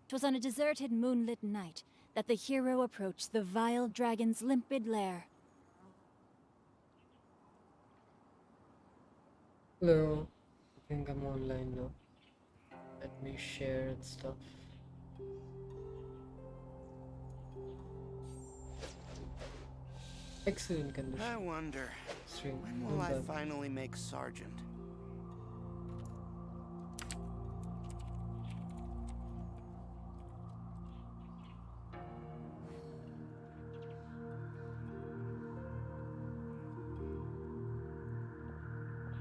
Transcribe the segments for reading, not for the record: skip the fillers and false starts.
'Twas on a deserted moonlit night that the hero approached the vile dragon's limpid lair. Hello. I think I'm online now. Let me share and stuff. Excellent condition. I wonder, Stream. when will I finally make Sergeant?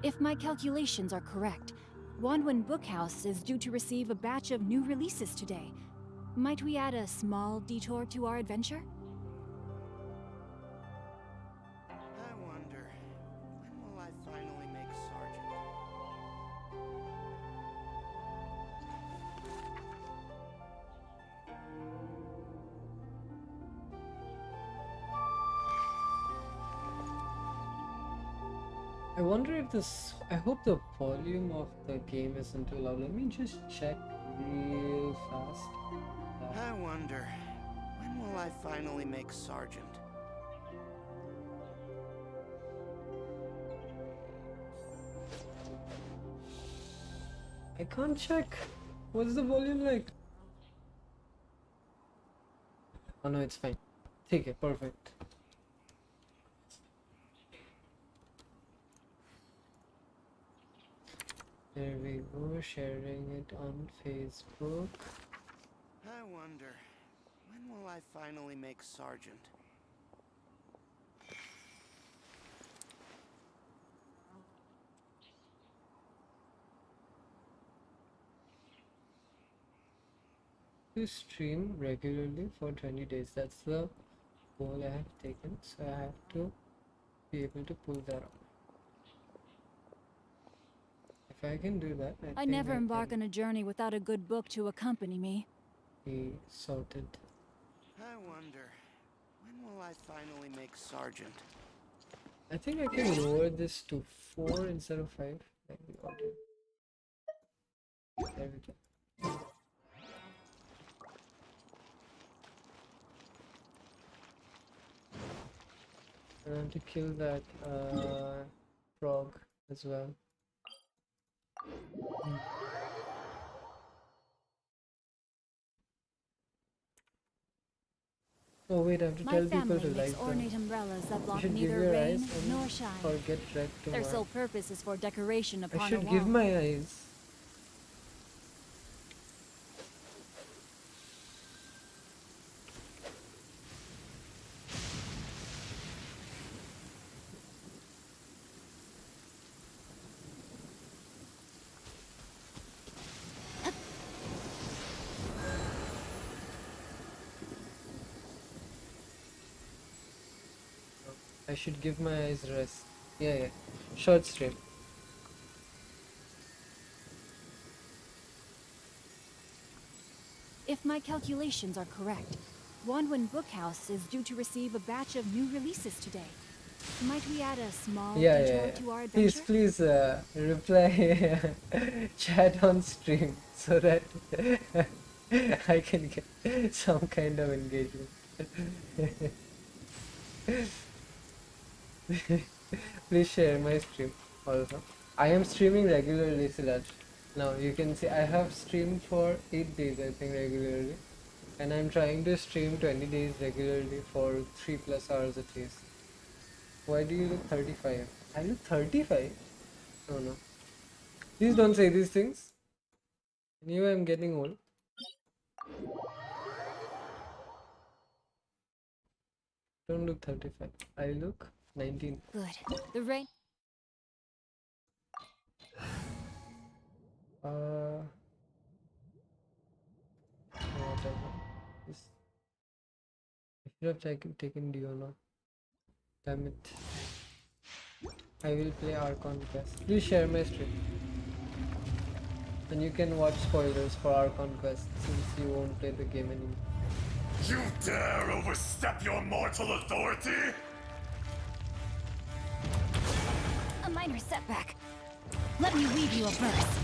If my calculations are correct, Wanwan Bookhouse is due to receive a batch of new releases today. Might we add a small detour to our adventure? I wonder, when will I finally make Sergeant? I wonder if this. I hope the volume of the game isn't too loud. Let me just check real fast. I wonder, when will I finally make Sergeant? I can't check. What's the volume like? Oh no, it's fine. Take it, perfect. There we go, sharing it on Facebook. I wonder, when will I finally make Sergeant? To stream regularly for 20 days. That's the goal I have taken, so I have to be able to pull that off. If I can do that, I I think never embark can on a journey without a good book to accompany me. be sorted. I wonder, when will I finally make Sergeant? I think I can lower this to 4 instead of 5. Like the audio. There we go. I want to kill that frog as well. Oh wait, I have to My tell people family to makes like ornate them. umbrellas that You block should give neither your rain eyes nor and shine. or get red Their tomorrow. sole purpose is for decoration upon I a should wall. give my eyes. I should give my eyes rest. Yeah. Short stream. If my calculations are correct, Wanwan Bookhouse is due to receive a batch of new releases today. Might we add a small detour to our adventure? Please reply chat on stream so that I can get some kind of engagement. Please share my stream also. I am streaming regularly, Silaj. Now you can see I have streamed for 8 days I think regularly. And I'm trying to stream 20 days regularly for 3+ hours at least. Why do you look 35? I look 35? Oh no. Please don't say these things. Anyway, I'm getting old. Don't look 35. I look 19. Good. The rain. Whatever. This, I should have taken Diona. Damn it. I will play Archon Quest. Please share my stream. And you can watch spoilers for Archon Quest since you won't play the game anymore. You dare overstep your mortal authority? A minor setback. Let me weave you a verse.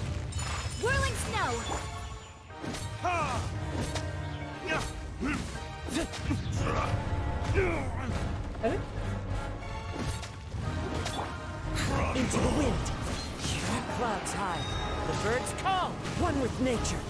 Whirling snow! Ha! अरे Into the wind. Clouds high. The birds call. One with nature.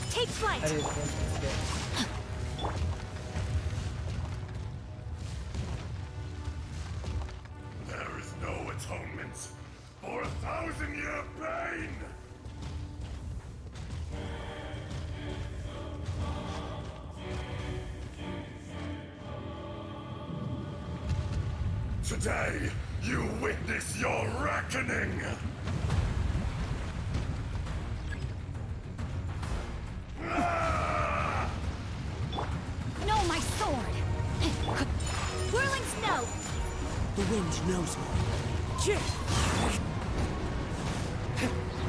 Take flight. अरे इसमें There is no atonement for 1,000-year pain! Today, you witness your reckoning! No, my sword. Whirling snow. The wind knows me.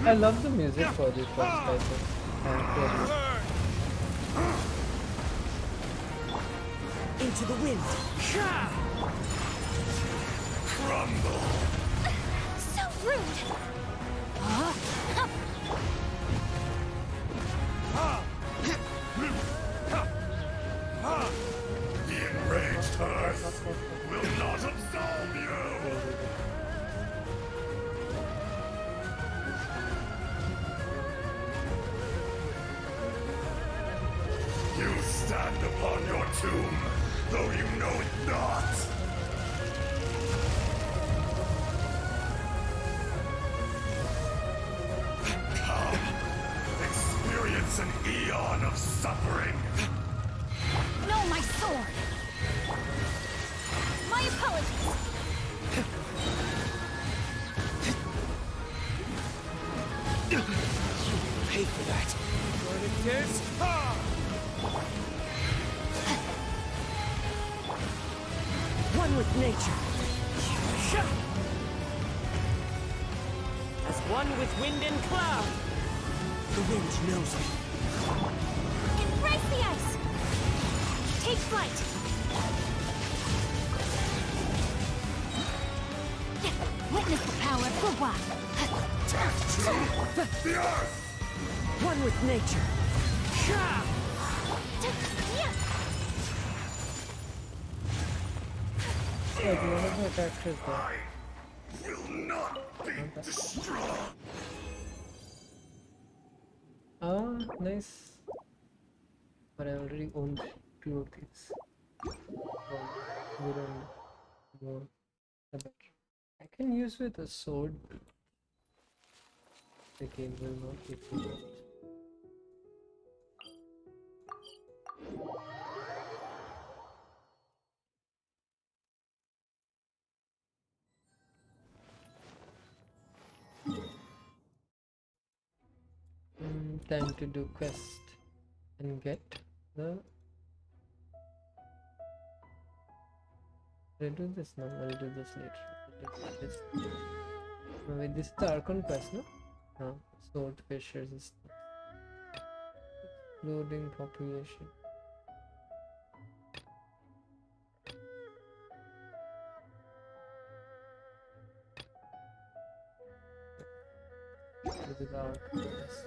I love the music for this one, I think. Into the wind. Crumble! So rude. Huh? The enraged earth will not absolve you! You stand upon your tomb, though you know it not! Come, experience an eon of suffering! No, my sword. My apologies. Pay for that. One with nature. As one with wind and cloud. The wind knows me. Embrace the ice. Take flight. Witness the power of Guwahati. The earth! One with nature. Like one of the attacks is there. I will not be destroyed! Ah, nice. But I already own two of these. We don't more the better. I can use with a sword. The game will not give me that. Time to do quest and get the. I'll do this now. I'll do this later. I'll do this. No, wait, this is the Archon quest, no? No, swordfishers is loading population. This is the Archon quest.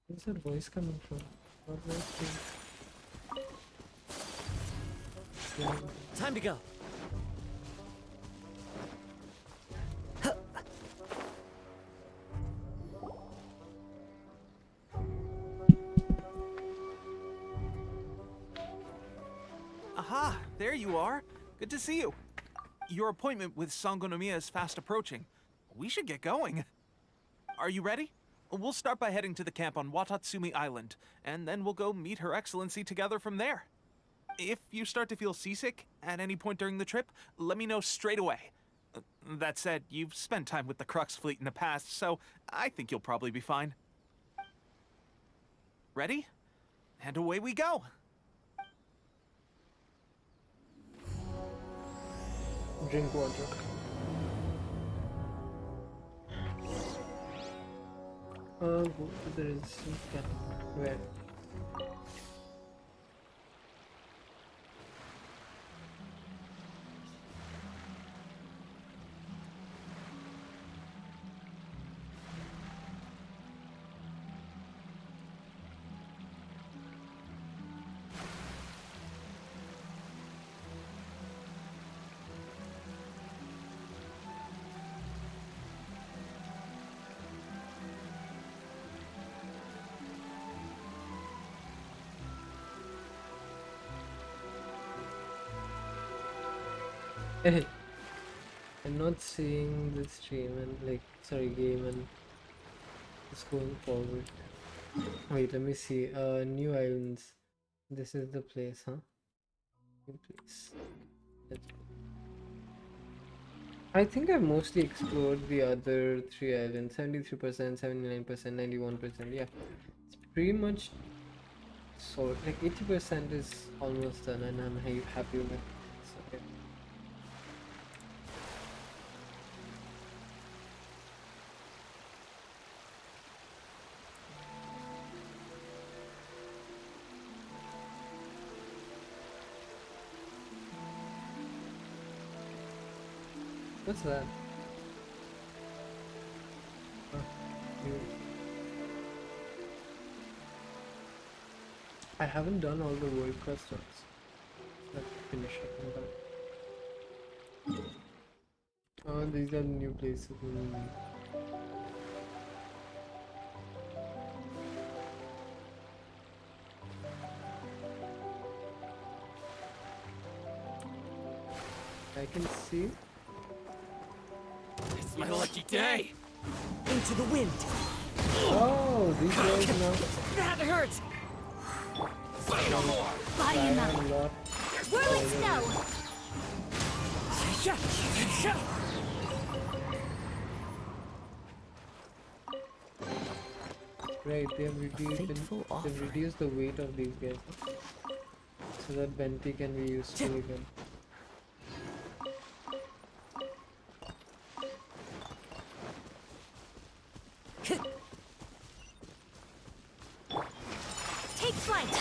Where's that voice coming from? What voice? Time to go. Aha, there you are. Good to see you. Your appointment with Sangonomiya is fast approaching. We should get going. Are you ready? We'll start by heading to the camp on Watatsumi Island, and then we'll go meet Her Excellency together from there. If you start to feel seasick at any point during the trip, let me know straight away. That said, you've spent time with the Crux fleet in the past, so I think you'll probably be fine. Ready? And away we go! Drink water. Go to the resistance camp. Where? Hey, I'm not seeing the stream and game and it's going forward. Wait, let me see. New islands. This is the place, huh? New place. Let's go. I think I've mostly explored the other 3 islands. 73%, 79%, 91%. Yeah, it's pretty much so. Like 80% is almost done, and I'm happy with it. So, yeah. What's that? Oh, I haven't done all the world customs. Let's finish up on that. Oh, these are new places. I can see. It's my lucky day! Into the wind! Oh, these guys now. That hurts! Body him up. Whirling snow. Right, they've reduced the weight of these guys, huh? So that Venti can be useful again. Take flight.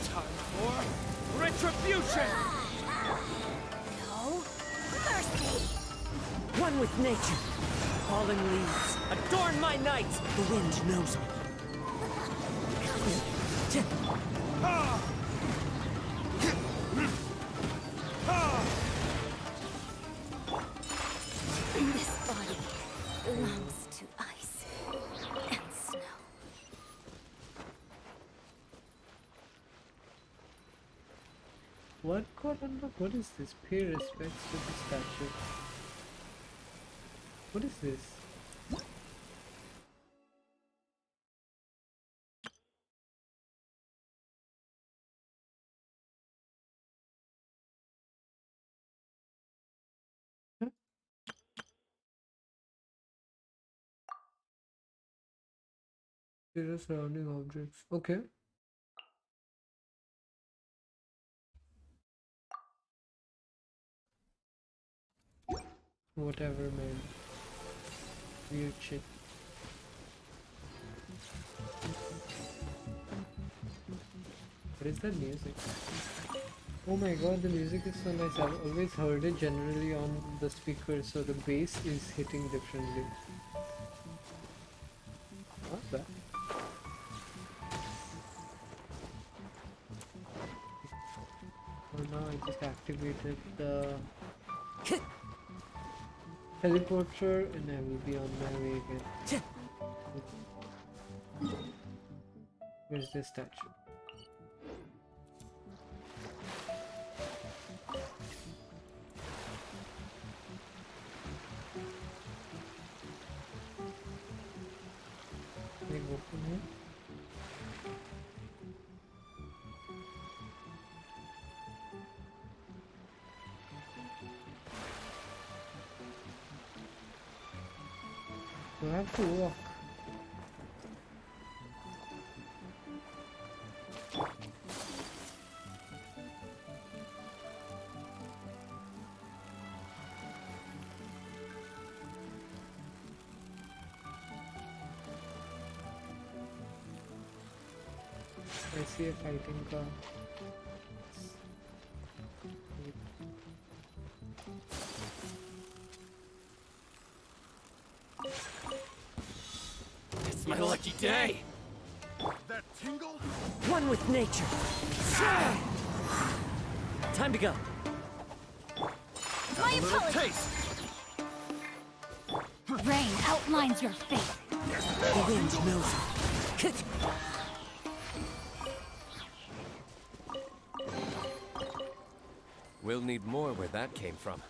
Time for retribution! No mercy. One with nature. Falling leaves adorn my night. The wind knows me. This body belongs to ice and snow. What got unlocked? What is this? Pay respects to the statue. What is this? Huh? These are surrounding objects. Okay. Whatever, man. Weird shit. What is that music? Oh my god, the music is so nice. I've always heard it generally on the speaker, so the bass is hitting differently. Not bad. For now, I just activated the teleporter and I will be on my way again. Where's the statue? Can I go from here? I have to walk. I see a fighting car. It's my lucky day! That tingle? One with nature. Time to go. My A little apologies. taste! Rain outlines your fate. The wind knows it. We'll need more where that came from.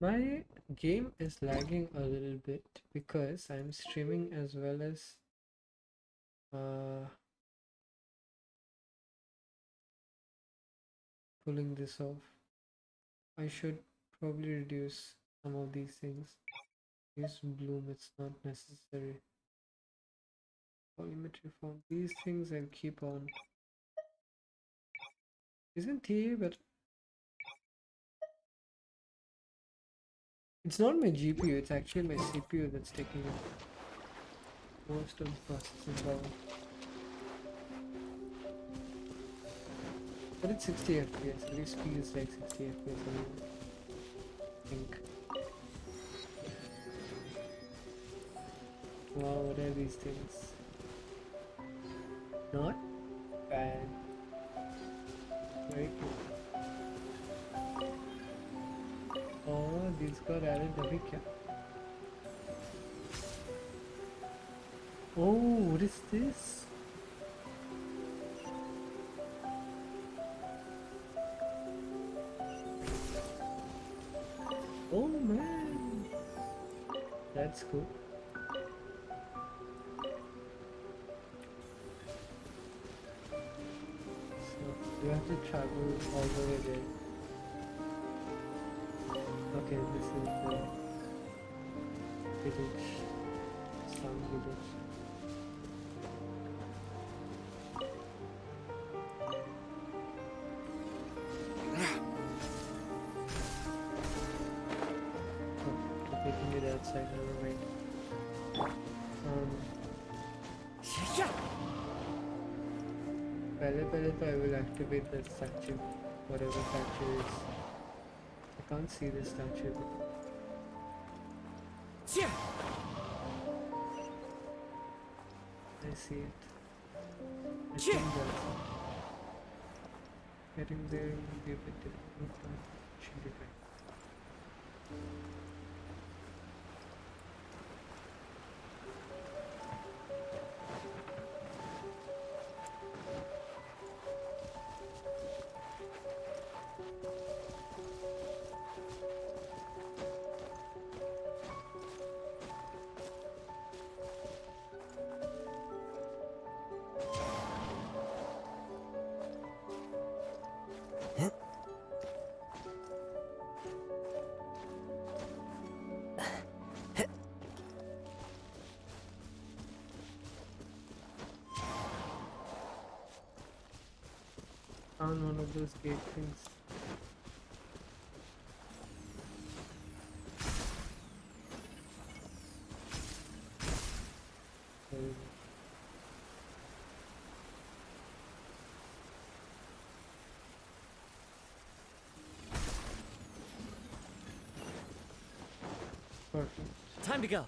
My game is lagging a little bit because I'm streaming as well as pulling this off. I should probably reduce some of these things. Use bloom, it's not necessary. Volumetry font, these things I'll keep on. Isn't TA, but it's not my GPU, it's actually my CPU that's taking up most of the processing power. But it's 60 FPS, at least feels like 60 FPS I think. Wow, what are these things? Not bad. Very cool. Oh, these got added abhi kya? Oh, what is this? Oh man, that's cool. So you have to travel all the way there. Okay, this is the village, some village. Taking me that side, never mind. पहले तो I will activate the statue, whatever statue is. I can't see the statue. I see it. I think that's it. Getting there will be a bit difficult, but it should be fine. Found one of those gate things. Perfect. Time to go.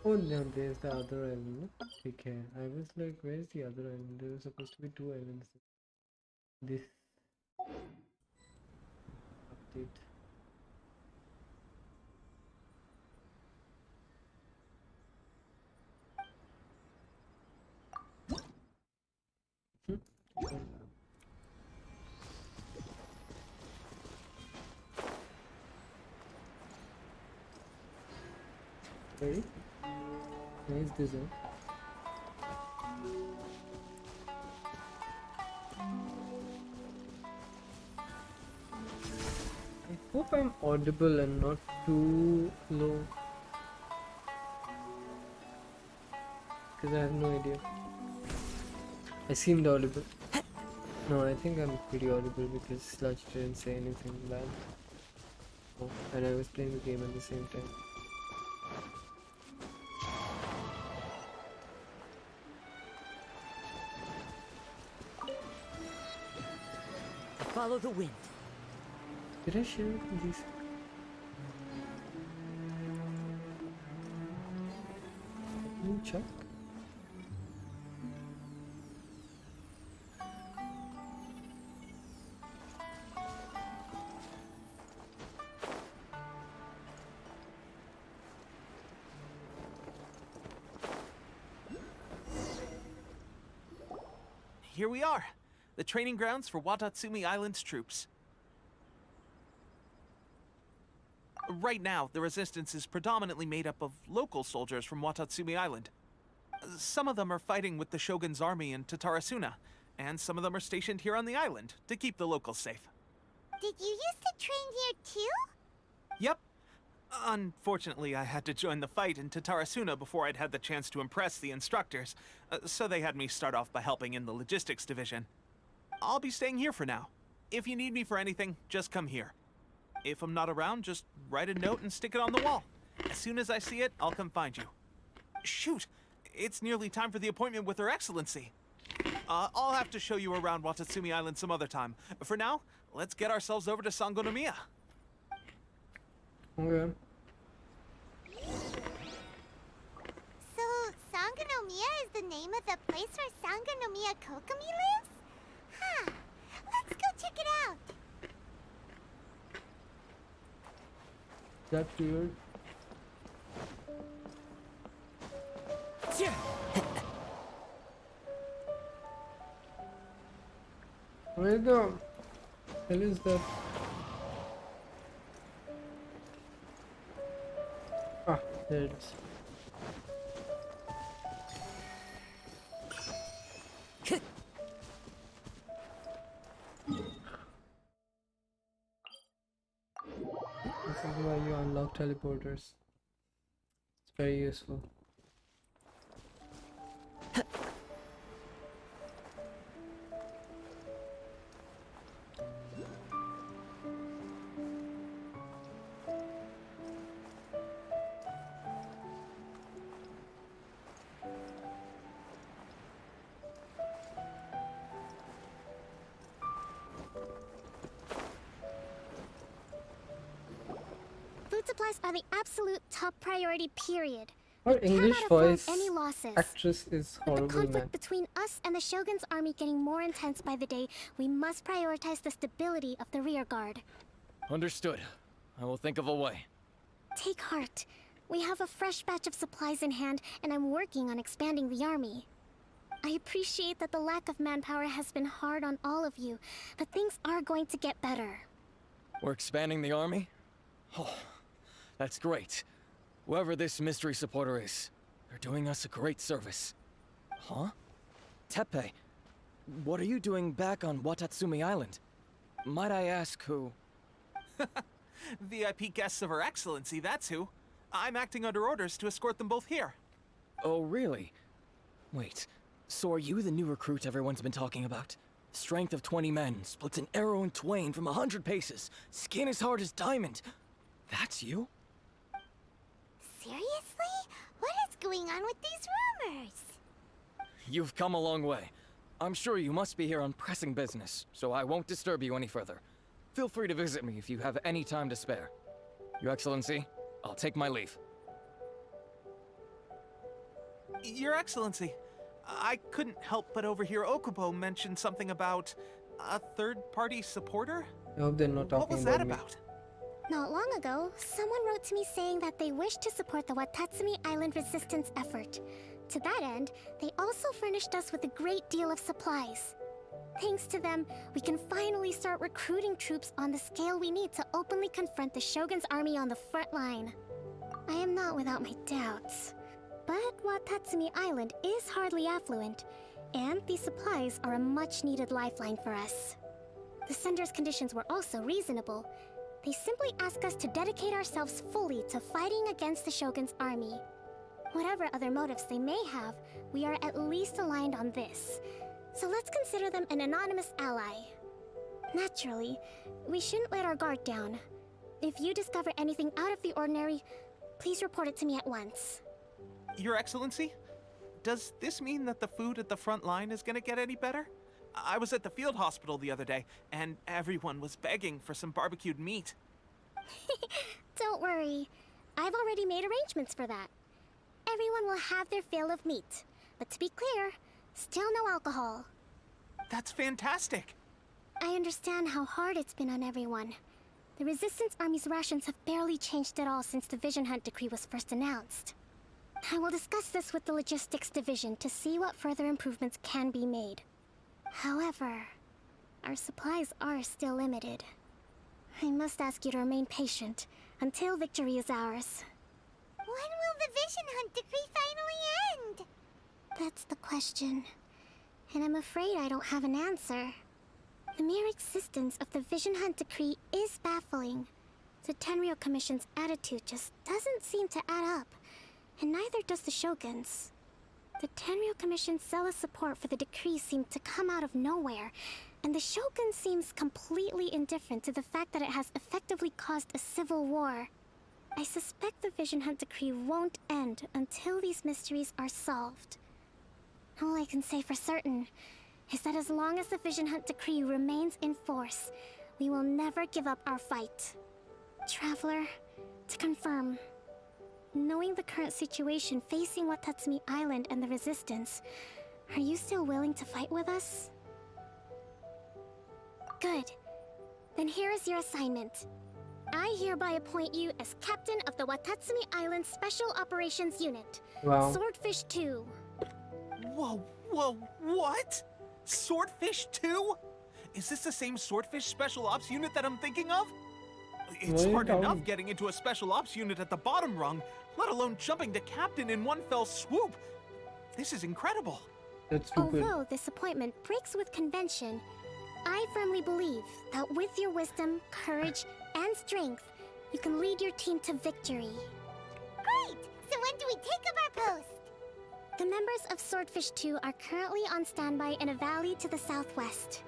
Oh no, there's the other island. Okay, I was like, where's the other island? There were supposed to be two islands. This update. Very nice design. I hope I'm audible and not too low. Because I have no idea. I seemed audible. No, I think I'm pretty audible because Sludge didn't say anything bad. Oh, and I was playing the game at the same time. Follow the wind. Did I share it with these? Can you check? Here we are, the training grounds for Watatsumi Island's troops. Right now, the resistance is predominantly made up of local soldiers from Watatsumi Island. Some of them are fighting with the Shogun's army in Tatarasuna, and some of them are stationed here on the island to keep the locals safe. Did you used to train here too? Yep. Unfortunately, I had to join the fight in Tatarasuna before I'd had the chance to impress the instructors, so they had me start off by helping in the logistics division. I'll be staying here for now. If you need me for anything, just come here. If I'm not around, just write a note and stick it on the wall. As soon as I see it, I'll come find you. Shoot! It's nearly time for the appointment with Her Excellency. I'll have to show you around Watatsumi Island some other time. For now, let's get ourselves over to Sangonomiya. Okay. So, Sangonomiya is the name of the place where Sangonomiya Kokomi lives? Huh. Let's go check it out. That's weird. Where the hell is that? Ah, there it is. This is why you unlock teleporters. It's very useful. Food supplies are the absolute top priority, period. Our We English cannot afford voice any losses. actress is With the horrible, conflict man. between us and the Shogun's army getting more intense by the day, we must prioritize the stability of the rear guard. Understood. I will think of a way. Take heart. We have a fresh batch of supplies in hand, and I'm working on expanding the army. I appreciate that the lack of manpower has been hard on all of you, but things are going to get better. We're expanding the army? Oh, that's great. Whoever this mystery supporter is, they're doing us a great service. Huh? Teppei, what are you doing back on Watatsumi Island? Might I ask who? VIP guests of Her Excellency, that's who. I'm acting under orders to escort them both here. Oh, really? Wait, so are you the new recruit everyone's been talking about? Strength of 20 men, splits an arrow in twain from 100 paces, skin as hard as diamond. That's you? Seriously? What is going on with these rumors? You've come a long way. I'm sure you must be here on pressing business, so I won't disturb you any further. Feel free to visit me if you have any time to spare. Your Excellency, I'll take my leave. Your Excellency, I couldn't help but overhear Okubo mention something about a third-party supporter? I hope they're not What talking was that about me. about? Not long ago, someone wrote to me saying that they wish to support the Watatsumi Island resistance effort. To that end, they also furnished us with a great deal of supplies. Thanks to them, we can finally start recruiting troops on the scale we need to openly confront the Shogun's army on the front line. I am not without my doubts. But Watatsumi Island is hardly affluent, and these supplies are a much-needed lifeline for us. The sender's conditions were also reasonable. They simply ask us to dedicate ourselves fully to fighting against the Shogun's army. Whatever other motives they may have, we are at least aligned on this. So let's consider them an anonymous ally. Naturally, we shouldn't let our guard down. If you discover anything out of the ordinary, please report it to me at once. Your Excellency, does this mean that the food at the front line is gonna get any better? I was at the field hospital the other day, and everyone was begging for some barbecued meat. Don't worry. I've already made arrangements for that. Everyone will have their fill of meat. But to be clear, still no alcohol. That's fantastic! I understand how hard it's been on everyone. The Resistance Army's rations have barely changed at all since the Vision Hunt decree was first announced. I will discuss this with the Logistics Division to see what further improvements can be made. However, our supplies are still limited. I must ask you to remain patient until victory is ours. When will the Vision Hunt decree finally end? That's the question. And I'm afraid I don't have an answer. The mere existence of the Vision Hunt decree is baffling. The Tenryou Commission's attitude just doesn't seem to add up, and neither does the Shogun's. The Tenryou Commission's zealous support for the decree seemed to come out of nowhere, and the Shogun seems completely indifferent to the fact that it has effectively caused a civil war. I suspect the Vision Hunt decree won't end until these mysteries are solved. All I can say for certain is that as long as the Vision Hunt decree remains in force, we will never give up our fight. Traveler, to confirm, knowing the current situation facing Watatsumi Island and the Resistance, are you still willing to fight with us? Good. Then here is your assignment. I hereby appoint you as captain of the Watatsumi Island Special Operations Unit. Wow. Swordfish 2. Whoa, what? Swordfish 2? Is this the same Swordfish Special Ops unit that I'm thinking of? It's Well, hard you enough don't. getting into a Special Ops unit at the bottom rung, let alone jumping to captain in one fell swoop. This is incredible. That's stupid. Although this appointment breaks with convention, I firmly believe that with your wisdom, courage, and strength, you can lead your team to victory. Great! So when do we take up our post? The members of Swordfish 2 are currently on standby in a valley to the southwest.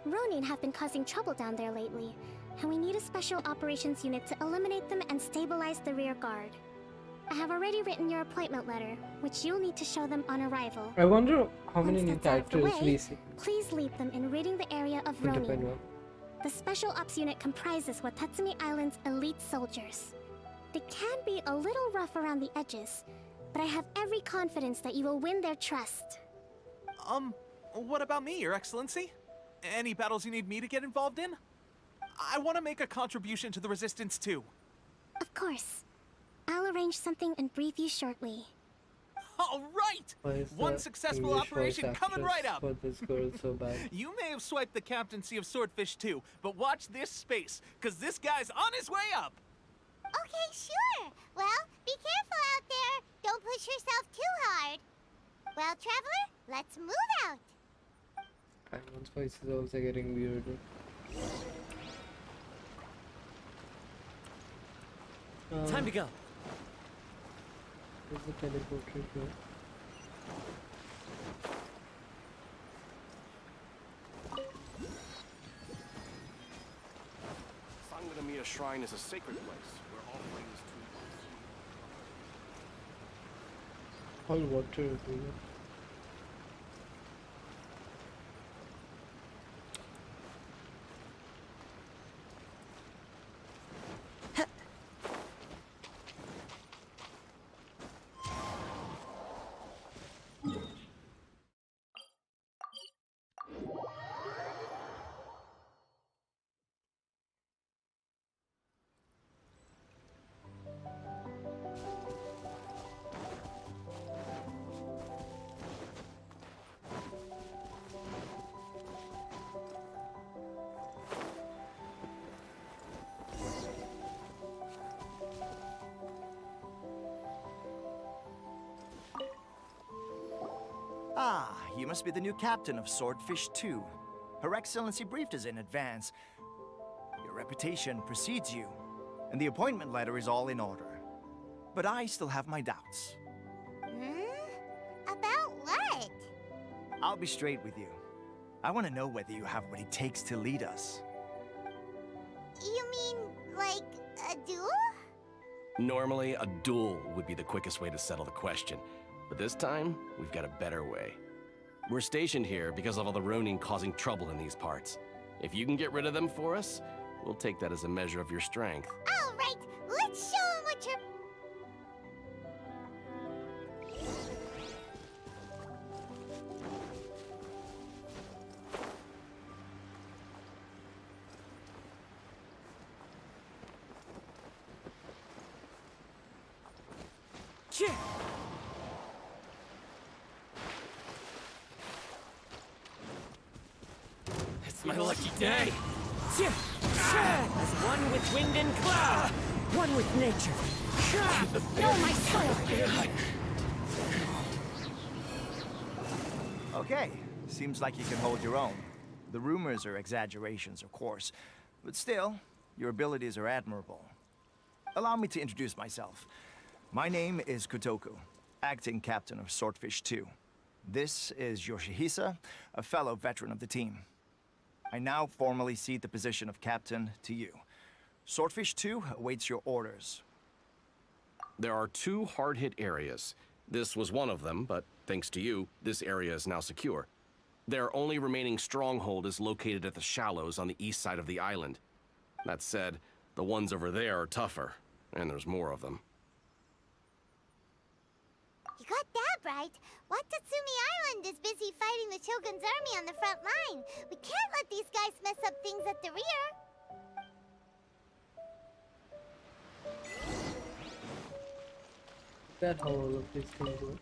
Ronin have been causing trouble down there lately, and we need a special operations unit to eliminate them and stabilize the rear guard. I have already written your appointment letter, which you'll need to show them on arrival. I wonder how many Once new that's out of the characters we way, see please lead them in ridding the area of in Japan Ronin. one. The Special Ops Unit comprises Watatsumi Island's elite soldiers. They can be a little rough around the edges, but I have every confidence that you will win their trust. What about me, Your Excellency? Any battles you need me to get involved in? I want to make a contribution to the Resistance too. Of course. I'll arrange something and brief you shortly. All right! Why is One the successful English voice operation coming right actress up! for this girl so bad? You may have swiped the captaincy of Swordfish 2, but watch this space, because this guy's on his way up! Okay, sure. Well, be careful out there. Don't push yourself too hard. Well, Traveler, let's move out. Paimon's voice is also getting weirder. Time to go. Where's the teleporter here? Sangonomiya Shrine is a sacred place where all things to All water everywhere. must be the new captain of Swordfish 2. Her Excellency briefed us in advance. Your reputation precedes you, and the appointment letter is all in order. But I still have my doubts. About what? I'll be straight with you. I want to know whether you have what it takes to lead us. You mean, like, a duel? Normally, a duel would be the quickest way to settle the question. But this time, we've got a better way. We're stationed here because of all the Ronin causing trouble in these parts. If you can get rid of them for us, we'll take that as a measure of your strength. All right, let's show him what you're... It's my lucky day. As one with wind and cloud, one with nature. No, my sword! Okay, seems like you can hold your own. The rumors are exaggerations, of course, but still, your abilities are admirable. Allow me to introduce myself. My name is Kotoku, acting captain of Swordfish 2. This is Yoshihisa, a fellow veteran of the team. I now formally cede the position of captain to you. Swordfish 2 awaits your orders. There are 2 hard-hit areas. This was one of them, but thanks to you, this area is now secure. Their only remaining stronghold is located at the shallows on the east side of the island. That said, the ones over there are tougher, and there's more of them. You got that right. Watatsumi Island is busy fighting the Shogun's army on the front line. We can't let these guys mess up things at the rear. That's how all of these things work.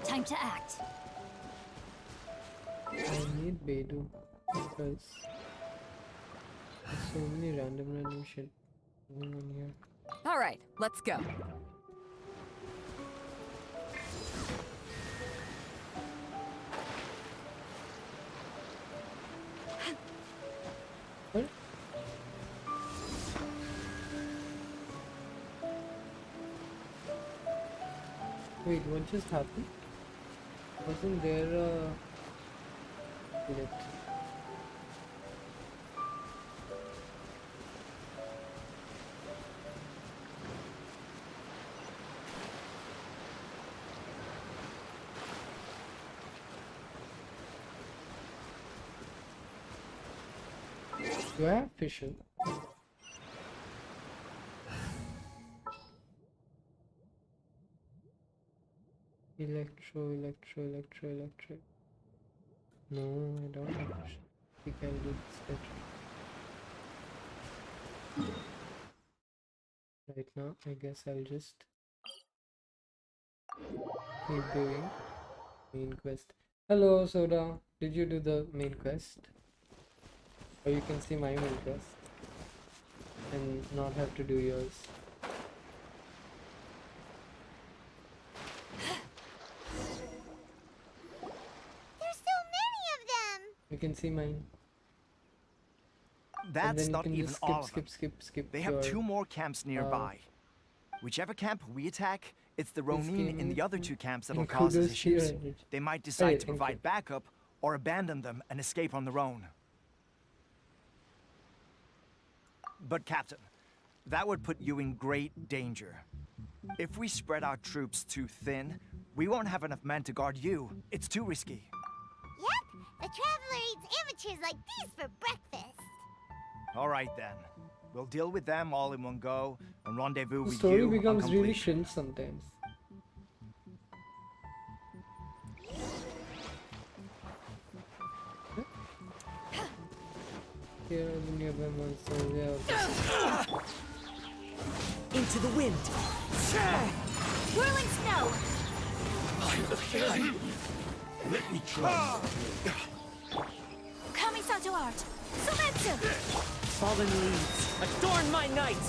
Time to act. I need Beidou because there's so many random shit going on here. All right, let's go. What? Wait, what just happened? Wasn't there a... Wait. Do I have vision? Electro. No, I don't have vision. We can do this better. Right now, I guess I'll just keep doing main quest. Hello, Soda. Did you do the main quest? Or you can see my main quest and not have to do yours. There's so many of them! You can see mine. That's not even all of them. Skip. They have 2 more camps nearby. Whichever camp we attack, it's the Ronin in the other 2 camps that'll cause us issues. They might decide to provide backup or abandon them and escape on their own. But Captain, that would put you in great danger. If we spread our troops too thin, we won't have enough men to guard you. It's too risky. Yep, the Traveler eats amateurs like these for breakfast. All right then. We'll deal with them all in one go and rendezvous The with story you becomes on really completion. cringe sometimes. Here are the nearby monsters. Yeah. Into the wind. Whirling snow! Let me try. Kamisato art! Sumetsu! Fallen leaves, adorn my night!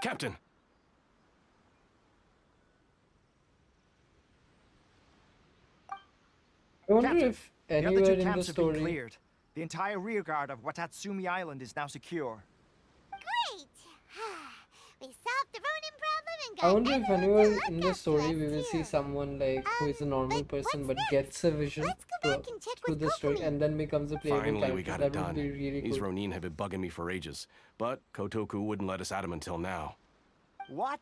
Captain! I wonder Captain, if the other anywhere two in the camps have been story. cleared. The entire rearguard of Watatsumi Island is now secure. Great! We solved the Ronin problem and I got wonder if everyone anywhere to in look the up to story us we will see too. someone like who is a normal person but what's gets a vision Let's go back and check through with the story Kokomi. and then becomes a playable Finally, we character. got it That would done. be really These cool. Ronin have been bugging me for ages, but Kotoku wouldn't let us at him until now. What?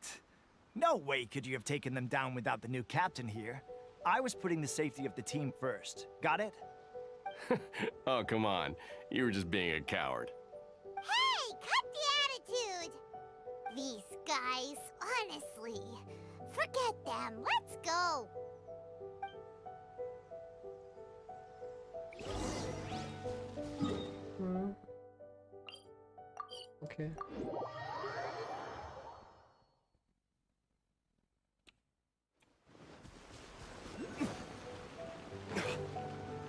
No way could you have taken them down without the new captain here. I was putting the safety of the team first. Got it? Oh, come on. You were just being a coward. Hey, cut the attitude! These guys, honestly. Forget them. Let's go. Okay.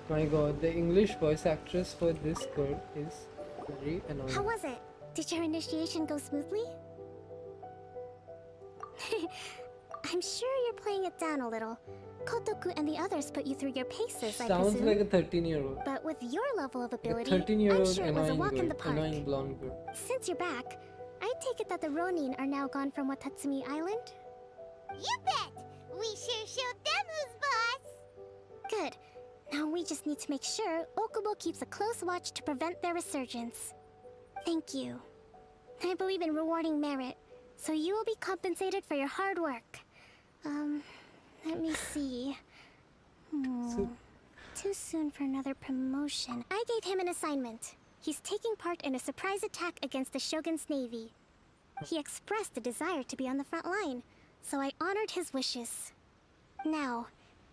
My god, the English voice actress for this girl is very annoying. How was it? Did your initiation go smoothly? I'm sure you're playing it down a little. Kotoku and the others put you through your paces, I Sounds presume. like a 13-year-old. But with your level of A ability, I'm 13-year-old sure it was a annoying walk in girl, the park. annoying blonde girl. Since you're back, I take it that the Ronin are now gone from Watatsumi Island? You bet. We sure showed them who's boss. Good. Now we just need to make sure Okubo keeps a close watch to prevent their resurgence. Thank you. I believe in rewarding merit, so you will be compensated for your hard work. Let me see. Too soon for another promotion. I gave him an assignment. He's taking part in a surprise attack against the Shogun's navy. He expressed a desire to be on the front line, so I honored his wishes. Now,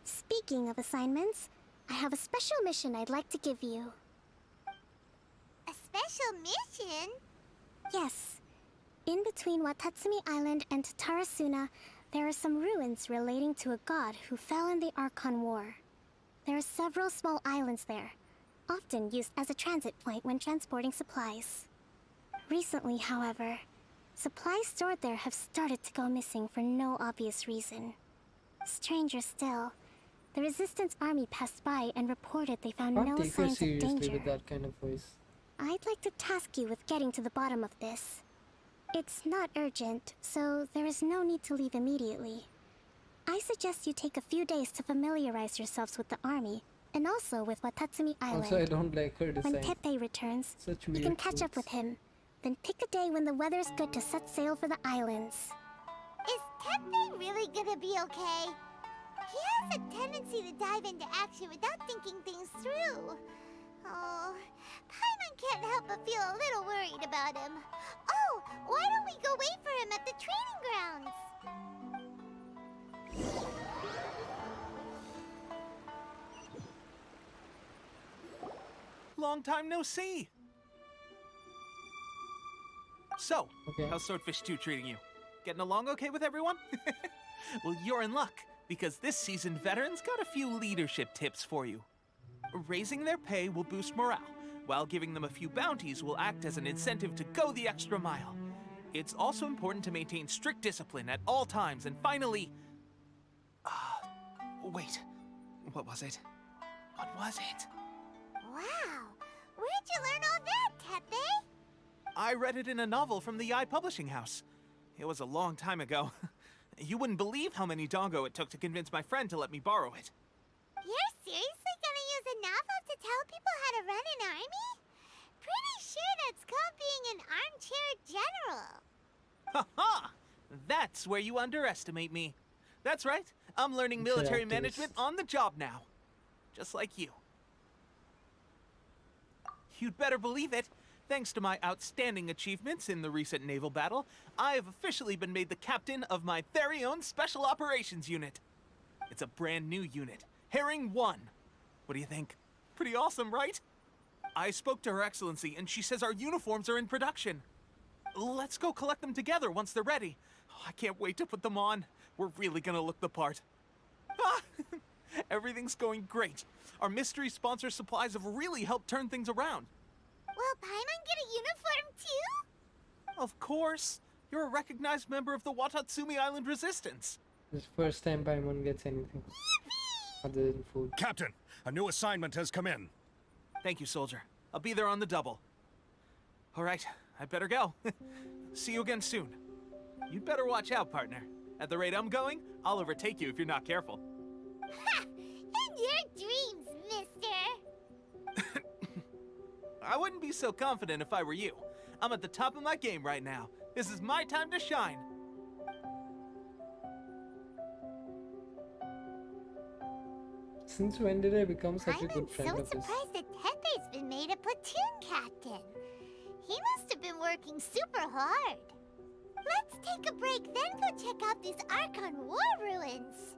speaking of assignments, I have a special mission I'd like to give you. A special mission? Yes. In between Watatsumi Island and Tarasuna, there are some ruins relating to a god who fell in the Archon War. There are several small islands there, often used as a transit point when transporting supplies. Recently, however, supplies stored there have started to go missing for no obvious reason. Stranger still, the Resistance army passed by and reported they found Can't no take her signs of seriously danger. with that kind of voice. I'd like to task you with getting to the bottom of this. It's not urgent, so there is no need to leave immediately. I suggest you take a few days to familiarize yourselves with the army, and also with Watatsumi Island. Also, I don't like her design. When Teppei returns, Such you weird can catch up clothes. with him. Then pick a day when the weather's good to set sail for the islands. Is Teppei really gonna be okay? He has a tendency to dive into action without thinking things through. Oh, Paimon can't help but feel a little worried about him. Oh, why don't we go wait for him at the training grounds? Long time no see. So, Okay. how's Swordfish 2 treating you? Getting along okay with everyone? Well, you're in luck, because this seasoned veterans got a few leadership tips for you. Raising their pay will boost morale, while giving them a few bounties will act as an incentive to go the extra mile. It's also important to maintain strict discipline at all times, and finally... wait. What was it? What was it? Wow, where'd you learn all that, Teppei? I read it in a novel from the Yai Publishing House. It was a long time ago. You wouldn't believe how many dongo it took to convince my friend to let me borrow it. You're seriously gonna use a novel to tell people how to run an army? Pretty sure that's called being an armchair general. Ha ha! That's where you underestimate me. That's right. I'm learning military Activist. management on the job now. Just like you. You'd better believe it. Thanks to my outstanding achievements in the recent naval battle, I have officially been made the captain of my very own Special Operations Unit. It's a brand new unit, Herring 1. What do you think? Pretty awesome, right? I spoke to Her Excellency, and she says our uniforms are in production. Let's go collect them together once they're ready. I can't wait to put them on. We're really gonna look the part. Ah, everything's going great. Our mystery sponsor supplies have really helped turn things around. Will Paimon get a uniform too? Of course. You're a recognized member of the Watatsumi Island Resistance. This is the first time Paimon gets anything other than food. Captain, a new assignment has come in. Thank you, soldier. I'll be there on the double. All right, I better go. See you again soon. You'd better watch out, partner. At the rate I'm going, I'll overtake you if you're not careful. Ha! In your dreams, mister! I wouldn't be so confident if I were you. I'm at the top of my game right now. This is my time to shine. Since when did I become such a good friend I'm so of his? surprised that Tepe's been made a platoon captain. He must have been working super hard. Let's take a break, then go check out these Archon War ruins.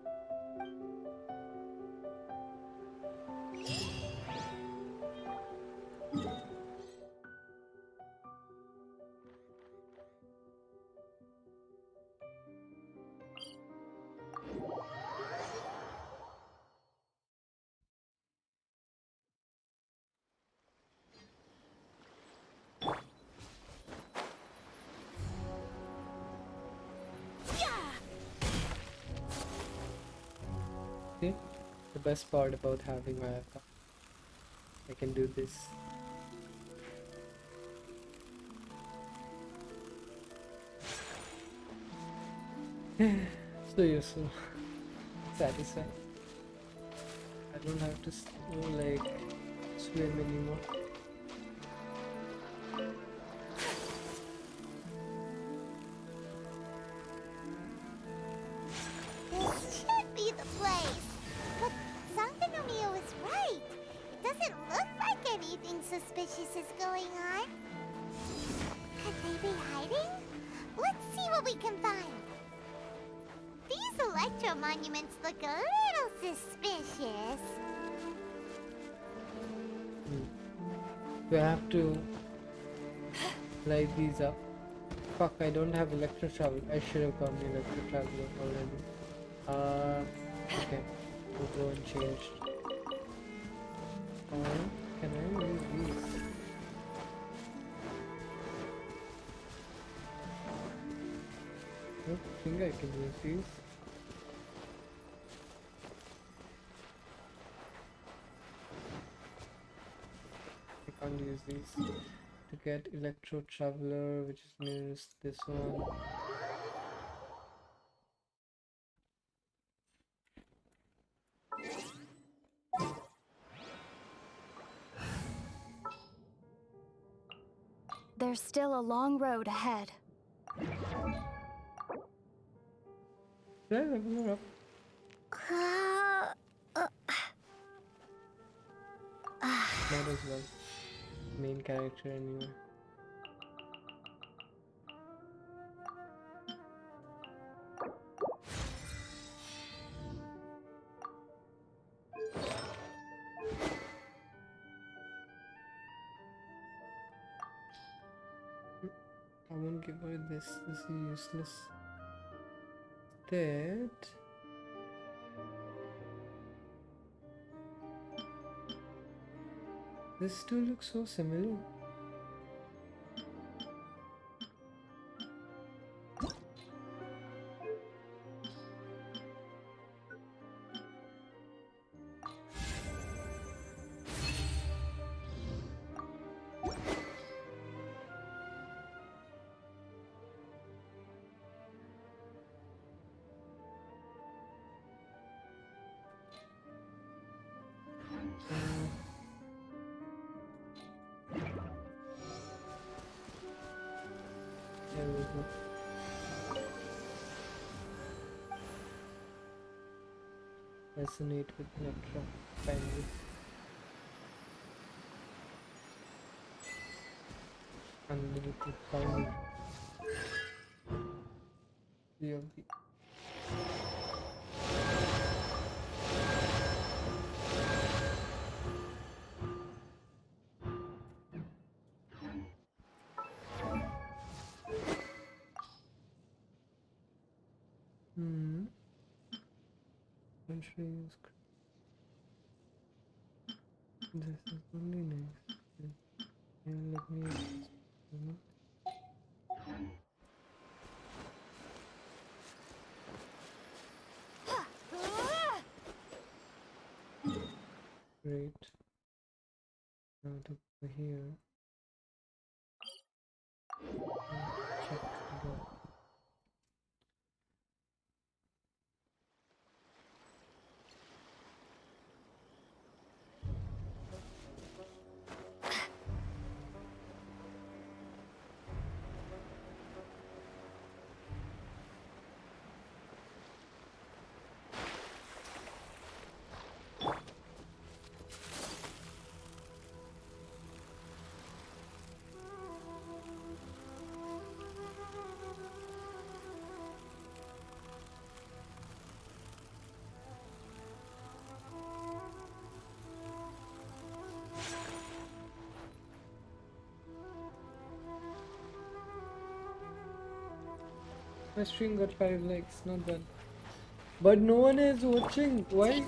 See? The best part about having my account. I can do this. So useful. Satisfied. I don't have to swim anymore. This should be the place. But Sangonomiya was right. It doesn't look like anything suspicious is going on. Could they be hiding? Let's see what we can find. These electro monuments look a little suspicious. Do I have to light these up? Fuck, I don't have electro travel. I should have gotten electro traveler already. Okay. We'll go and change. Can I use these? I don't think I can use these. I can't use these. To get Electro Traveler, which is nearest this one. There's still a long road ahead. Yeah, level her up. Might as well. Main character anyway. I won't give her this. This is useless. Instead, this two looks so similar. There we go. Resonate with Electra, finally. Unlimited power. DLP. Countries. This is only nice. And let me Great. Now to go here. Check again. My stream got 5 likes, not bad. But no one is watching. Why?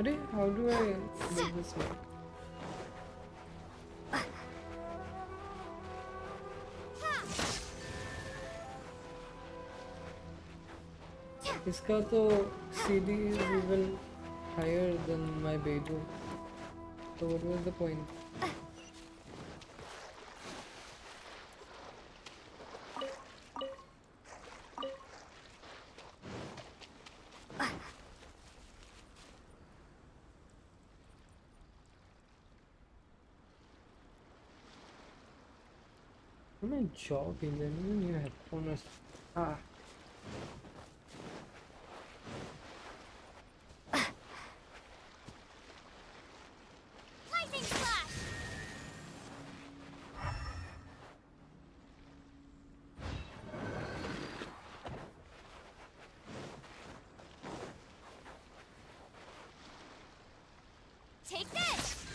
Hey, how do I make this work? इसका तो CD is even higher than my bedroom. So what was the point? Am I jogging? I need a new headphone or ah. Take this!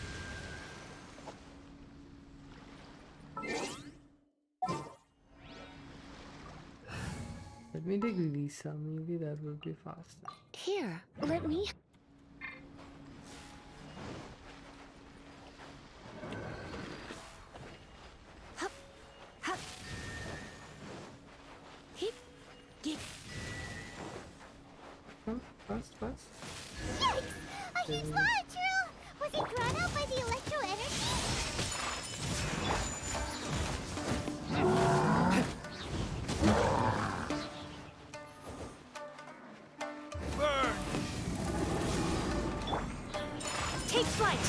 Let me take Lisa, maybe that will be faster. Here, let me. Hup, hup. Hip, get. Huh? Fast. Yikes! A huge lava drill! Was it drawn out by the electro energy? Burn! Take flight!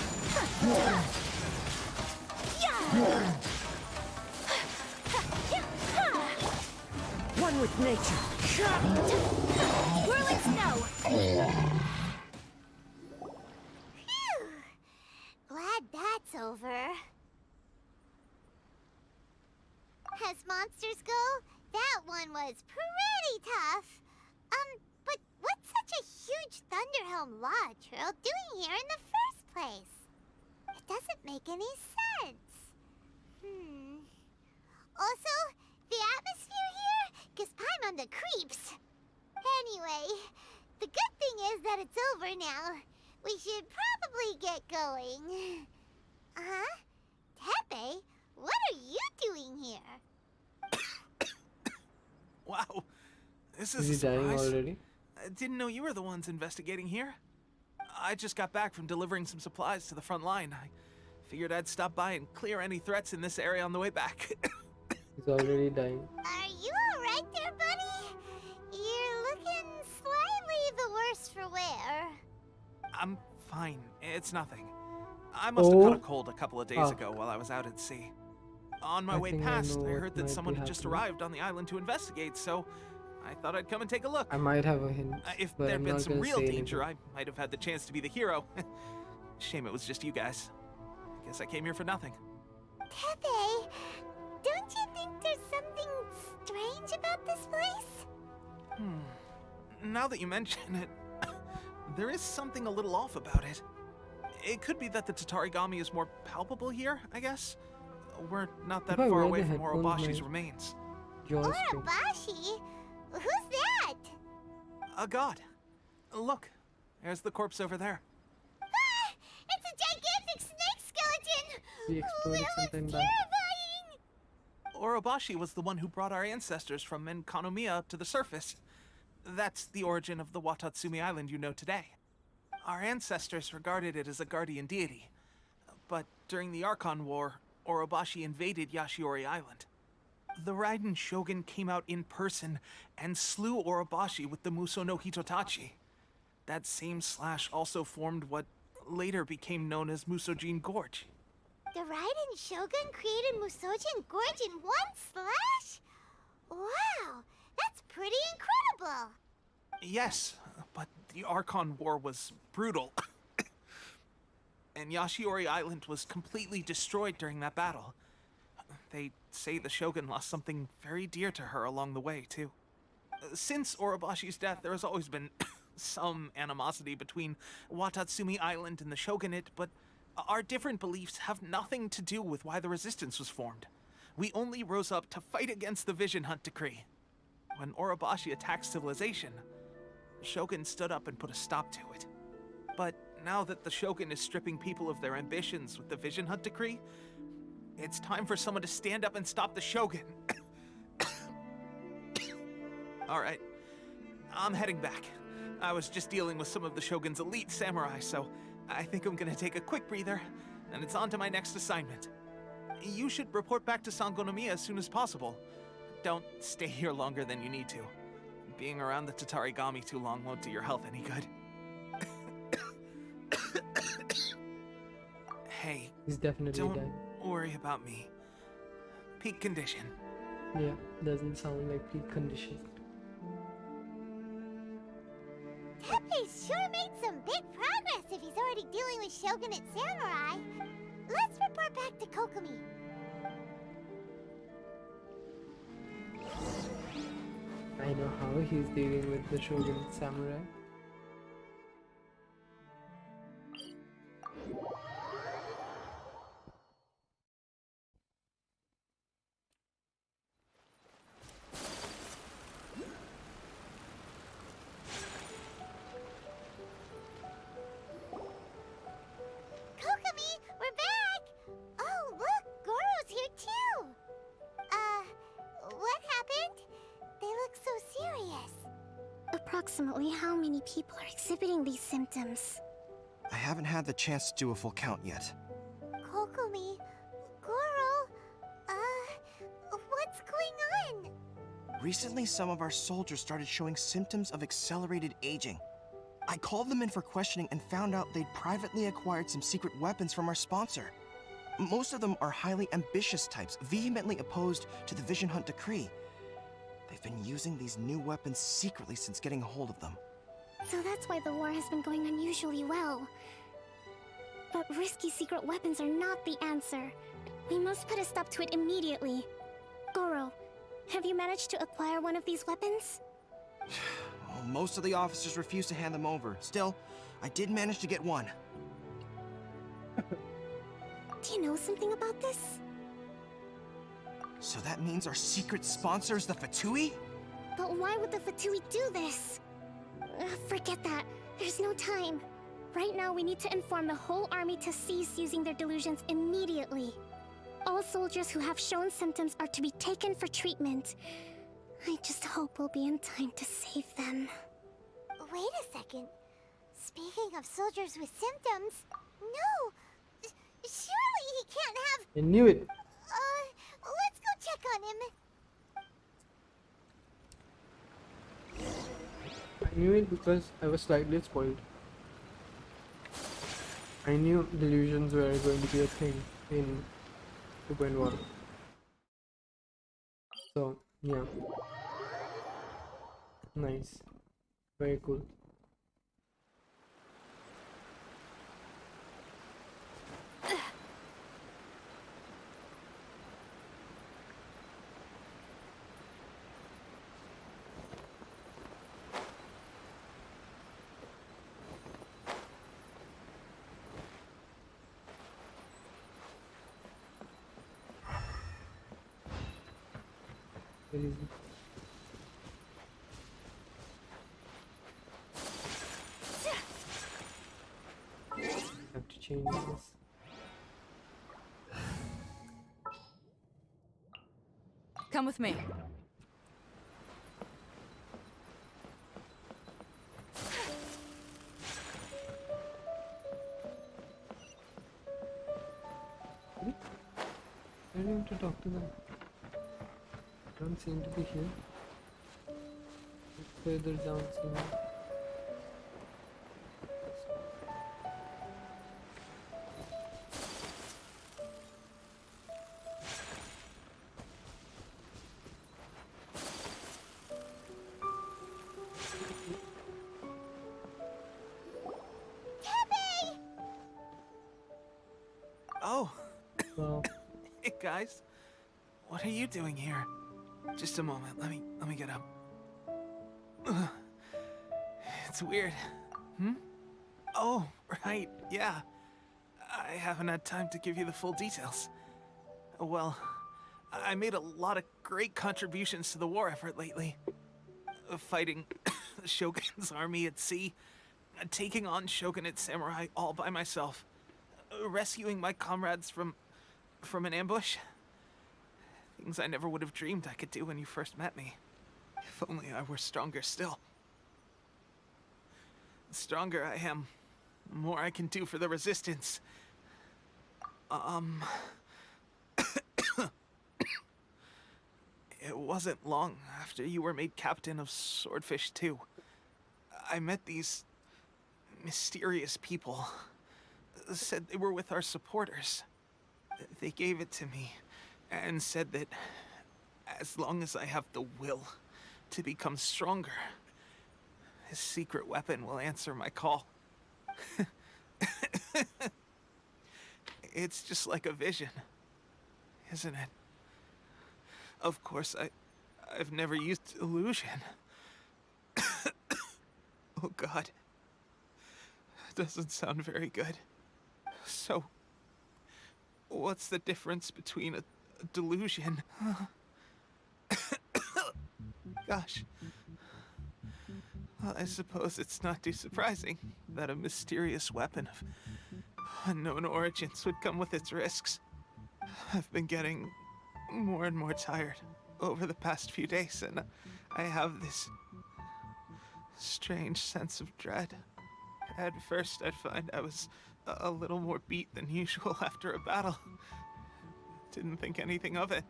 One with nature. Whirling snow! Phew! Glad that's over. As monsters go, that one was pretty tough. But what's such a huge Thunderhelm lava trail doing here in the first place? It doesn't make any sense. Also, the atmosphere here gives Paimon the creeps. Anyway, the good thing is that it's over now. We should probably get going. Huh? Tepe, what are you doing here? Wow, this Is is he a dying surprise. already? I didn't know you were the ones investigating here. I just got back from delivering some supplies to the front line. I figured I'd stop by and clear any threats in this area on the way back. He's already dying. Are you alright there, buddy? You're looking slightly the worse for wear. I'm fine. It's nothing. I must have caught a Oh. cold a couple of days ago while I was out at sea. On my I way think I past, know I what heard that might someone be had just happening. arrived on the island to investigate, so I thought I'd come and take a look. I might have a hint, If but there'd I'm been not some gonna real say danger, anything. I might have had the chance to be the hero. Shame it was just you guys. I guess I came here for nothing. Tepe, don't you think there's something strange about this place? Now that you mention it, there is something a little off about it. It could be that the Tatarigami is more palpable here, I guess. We're not that If I far wear away the from headphones, Orobashi's my remains. jaws pain. Orobashi? Who's that? A god. Look, there's the corpse over there. Ah! It's a gigantic snake skeleton! He exploded That looks sometime back. terrifying! Orobashi was the one who brought our ancestors from Enkanomiya to the surface. That's the origin of the Watatsumi Island you know today. Our ancestors regarded it as a guardian deity. But during the Archon War, Orobashi invaded Yashiori Island. The Raiden Shogun came out in person and slew Orobashi with the Muso no Hitotachi. That same slash also formed what later became known as Musojin Gorge. The Raiden Shogun created Musojin Gorge in one slash? Wow, that's pretty incredible! Yes, but the Archon War was brutal. And Yashiori Island was completely destroyed during that battle. They say the Shogun lost something very dear to her along the way, too. Since Orobashi's death, there has always been some animosity between Watatsumi Island and the Shogunate, but our different beliefs have nothing to do with why the resistance was formed. We only rose up to fight against the Vision Hunt Decree. When Orobashi attacked civilization, the Shogun stood up and put a stop to it. But now that the Shogun is stripping people of their ambitions with the Vision Hunt Decree, it's time for someone to stand up and stop the Shogun. Alright, I'm heading back. I was just dealing with some of the Shogun's elite samurai, so I think I'm gonna take a quick breather, and it's on to my next assignment. You should report back to Sangonomiya as soon as possible. Don't stay here longer than you need to. Being around the Tatarigami too long won't do your health any good. Hey, He's definitely don't dead. worry about me. Peak condition. Yeah, doesn't sound like peak condition. Teppei's sure made some big progress if he's already dealing with Shogunate samurai. Let's report back to Kokomi. I know how he's dealing with the Shogun samurai. Kokomi, we're back! Oh, look, Goro's here too! What happened? They look so serious. Approximately how many people are exhibiting these symptoms? I haven't had the chance to do a full count yet. Kokomi, Goro, what's going on? Recently, some of our soldiers started showing symptoms of accelerated aging. I called them in for questioning and found out they'd privately acquired some secret weapons from our sponsor. Most of them are highly ambitious types, vehemently opposed to the Vision Hunt Decree. They've been using these new weapons secretly since getting a hold of them. So that's why the war has been going unusually well. But risky secret weapons are not the answer. We must put a stop to it immediately. Goro, have you managed to acquire one of these weapons? Well, most of the officers refused to hand them over. Still, I did manage to get one. Do you know something about this? So that means our secret sponsor is the Fatui? But why would the Fatui do this? Forget that. There's no time. Right now, we need to inform the whole army to cease using their delusions immediately. All soldiers who have shown symptoms are to be taken for treatment. I just hope we'll be in time to save them. Wait a second. Speaking of soldiers with symptoms, no! Surely he can't have... I knew it! Let's go check on him. I knew it because I was slightly spoiled. I knew delusions were going to be a thing in 2.1. So, yeah. Nice. Very cool. Where is it? Have to change this. Come with me. I need to talk to them. Don't seem to be here. Further down somewhere. Oh. Wow. Hey guys, what are you doing here? Just a moment. Let me get up. Ugh. It's weird. Oh, right. Yeah. I haven't had time to give you the full details. Well, I made a lot of great contributions to the war effort lately. Fighting the Shogun's army at sea, taking on Shogunate samurai all by myself, rescuing my comrades from an ambush. Things I never would have dreamed I could do when you first met me. If only I were stronger still. The stronger I am, the more I can do for the Resistance. It wasn't long after you were made captain of Swordfish 2. I met these mysterious people. Said they were with our supporters. They gave it to me and said that as long as I have the will to become stronger, his secret weapon will answer my call. It's just like a vision, isn't it? Of course, I've never used illusion. Oh God. Doesn't sound very good. So, what's the difference between a delusion? Gosh. Well, I suppose it's not too surprising that a mysterious weapon of unknown origins would come with its risks. I've been getting more and more tired over the past few days, and I have this strange sense of dread. At first, I'd find I was a little more beat than usual after a battle. Didn't think anything of it.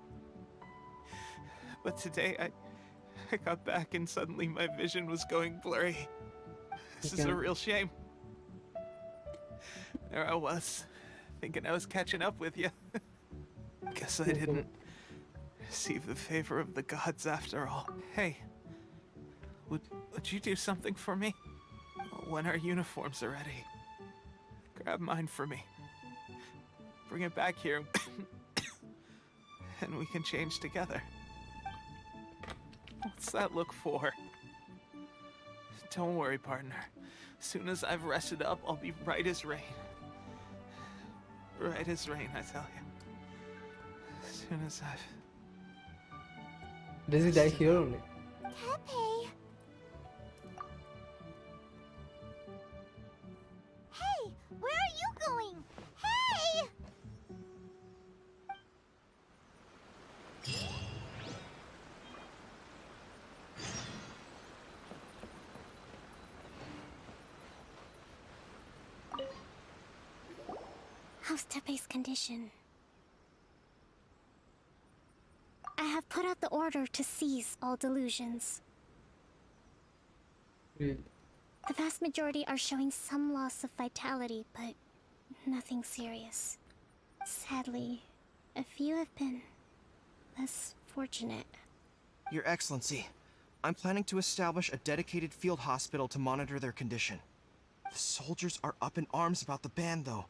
But today, I got back and suddenly my vision was going blurry. This is a real shame. There I was, thinking I was catching up with you. Guess I didn't receive the favor of the gods after all. Hey, would you do something for me? When our uniforms are ready, grab mine for me. Bring it back here, and we can change together. What's that look for? Don't worry, partner. As soon as I've rested up, I'll be right as rain. Right as rain, I tell you. As soon as I've... Does he die here only? Tepe! Hey! Where are you going? Hey! How's Tepe's condition? I have put out the order to seize all delusions. Really? The vast majority are showing some loss of vitality, but nothing serious. Sadly, a few have been less fortunate. Your Excellency, I'm planning to establish a dedicated field hospital to monitor their condition. The soldiers are up in arms about the ban, though.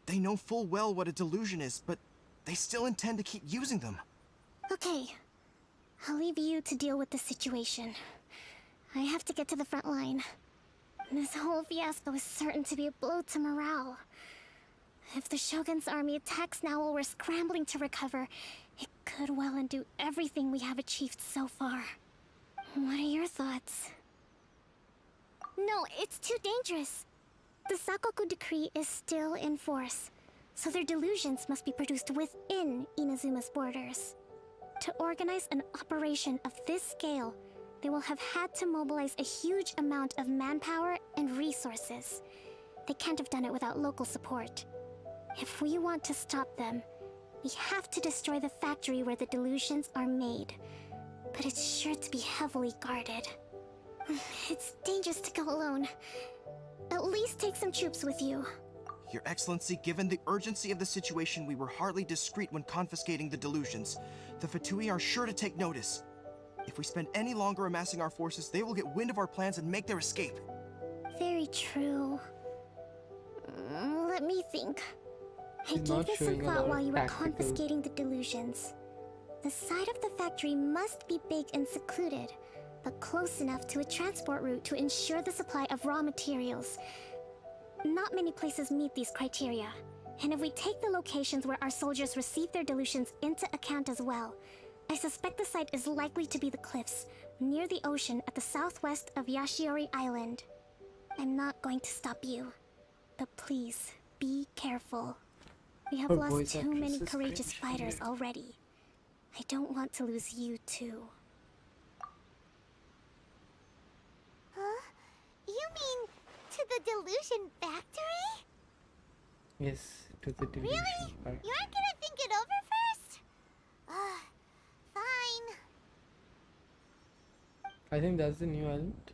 They know full well what a delusion is, but they still intend to keep using them. Okay, I'll leave you to deal with the situation. I have to get to the front line. This whole fiasco is certain to be a blow to morale. If the Shogun's army attacks now while we're scrambling to recover, it could well undo everything we have achieved so far. What are your thoughts? No, it's too dangerous. The Sakoku decree is still in force, so their delusions must be produced within Inazuma's borders. To organize an operation of this scale, they will have had to mobilize a huge amount of manpower and resources. They can't have done it without local support. If we want to stop them, we have to destroy the factory where the delusions are made. But it's sure to be heavily guarded. It's dangerous to go alone. At least take some troops with you. Your Excellency, given the urgency of the situation, we were hardly discreet when confiscating the delusions. The Fatui are sure to take notice. If we spend any longer amassing our forces, they will get wind of our plans and make their escape. Very true. Let me think. I He's gave not this some showing a lot thought of while you were tactical- confiscating the delusions. The side of the factory must be big and secluded, but close enough to a transport route to ensure the supply of raw materials. Not many places meet these criteria, and if we take the locations where our soldiers receive their delusions into account as well, I suspect the site is likely to be the cliffs, near the ocean at the southwest of Yashiori Island. I'm not going to stop you, but please, be careful. We have Her lost voice too many actress is courageous cringe. fighters already. I don't want to lose you too. Huh? You mean to the delusion factory? Yes, to the delusion Really? part. You aren't gonna think it over first? Fine. I think that's the new island.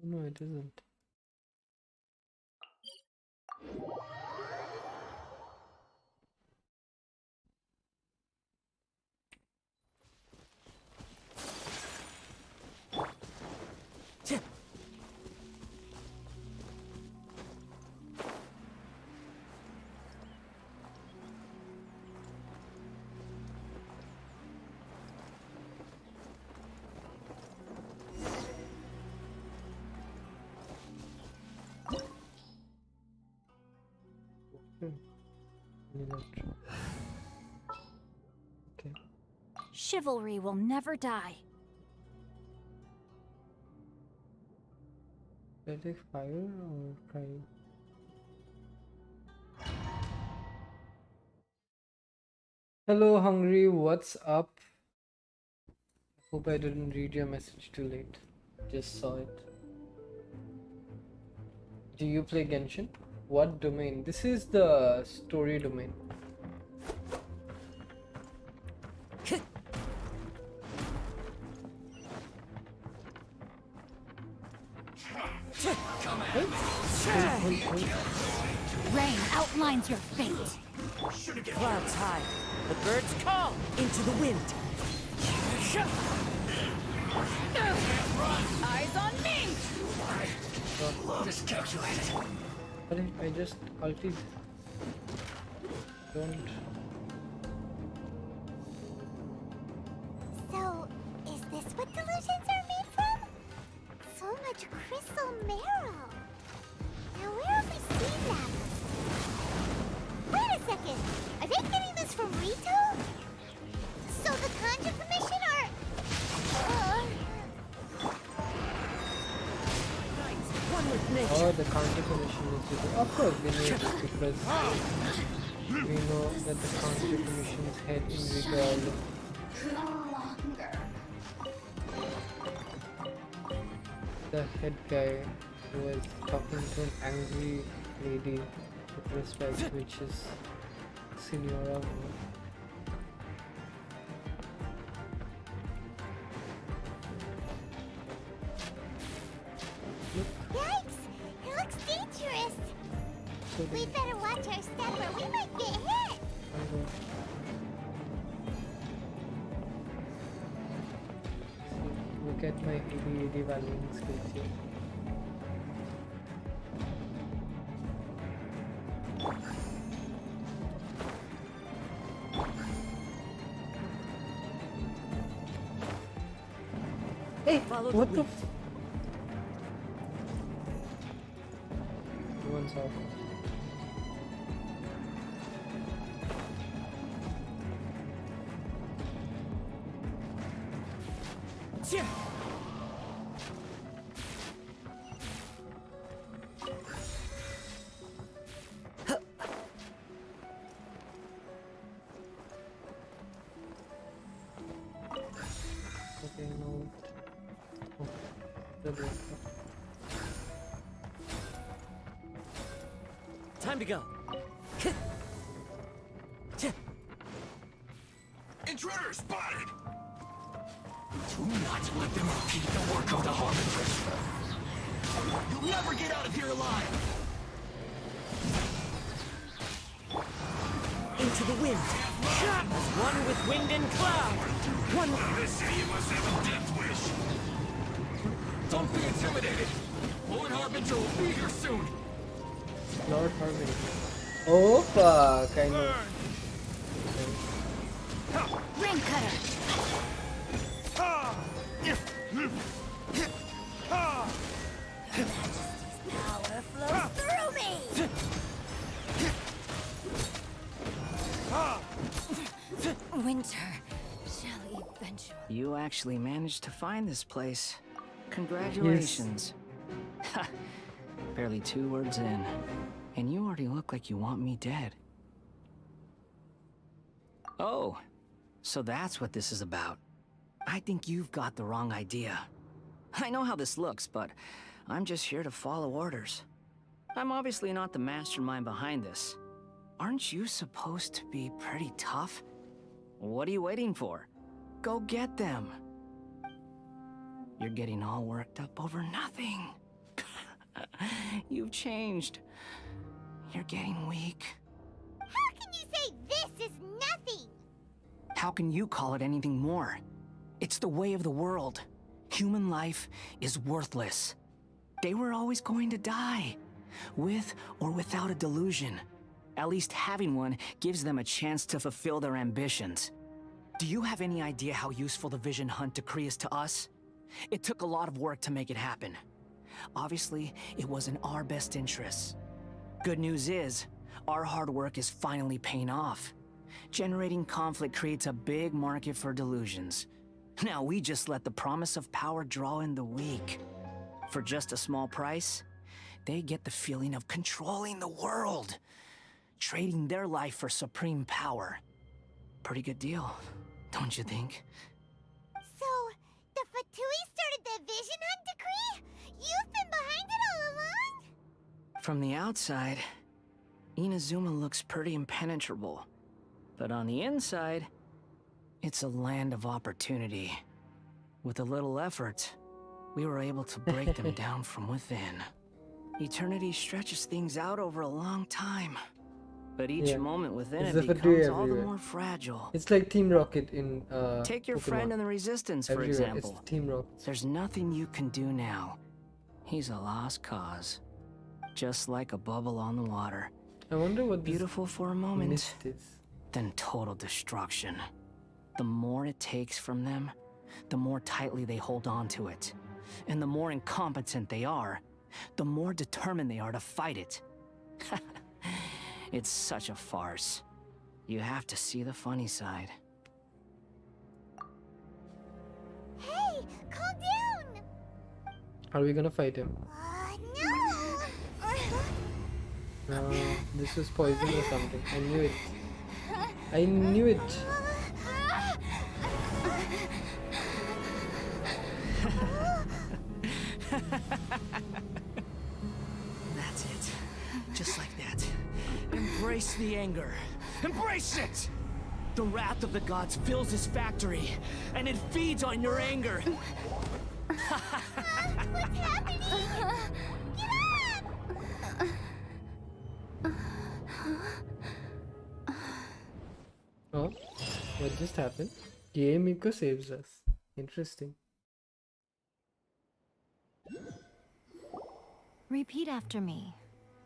No, it isn't. Okay. Chivalry will never die. Should I take fire or try? Hello, Hungry. What's up? Hope I didn't read your message too late. Just saw it. Do you play Genshin? What domain? This is the story domain. Rain outlines your fate. Clouds high. The birds call into the wind. Eyes on me! Miscalculated. But I just ulted. Don't. So, is this what delusions are made from? So much crystal marrow. Now where have we seen them? Wait a second. Are they getting this from Rito? So the Kanji Commission are... One with nature. Oh, the counter commission is with it. Of course, we know this because we know that the counter commission's head in Nvidia. The head guy who was talking to an angry lady with respect, which is Signora. Yikes! It looks dangerous. So We better watch our step or we might get hit. Look at my AD valuing skills here. Hey, Follow what the lead. One's off. Okay, no. Oh, the door. Time to go. Intruder spotted! Do not let them repeat the work of the Harbingers. You'll never get out of here alive! Into the wind. One with wind and cloud. One with... This city must have a death wish. Don't be intimidated. Lord Harbinger will be here soon. Lord Harbinger. Oh fuck, I know. Ring cutter. Power flows through me! Winter shall eventually. You actually managed to find this place. Congratulations. Ha! Barely 2 words in, and you already look like you want me dead. Oh, so that's what this is about. I think you've got the wrong idea. I know how this looks, but I'm just here to follow orders. I'm obviously not the mastermind behind this. Aren't you supposed to be pretty tough? What are you waiting for? Go get them. You're getting all worked up over nothing. You've changed. You're getting weak. How can you say this is nothing? How can you call it anything more? It's the way of the world. Human life is worthless. They were always going to die, with or without a delusion. At least having one gives them a chance to fulfill their ambitions. Do you have any idea how useful the Vision Hunt decree is to us? It took a lot of work to make it happen. Obviously, it was in our best interests. Good news is, our hard work is finally paying off. Generating conflict creates a big market for delusions. Now we just let the promise of power draw in the weak. For just a small price, they get the feeling of controlling the world, trading their life for supreme power. Pretty good deal, don't you think? So, the Fatui started the Vision Hunt decree? You've been behind it all along? From the outside, Inazuma looks pretty impenetrable. But on the inside, it's a land of opportunity. With a little effort, we were able to break them down from within. Eternity stretches things out over a long time. But each moment within it becomes all the more fragile. It's like Team Rocket in Take your Pokemon. friend in the Resistance, for Everywhere. example. It's Team Rocket. There's nothing you can do now. He's a lost cause. Just like a bubble on the water. I wonder what Beautiful for a moment, mist is. then total destruction. The more it takes from them, the more tightly they hold on to it. And the more incompetent they are, the more determined they are to fight it. It's such a farce. You have to see the funny side. Hey, calm down! Are we gonna fight him? No! No, this was poison or something. I knew it. I knew it. That's it. Just like that. Embrace the anger. Embrace it! The wrath of the gods fills this factory, and it feeds on your anger. What's happening? Get up! Oh, what just happened? Miko saves us. Interesting. Repeat after me.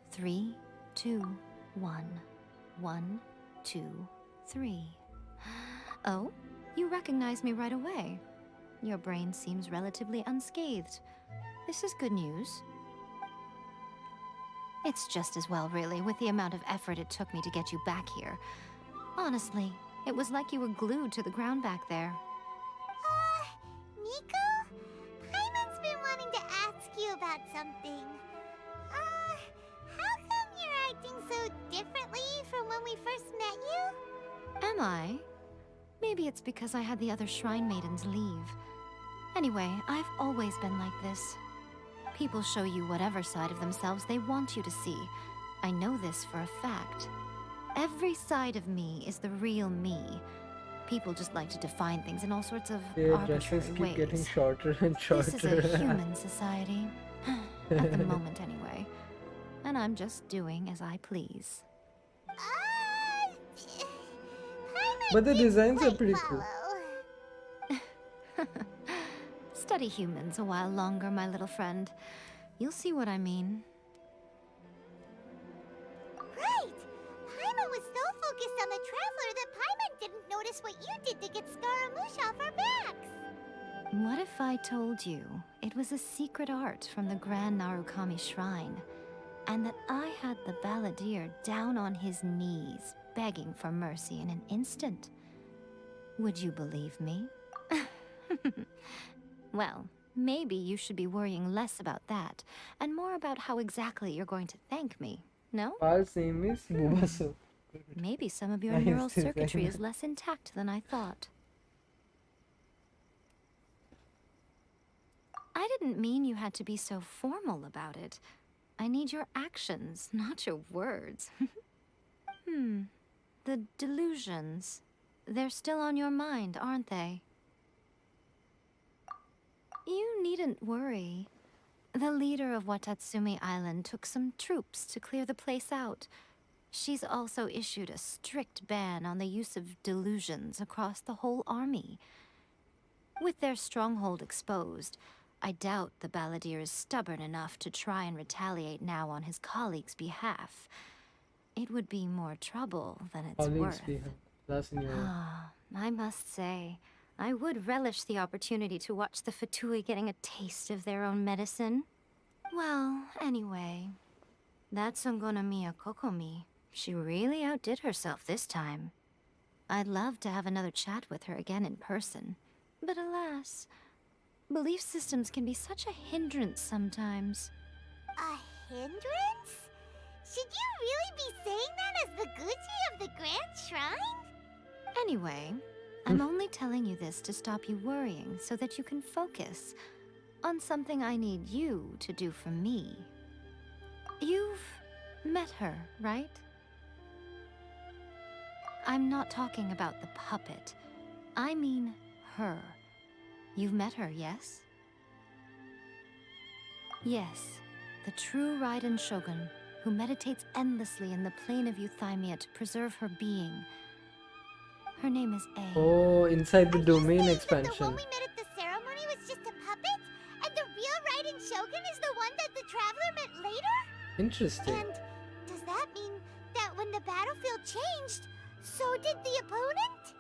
3, 2, 1. 1, 2, 3. Oh, you recognize me right away. Your brain seems relatively unscathed. This is good news. It's just as well, really, with the amount of effort it took me to get you back here. Honestly, it was like you were glued to the ground back there. Nico? Paimon's been wanting to ask you about something. How come you're acting so differently from when we first met you? Am I? Maybe it's because I had the other Shrine Maidens leave. Anyway, I've always been like this. People show you whatever side of themselves they want you to see. I know this for a fact. Every side of me is the real me. People just like to define things in all sorts of Their arbitrary dresses keep ways. getting shorter and shorter. This is a human society. At the moment, anyway. And I'm just doing as I please. But the designs are pretty cool. Study humans a while longer, my little friend. You'll see what I mean. Right! Paimon was so focused on the Traveler that Paimon didn't notice what you did to get Scaramouche off our backs! What if I told you it was a secret art from the Grand Narukami Shrine, and that I had the balladeer down on his knees, begging for mercy in an instant? Would you believe me? Well, maybe you should be worrying less about that, and more about how exactly you're going to thank me, no? Our name is Bubaso. Maybe some of your Nice neural design. circuitry is less intact than I thought. I didn't mean you had to be so formal about it. I need your actions, not your words. The delusions. They're still on your mind, aren't they? You needn't worry. The leader of Watatsumi Island took some troops to clear the place out. She's also issued a strict ban on the use of delusions across the whole army. With their stronghold exposed, I doubt the balladeer is stubborn enough to try and retaliate now on his colleagues' behalf. It would be more trouble than it's worth. I must say, I would relish the opportunity to watch the Fatui getting a taste of their own medicine. Well, anyway, that Songonomiya Kokomi, she really outdid herself this time. I'd love to have another chat with her again in person, but alas, belief systems can be such a hindrance sometimes. A hindrance? Should you really be saying that as the Gucci of the Grand Shrine? Anyway, I'm only telling you this to stop you worrying so that you can focus on something I need you to do for me. You've met her, right? I'm not talking about the puppet. I mean her. You've met her, yes? Yes, the true Raiden Shogun, who meditates endlessly in the plane of Euthymia to preserve her being. Her name is A. Oh, inside the domain The expansion. one we met at the ceremony was just a puppet? And the real Raiden Shogun is the one that the Traveler met later? Interesting. And does that mean that when the battlefield changed, so did the opponent?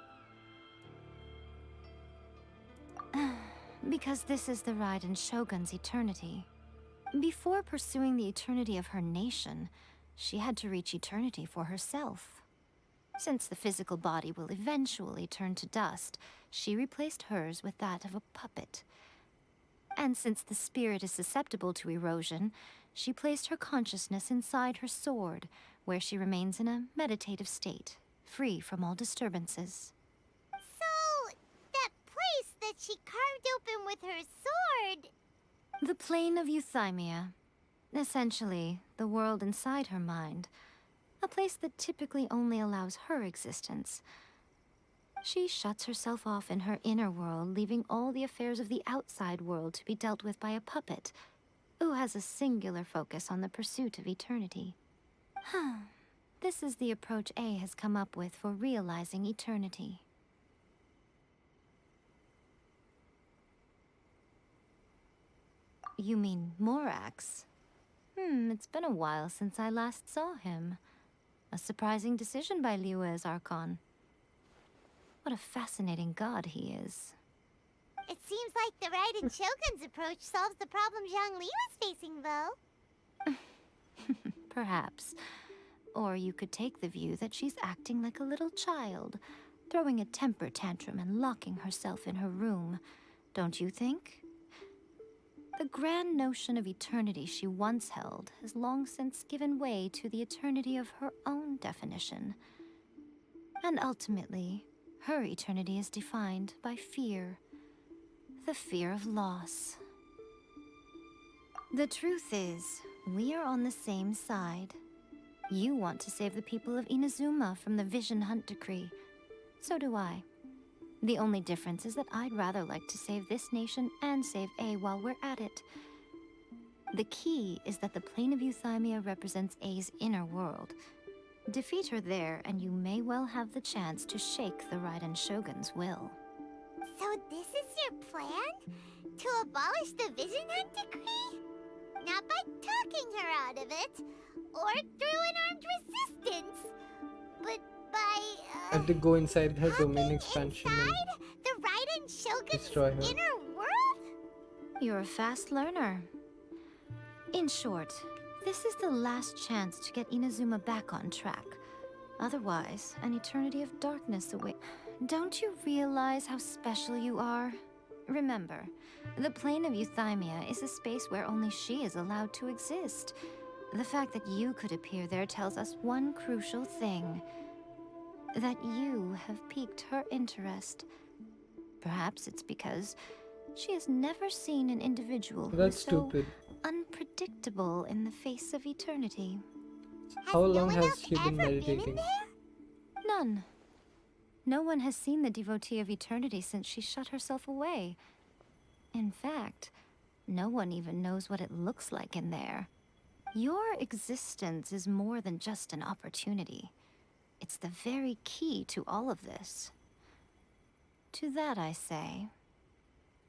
Because this is the Raiden Shogun's eternity. Before pursuing the eternity of her nation, she had to reach eternity for herself. Since the physical body will eventually turn to dust, she replaced hers with that of a puppet. And since the spirit is susceptible to erosion, she placed her consciousness inside her sword, where she remains in a meditative state, free from all disturbances. So, that place that she carved open with her sword... The plane of Euthymia. Essentially, the world inside her mind. A place that typically only allows her existence. She shuts herself off in her inner world, leaving all the affairs of the outside world to be dealt with by a puppet, who has a singular focus on the pursuit of eternity. This is the approach A has come up with for realizing eternity. You mean Morax? It's been a while since I last saw him. A surprising decision by Liyue's Archon. What a fascinating god he is. It seems like the Raiden Shogun's approach solves the problem Zhongli was facing, though. Perhaps. Or you could take the view that she's acting like a little child, throwing a temper tantrum and locking herself in her room. Don't you think? The grand notion of eternity she once held has long since given way to the eternity of her own definition. And ultimately, her eternity is defined by fear. the fear of loss. The truth is, we are on the same side. You want to save the people of Inazuma from the Vision Hunt decree. So do I. The only difference is that I'd rather like to save this nation and save A while we're at it. The key is that the plane of Euthymia represents A's inner world. Defeat her there, and you may well have the chance to shake the Raiden Shogun's will. So this is your plan? To abolish the Vision Hunt decree? Not by talking her out of it, or through an armed resistance, but by, I have to go inside her domain expansion inside the Raiden Shogun's destroy her. inner world? You're a fast learner. In short, this is the last chance to get Inazuma back on track. Otherwise, an eternity of darkness awaits. Don't you realize how special you are? Remember, the plane of Euthymia is a space where only she is allowed to exist. The fact that you could appear there tells us one crucial thing. That you have piqued her interest. Perhaps it's because she has never seen an individual who That's is so stupid. unpredictable in the face of eternity. How long has she been meditating? None. No one has seen the devotee of eternity since she shut herself away. In fact, no one even knows what it looks like in there. Your existence is more than just an opportunity. It's the very key to all of this. To that I say,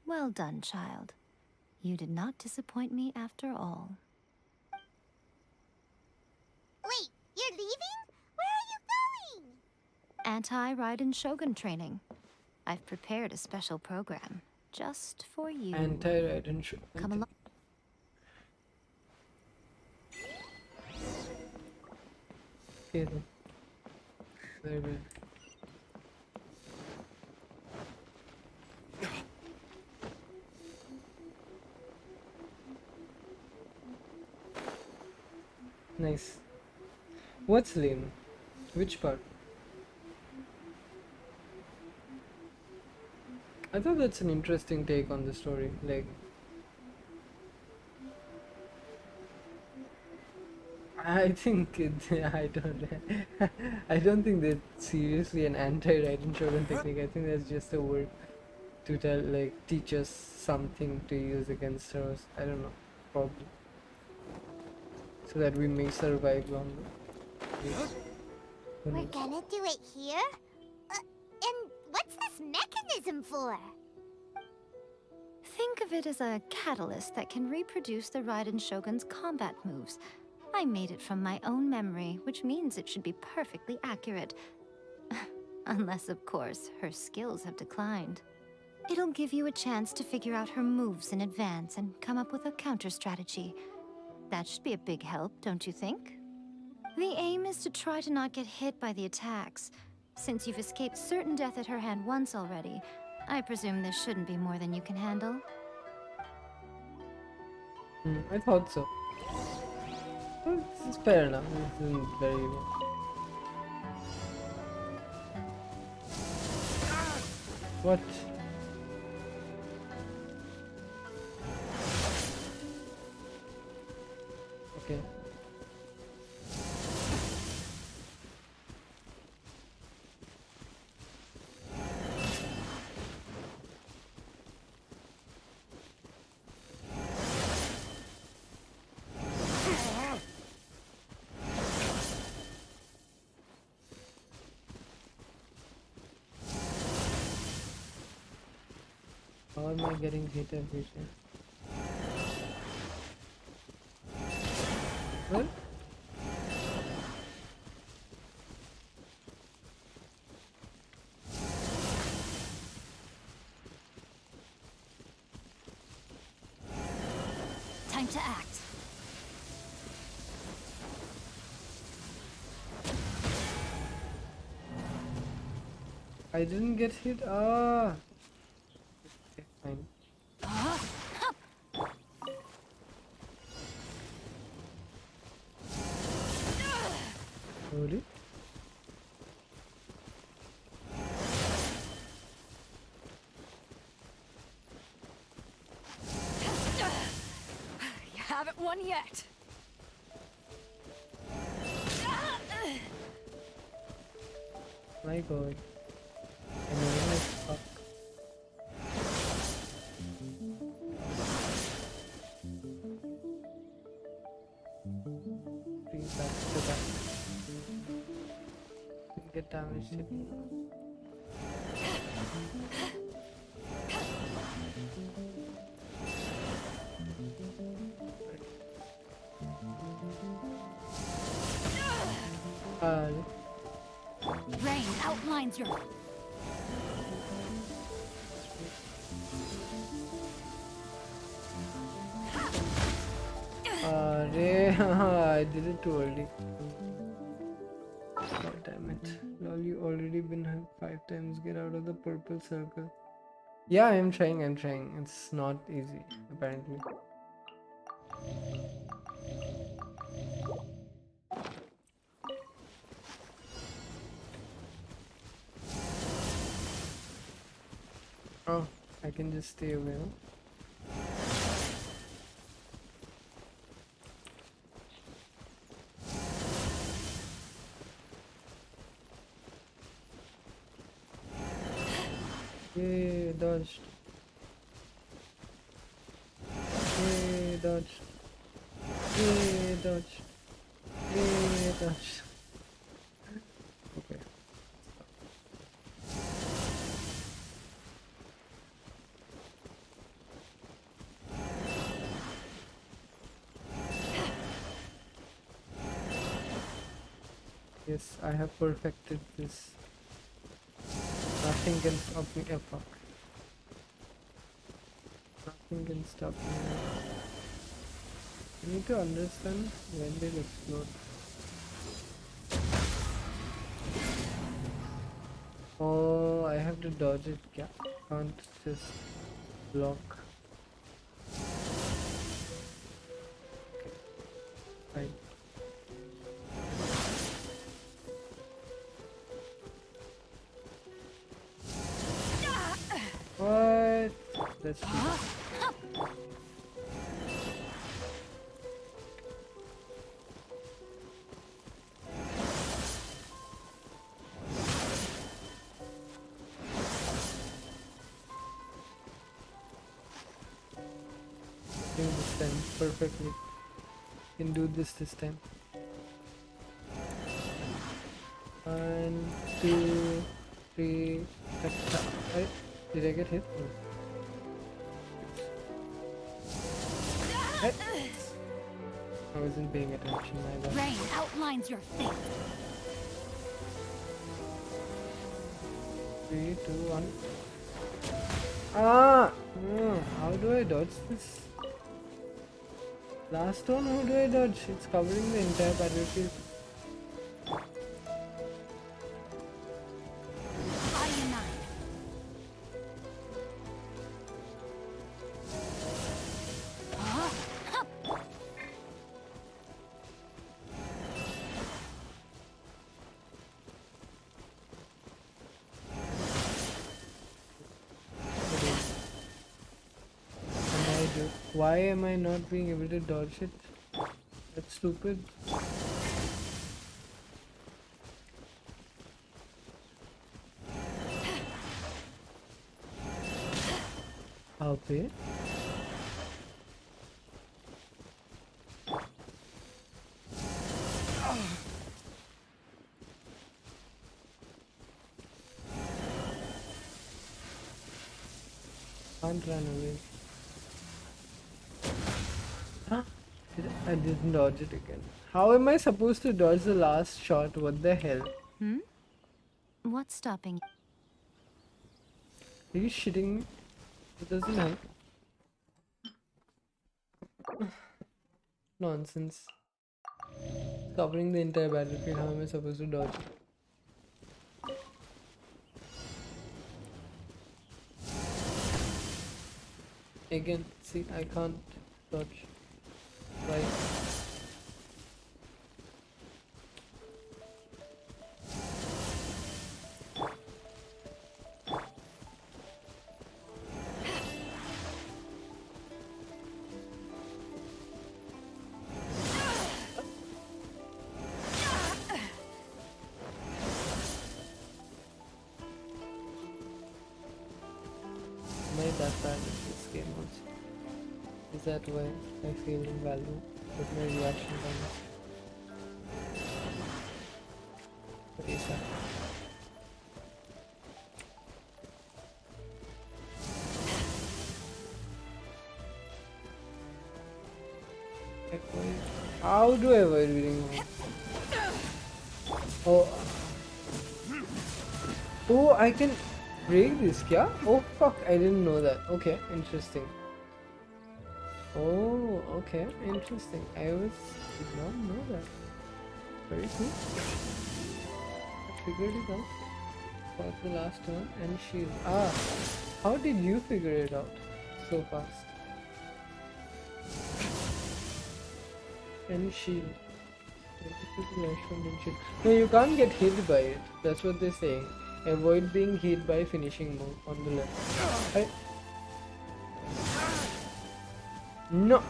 well done, child. You did not disappoint me after all. Wait, you're leaving? Where are you going? Anti-Raiden Shogun training. I've prepared a special program just for you. Anti-Raiden Shogun. Come along. Okay then. Very well. Nice. What's lame? Which part? I thought that's an interesting take on the story. Like, I think I don't think that's seriously an anti-Raiden Shogun technique. I think that's just a word to tell, like, teach us something to use against us. I don't know, probably, so that we may survive longer. Yes. Who We're knows? gonna do it here? And what's this mechanism for? Think of it as a catalyst that can reproduce the Raiden Shogun's combat moves. I made it from my own memory, which means it should be perfectly accurate. Unless, of course, her skills have declined. It'll give you a chance to figure out her moves in advance and come up with a counter strategy. That should be a big help, don't you think? The aim is to try to not get hit by the attacks. Since you've escaped certain death at her hand once already, I presume this shouldn't be more than you can handle. I thought so. Well, it's fair enough. It isn't very evil. What? Okay. How am I getting hit every time? What? Time to act. I didn't get hit. Ah. Okay, fine. Really? haven't won yet. My god. Annoying as fuck. Back to back. Get damaged. Rain outlines your. I did it too early. God damn it. Lol, you already been hit 5 times. Get out of the purple circle. Yeah, I'm trying. It's not easy, apparently. Oh, I can just stay away, huh? Yay, dodged. Yay, dodged. Yay, dodged. Yay, dodged. Okay. Yes, I have perfected this. Nothing can stop me. Oh, fuck. Nothing can stop me now. I need to understand when they'll explode. Oh, I have to dodge it. Yeah, can't just block. Okay. Fine. What? That's doing this time perfectly. Can do this time. 1, 2, 3. Did I get hit? No. Hey. I wasn't paying attention either. Rain outlines your fate. 3, 2, 1. Ah! How do I dodge this? Last one, how do I dodge? It's covering the entire battlefield. Why am I not being able to dodge it? That's stupid. I'll pay. Can't run away. Huh? I didn't dodge it again. How am I supposed to dodge the last shot? What the hell? What's stopping? Are you shitting me? It doesn't help. Nonsense. Covering the entire battlefield. How am I supposed to dodge it? Again, see, I can't dodge. Right. that bad at this game also. Is that why I feel invaluable with my reaction times? What is that? How do I avoid reading more? Oh. Oh, I can break this, kya? Oh fuck, I didn't know that. Okay, interesting. Oh, okay, interesting. Did not know that. Very cool. I figured it out. Got the last one and shield. Ah, how did you figure it out so fast? And shield. No, you can't get hit by it. That's what they're saying. Avoid being hit by finishing move on the left. No.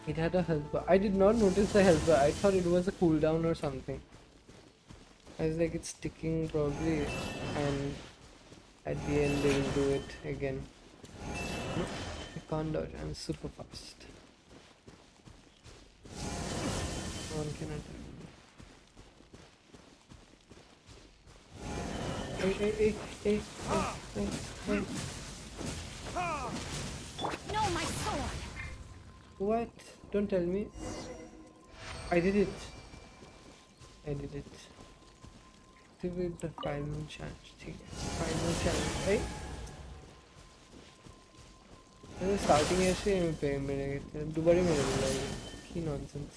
It had a health bar. I did not notice the health bar. I thought it was a cooldown or something. I was like, it's ticking probably, and at the end they will do it again. No, I can't dodge. I'm super fast. No one can attack me. Hey. No, my sword! What? Don't tell me. I did it. Activate the final challenge. Final challenge. Hey? Starting ऐसे मेरे दोबारा मेरे लगे. Key nonsense.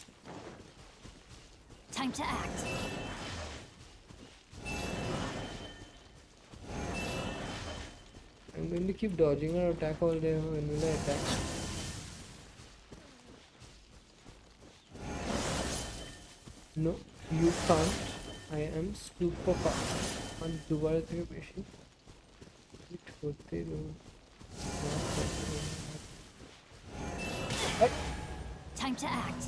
Time to act. I'm going to keep dodging or attack all day when will I attack? No, you can't. I am super fast. And दोबारा से patient. It होते रहो. Time to act.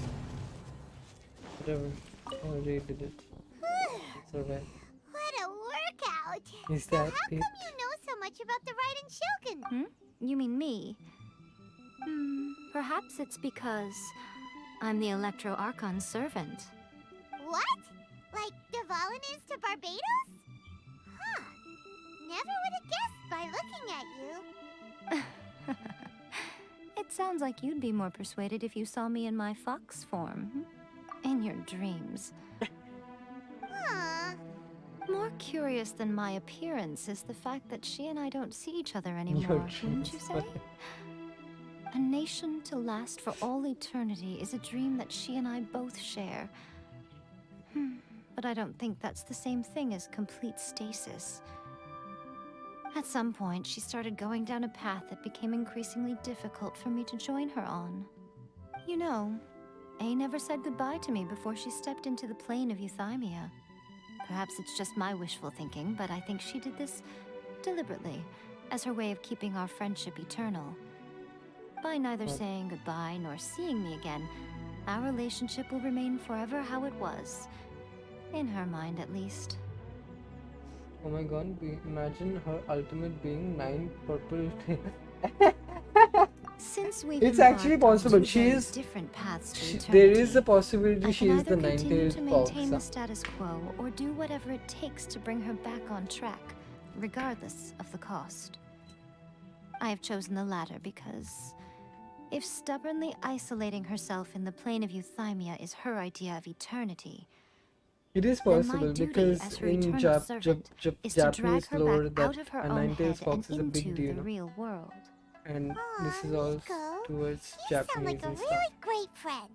Whatever. I already did it. It's alright. What a workout! Is So that how it? come you know so much about the Raiden Shogun? You mean me? Perhaps it's because I'm the Electro Archon's servant. What? Like Devalin is to Barbados? Huh. Never would have guessed by looking at you. It sounds like you'd be more persuaded if you saw me in my fox form. In your dreams. Huh. More curious than my appearance is the fact that she and I don't see each other anymore, wouldn't you say? A nation to last for all eternity is a dream that she and I both share. But I don't think that's the same thing as complete stasis. At some point, she started going down a path that became increasingly difficult for me to join her on. You know, A never said goodbye to me before she stepped into the plane of euthymia. Perhaps it's just my wishful thinking, but I think she did this deliberately, as her way of keeping our friendship eternal. By neither saying goodbye nor seeing me again, our relationship will remain forever how it was. In her mind, at least. Oh my god, imagine her ultimate being 9 purple. Since we've It's actually embarked on possible. two She very is. different paths to There eternity, is a possibility I she can is the either continue 9-tailed to fox. maintain the status quo or do whatever it takes to bring her back on track, regardless of the cost. I have chosen the latter because if stubbornly isolating herself in the plane of euthymia is her idea of eternity, It is then my possible duty because as her in eternal servant is to drag Japanese her lore back that out of her a own 9-tailed head fox and is a big into the deal. real world. And this is all towards You sound Japanese like a and really stuff. great friend.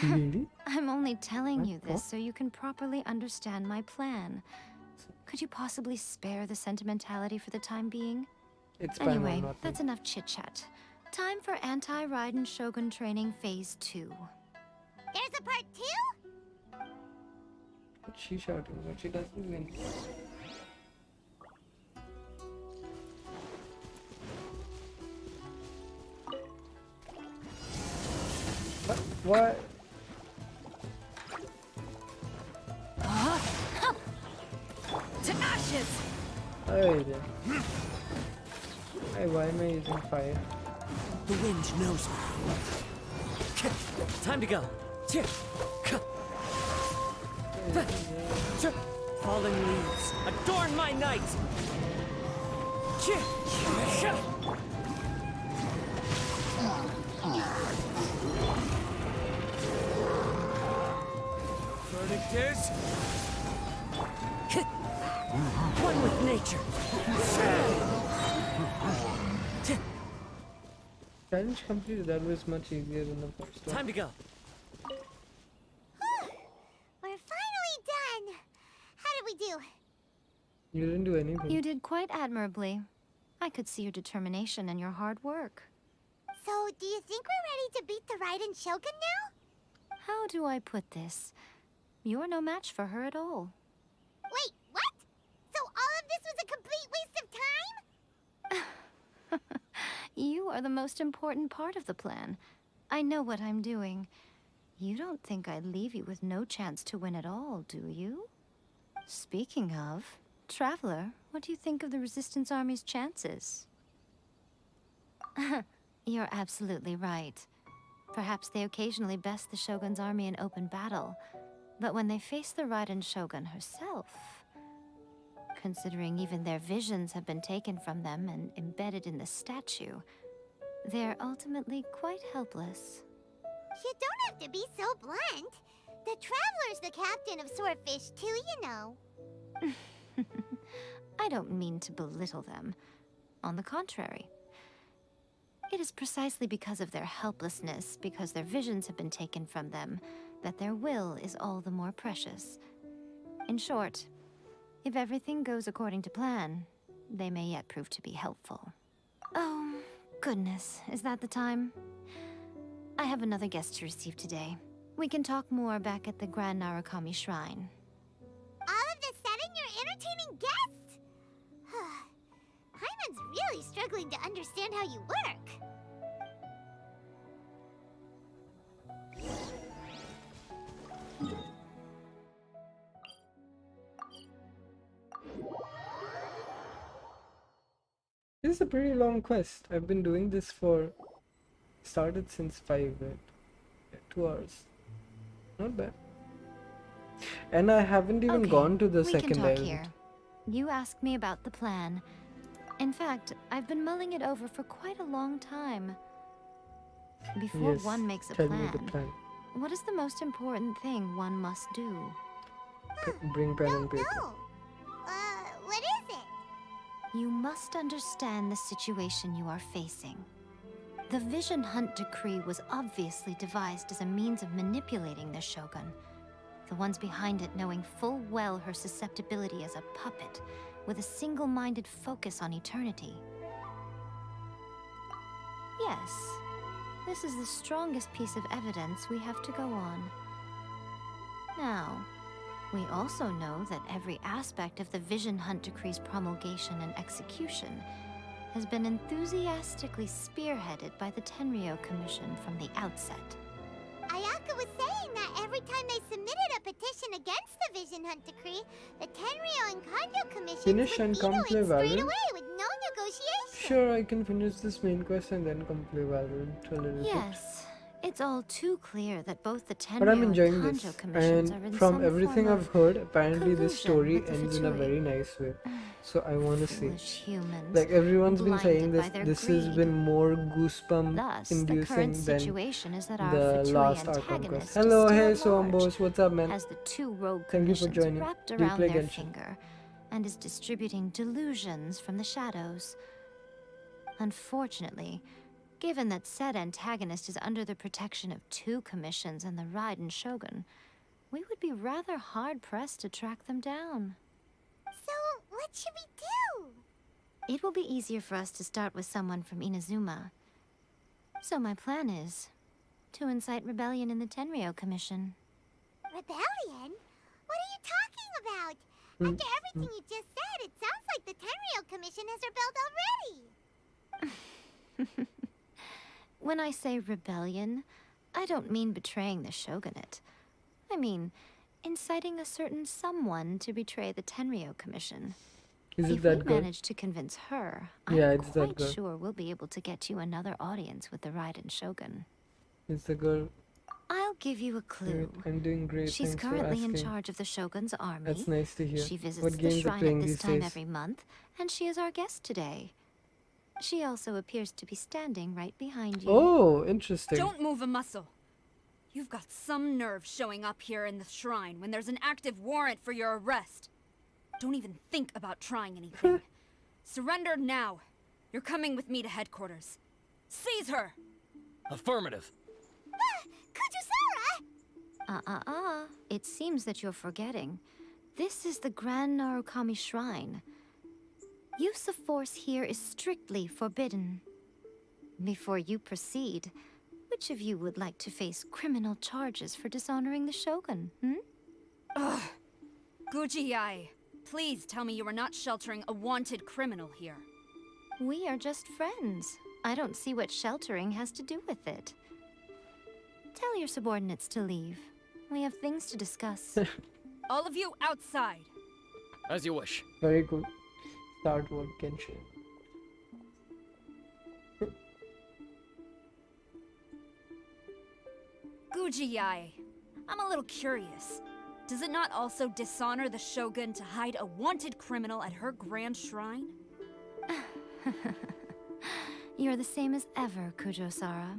Really? I'm only telling you What? this so you can properly understand my plan. Could you possibly spare the sentimentality for the time being? It's Anyway, not that's enough chit-chat. Time for Anti-Raiden Shogun Training Phase 2. There's a part 2? What's she shouting? But she doesn't win. What? To ashes! Oh yeah. Hey, why am I using fire? The wind knows me. Time to go. Fallen leaves, adorn my night! Verdict is... one with nature. Challenge completed. That was much easier than the first one. Time to go. We're finally done. How did we do? You didn't do anything. You did quite admirably. I could see your determination and your hard work. So, do you think we're ready to beat the Raiden Shogun now? How do I put this? You're no match for her at all. Wait, what? So all of this was a complete waste of time? You are the most important part of the plan. I know what I'm doing. You don't think I'd leave you with no chance to win at all, do you? Speaking of, Traveler, what do you think of the Resistance Army's chances? You're absolutely right. Perhaps they occasionally best the Shogun's army in open battle, but when they face the Raiden Shogun herself, considering even their visions have been taken from them and embedded in the statue, they're ultimately quite helpless. You don't have to be so blunt. The Traveler's the captain of Swordfish too, you know. I don't mean to belittle them. On the contrary. It is precisely because of their helplessness, because their visions have been taken from them, that their will is all the more precious. In short, if everything goes according to plan, they may yet prove to be helpful. Oh, goodness, is that the time? I have another guest to receive today. We can talk more back at the Grand Narukami Shrine. All of a sudden, you're entertaining guests? Paimon's really struggling to understand how you work. This is a pretty long quest. I've been doing this for... started since 5, right? Yeah, 2 hours. Not bad. And I haven't even gone to the second we can talk island. here. You asked me about the plan. In fact, I've been mulling it over for quite a long time. Before Yes, one makes a tell me the plan. what is the most important thing one must do? Bring pen and paper. No. What is it? You must understand the situation you are facing. The Vision Hunt Decree was obviously devised as a means of manipulating the Shogun. The ones behind it knowing full well her susceptibility as a puppet, with a single-minded focus on eternity. Yes, this is the strongest piece of evidence we have to go on. Now, we also know that every aspect of the Vision Hunt Decree's promulgation and execution has been enthusiastically spearheaded by the Tenryou Commission from the outset. Ayaka was saying that every time they submitted a petition against the Vision Hunt Decree, the Tenryou and Kanjo Commission Finish would and veto come it play straight Valorant? away with no negotiation. Sure, I can finish this main quest and then come play Valorant a little bit. Yes, it's all too clear that both the But I'm Tenryou and enjoying this, Kanjo Commissions are and in from some everything form I've of heard, apparently this story collusion with the ends in a Fatui. very nice way. So I want to see. Foolish humans, Like everyone's been saying blinded this, by their this has greed. been more Thus, the goosebump-inducing current than situation is that our the Fatui last Arkham antagonist quest. is Hello, still hey, at large, Soambos, what's up, man? has the 2 rogue Thank you for commissions joining. wrapped We around play their Genshin. finger, and is distributing delusions from the shadows. Unfortunately, given that said antagonist is under the protection of 2 commissions and the Raiden Shogun, we would be rather hard-pressed to track them down. So, what should we do? It will be easier for us to start with someone from Inazuma. So my plan is to incite rebellion in the Tenryou Commission. Rebellion? What are you talking about? After everything you just said, it sounds like the Tenryou Commission has rebelled already. When I say rebellion, I don't mean betraying the shogunate. I mean inciting a certain someone to betray the Tenryou Commission. Is it If that we good? manage to convince her, Yeah, I'm it's that quite good. sure we'll be able to get you another audience with the Raiden Shogun. Is the girl? I'll give you a clue. Great. I'm doing great. She's Thanks for currently in asking. charge of the Shogun's army. That's nice to hear. She visits What the games are shrine playing at this these time days? every month, and she is our guest today. She also appears to be standing right behind you. Oh, interesting. Don't move a muscle. You've got some nerve showing up here in the shrine when there's an active warrant for your arrest. Don't even think about trying anything. Surrender now. You're coming with me to headquarters. Seize her! Affirmative. Kujusara! It seems that you're forgetting. This is the Grand Narukami Shrine. Use of force here is strictly forbidden. Before you proceed, which of you would like to face criminal charges for dishonoring the Shogun, Ugh. Guji-ai, please tell me you are not sheltering a wanted criminal here. We are just friends. I don't see what sheltering has to do with it. Tell your subordinates to leave. We have things to discuss. All of you outside. As you wish. Very good. Start what Genshin. Guji-ai, I'm a little curious. Does it not also dishonor the Shogun to hide a wanted criminal at her grand shrine? You're the same as ever, Kujo-sara.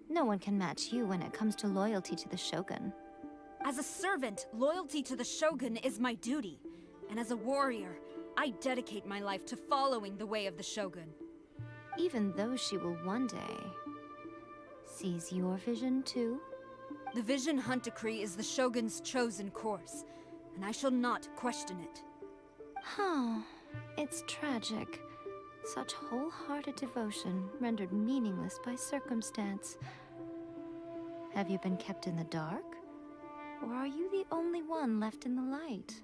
No one can match you when it comes to loyalty to the Shogun. As a servant, loyalty to the Shogun is my duty. And as a warrior, I dedicate my life to following the way of the Shogun. Even though she will one day seize your vision too? The Vision Hunt Decree is the Shogun's chosen course, and I shall not question it. Huh. It's tragic. Such wholehearted devotion rendered meaningless by circumstance. Have you been kept in the dark? Or are you the only one left in the light?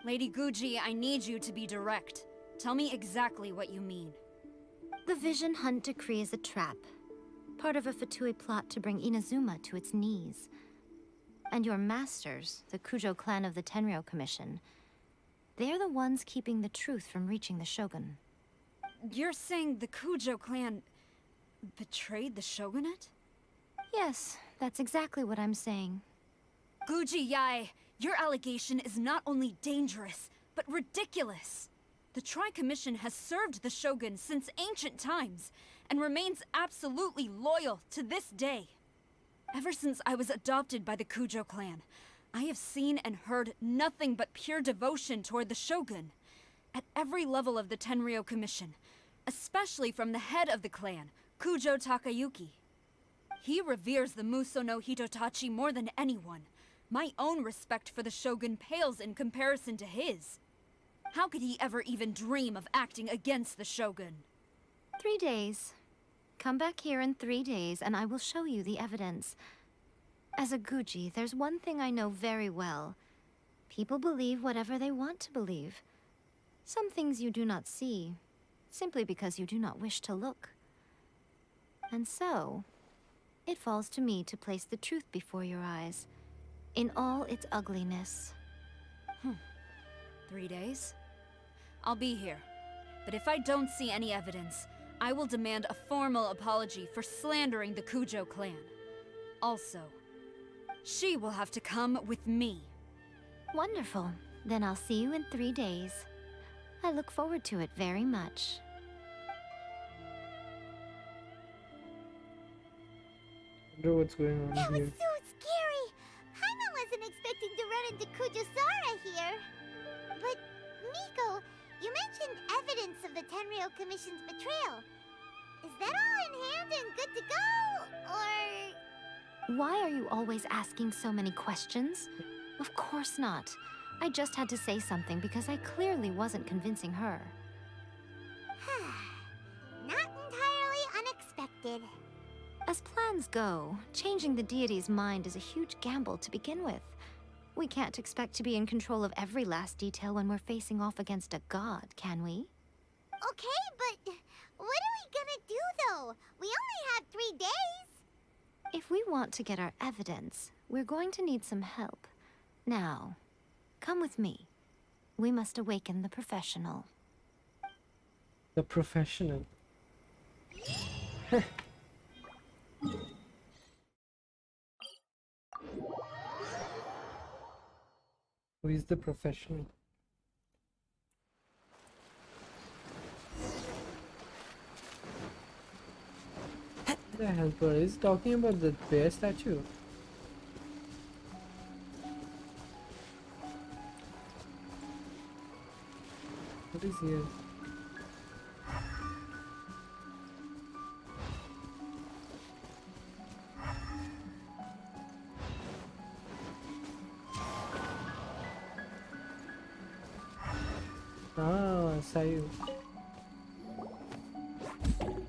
Lady Guji, I need you to be direct. Tell me exactly what you mean. The Vision Hunt Decree is a trap. Part of a Fatui plot to bring Inazuma to its knees. And your masters, the Kujo clan of the Tenryou Commission, they're the ones keeping the truth from reaching the Shogun. You're saying the Kujo clan betrayed the shogunate? Yes, that's exactly what I'm saying. Guji-ai, your allegation is not only dangerous, but ridiculous. The Tri-Commission has served the Shogun since ancient times, and remains absolutely loyal to this day. Ever since I was adopted by the Kujo clan, I have seen and heard nothing but pure devotion toward the Shogun. At every level of the Tenryou Commission, especially from the head of the clan, Kujo Takayuki. He reveres the Muso no Hitotachi more than anyone. My own respect for the Shogun pales in comparison to his. How could he ever even dream of acting against the Shogun? 3 days. Come back here in 3 days and I will show you the evidence. As a Guji, there's one thing I know very well. People believe whatever they want to believe. Some things you do not see, simply because you do not wish to look. And so, it falls to me to place the truth before your eyes, in all its ugliness. 3 days? I'll be here. But if I don't see any evidence, I will demand a formal apology for slandering the Kujo clan. Also, she will have to come with me. Wonderful. Then I'll see you in 3 days. I look forward to it very much. I wonder what's going on That was here. so scary! Paimon wasn't expecting to run into Kujusara here. But, Miko, you mentioned evidence of the Tenryou Commission's betrayal. Is that all in hand and good to go? Or... Why are you always asking so many questions? Of course not. I just had to say something because I clearly wasn't convincing her. Not entirely unexpected. As plans go, changing the deity's mind is a huge gamble to begin with. We can't expect to be in control of every last detail when we're facing off against a god, can we? Okay, but what are we gonna do though? We only have 3 days. If we want to get our evidence, we're going to need some help. Now, come with me. We must awaken the professional. The professional. Who is the professional? The helper is talking about the bear statue. What is here? Ah, Sayu.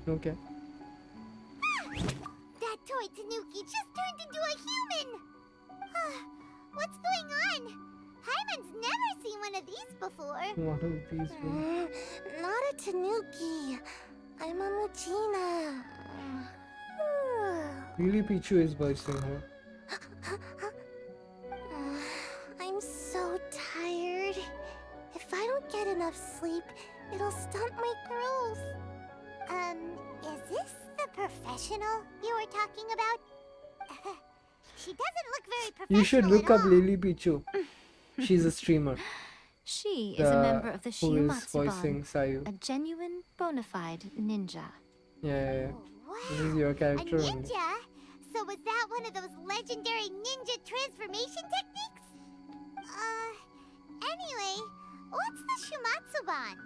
Okay. That toy Tanuki just turned into a human! What's going on? Hyman's never seen one of these before. What are these ones? Not a Tanuki. I'm a Mujina. Really, Pichu is voicing her. I'm so tired. If I don't get enough sleep, it'll stunt my growth. Is this the professional you were talking about? She doesn't look very professional. You should look at up all. Lily Pichu. She's a streamer. She is a member of the who is voicing Shiumatsuban, Sayu. a genuine, bona fide ninja. Yeah. Wow. This is your A character only. ninja? So was that one of those legendary ninja transformation techniques? Anyway, what's the Shumatsuban?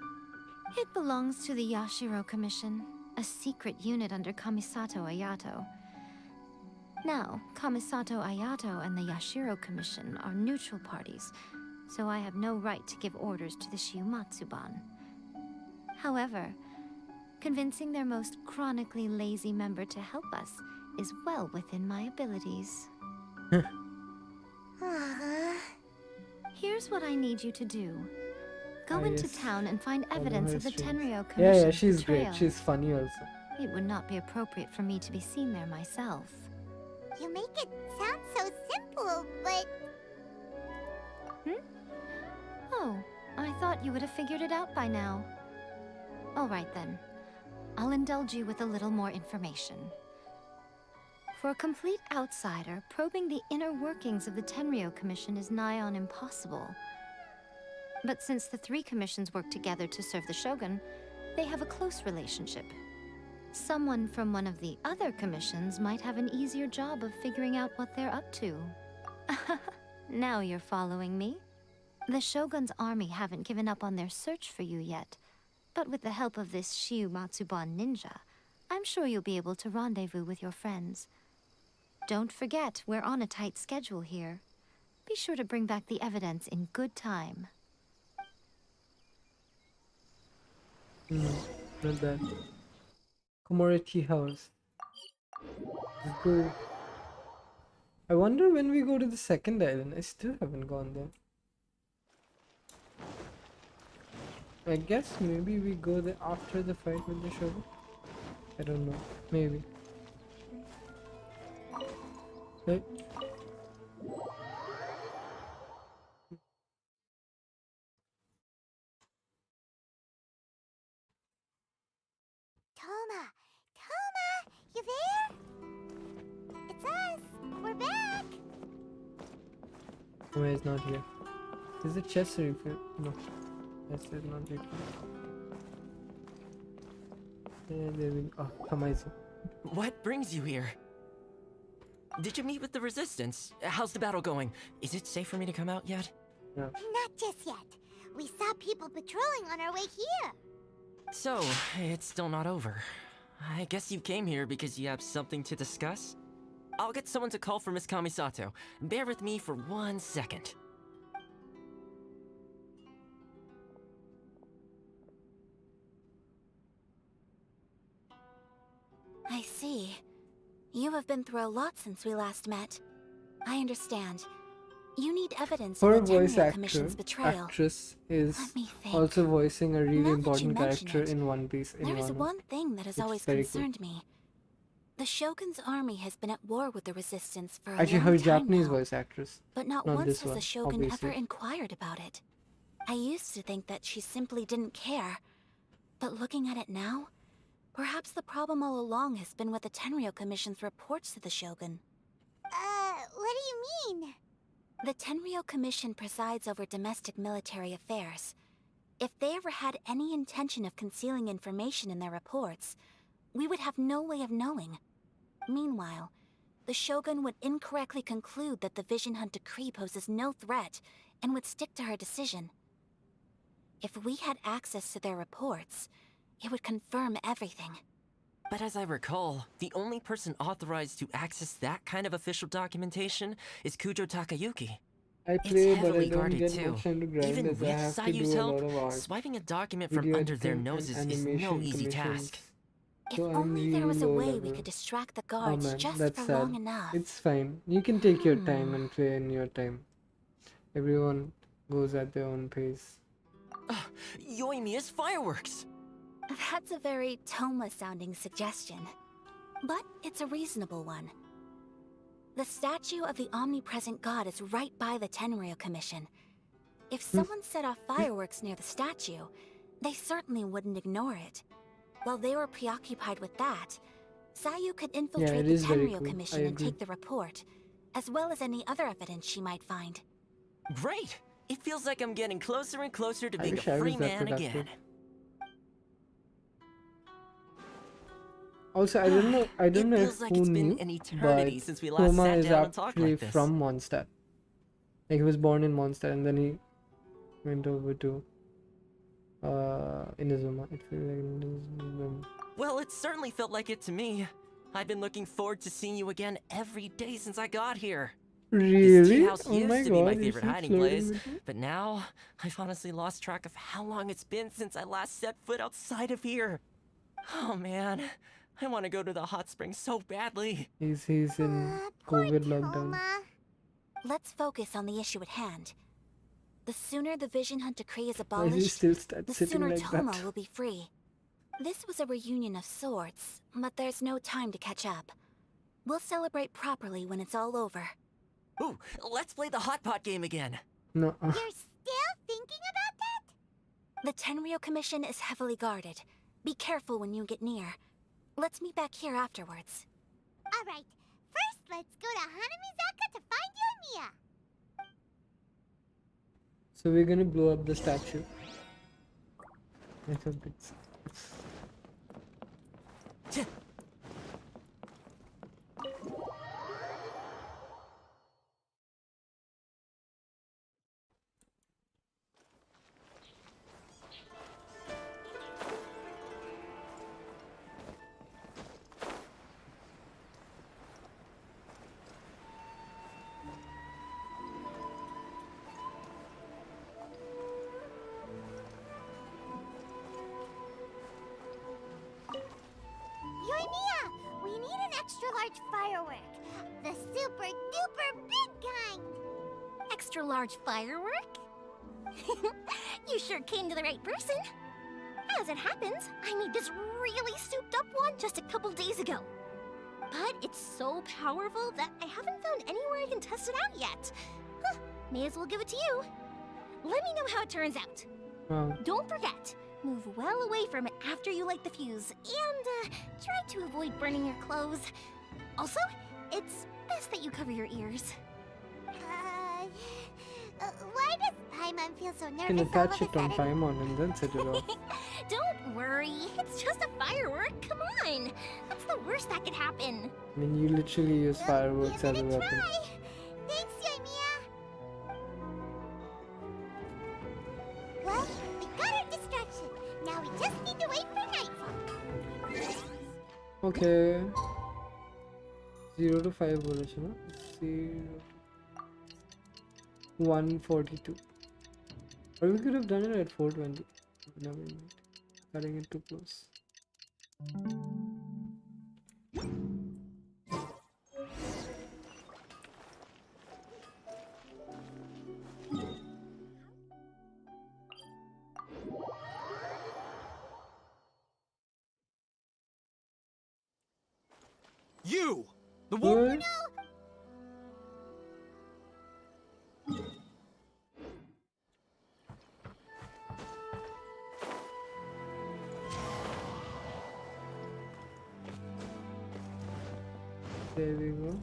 It belongs to the Yashiro Commission, a secret unit under Kamisato Ayato. Now, Kamisato Ayato and the Yashiro Commission are neutral parties, so I have no right to give orders to the Shiumatsuban. However, convincing their most chronically lazy member to help us is well within my abilities. Here's what I need you to do. Go into yes. town and find Follow evidence her of the streams. Tenryo Commission's Yeah, she's betrayal. great. She's funny also. It would not be appropriate for me to be seen there myself. You make it sound so simple, but... Oh, I thought you would have figured it out by now. All right then. I'll indulge you with a little more information. For a complete outsider, probing the inner workings of the Tenryo Commission is nigh on impossible. But since the three commissions work together to serve the Shogun, they have a close relationship. Someone from one of the other commissions might have an easier job of figuring out what they're up to. Now you're following me. The Shogun's army haven't given up on their search for you yet, but with the help of this Shiumatsuban ninja, I'm sure you'll be able to rendezvous with your friends. Don't forget, we're on a tight schedule here. Be sure to bring back the evidence in good time. Not bad. Komoriti House. Let's go. I wonder when we go to the second island. I still haven't gone there. I guess maybe we go there after the fight with the Shogun. I don't know. Maybe. Hey. Toma! Toma! You there? It's us! We're back! Why is not here? Is it chest refill? No. Chest is not refill. And there we go. Oh, Kamaizu. What brings you here? Did you meet with the Resistance? How's the battle going? Is it safe for me to come out yet? No. Not just yet. We saw people patrolling on our way here. So, it's still not over. I guess you came here because you have something to discuss? I'll get someone to call for Miss Kamisato. Bear with me for 1 second. I see. You have been through a lot since we last met. I understand. You need evidence Her of the voice Tenryo Commission's betrayal. actress is Let me think. also voicing a really Now that you important mention character it, in One Piece. There is one thing that has It's always very concerned me. The Shogun's army has been at war with the Resistance for a Actually, long her time Japanese now, voice actress. but not not once this has the one, Shogun obviously. ever inquired about it. I used to think that she simply didn't care. But looking at it now, perhaps the problem all along has been with the Tenryou Commission's reports to the Shogun. What do you mean? The Tenryou Commission presides over domestic military affairs. If they ever had any intention of concealing information in their reports, we would have no way of knowing. Meanwhile, the Shogun would incorrectly conclude that the Vision Hunt decree poses no threat and would stick to her decision. If we had access to their reports, it would confirm everything. But as I recall, the only person authorized to access that kind of official documentation is Kujo Takayuki. I It's play, but I heavily don't guarded get too. much time to grind Even as with I have to Sayu's do a lot help, of art, swiping a document from video under their editing, and noses is no animation easy commissions. task. If So I'm only there really was a low way we level. could distract the Oh guards man, just that's for sad. long enough. It's fine. You can take your time and play in your time. Everyone goes at their own pace. Yoimiya's fireworks! That's a very Toma-sounding suggestion. But it's a reasonable one. The statue of the omnipresent god is right by the Tenryou Commission. If someone set off fireworks near the statue, they certainly wouldn't ignore it. While they were preoccupied with that, Sayu could infiltrate it the is very Tenryou cool. Commission I and agree. take the report, as well as any other evidence she might find. Great! It feels like I'm getting closer and closer to I being wish a I free was that man productive. again. Also, I don't know. I don't know feels if like who it's been knew, an eternity but since we last Toma sat is down and talked actually like this. from Mondstadt. Like he was born in Mondstadt and then he went over to Inazuma. It feels like Inazuma. Well, it certainly felt like it to me. I've been looking forward to seeing you again every day since I got here. This tea Really? house Oh used my to be my god, favorite you hiding flirting place, with me? but now I've honestly lost track of how long it's been since I last set foot outside of here. Oh man, I want to go to the hot springs so badly. He's in COVID lockdown. Let's focus on the issue at hand. The sooner the Vision Hunt decree is Why is he abolished, still the sitting sooner like Toma that? will be free. This was a reunion of sorts, but there's no time to catch up. We'll celebrate properly when it's all over. Ooh, let's play the hot pot game again. No. You're still thinking about that? The Tenryou Commission is heavily guarded. Be careful when you get near. Let's meet back here afterwards. Alright, first let's go to Hanamizaka to find Yoimiya. So we're gonna blow up the statue. I thought it's Yoimiya, we need an extra large firework. The super duper big kind. Extra large firework? You sure came to the right person. As it happens, I made this really souped up one just a couple days ago. But it's so powerful that I haven't found anywhere I can test it out yet. Huh, may as well give it to you. Let me know how it turns out. wow. Don't forget, move well away from it after you light the fuse, and try to avoid burning your clothes. Also, it's best that you cover your ears. Why does Paimon feel so You can nervous all of attach a it on sudden? Paimon and then set it off. Don't worry, it's just a firework. Come on, that's the worst that could happen. I mean, you literally use fireworks as a weapon. Try. Thanks, Yoimiya. Well, we got our distraction. Now we just need to wait for nightfall. Okay. 0 to 5 बोला था ना? 0 142. Or we could have done it at 420. Never mind. Cutting it too close. You! The woman. There we go.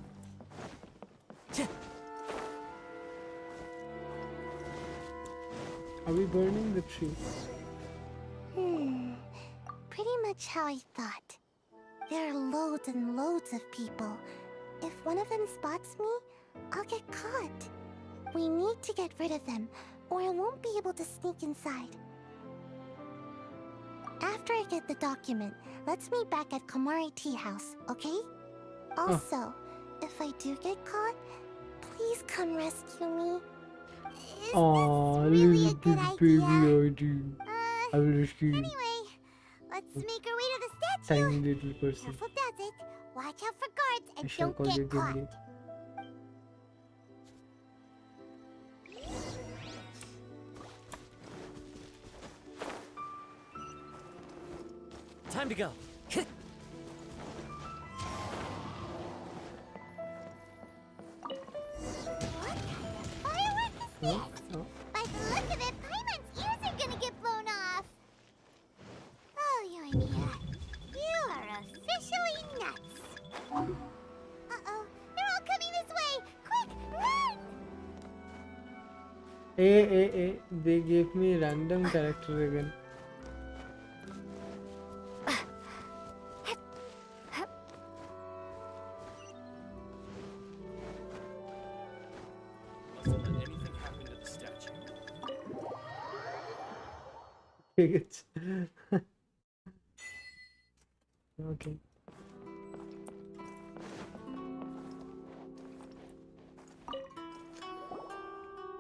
Are we burning the tree? Pretty much how I thought. There are loads and loads of people. If one of them spots me, I'll get caught. We need to get rid of them, or I won't be able to sneak inside. After I get the document, let's meet back at Komari Tea House, okay? Also, if I do get caught, please come rescue me. Aww, really a look good at this baby ID. I will rescue you. Anyway, let's make our way to the statue. Tiny little person. Careful does it. Watch out for guards I and shall don't call you get caught. Gimli. Time to go. Firework is this? By the look of it, Paimon's ears are gonna get blown off. Oh, Yoimiya, you are officially nuts. Uh-oh, they're all coming this way. Quick, run! They gave me random character again. Anything happen to the statue? Okay.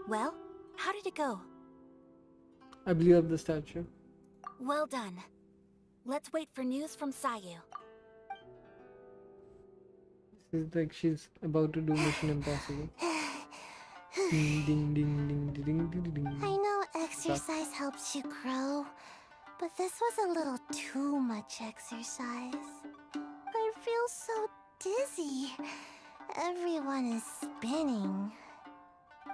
Well, how did it go? I blew up the statue. Well done. Let's wait for news from Sayu. It's like she's about to do Mission Impossible. Ding ding ding ding ding ding ding. I know exercise helps you grow, but this was a little too much exercise. I feel so dizzy. Everyone is spinning.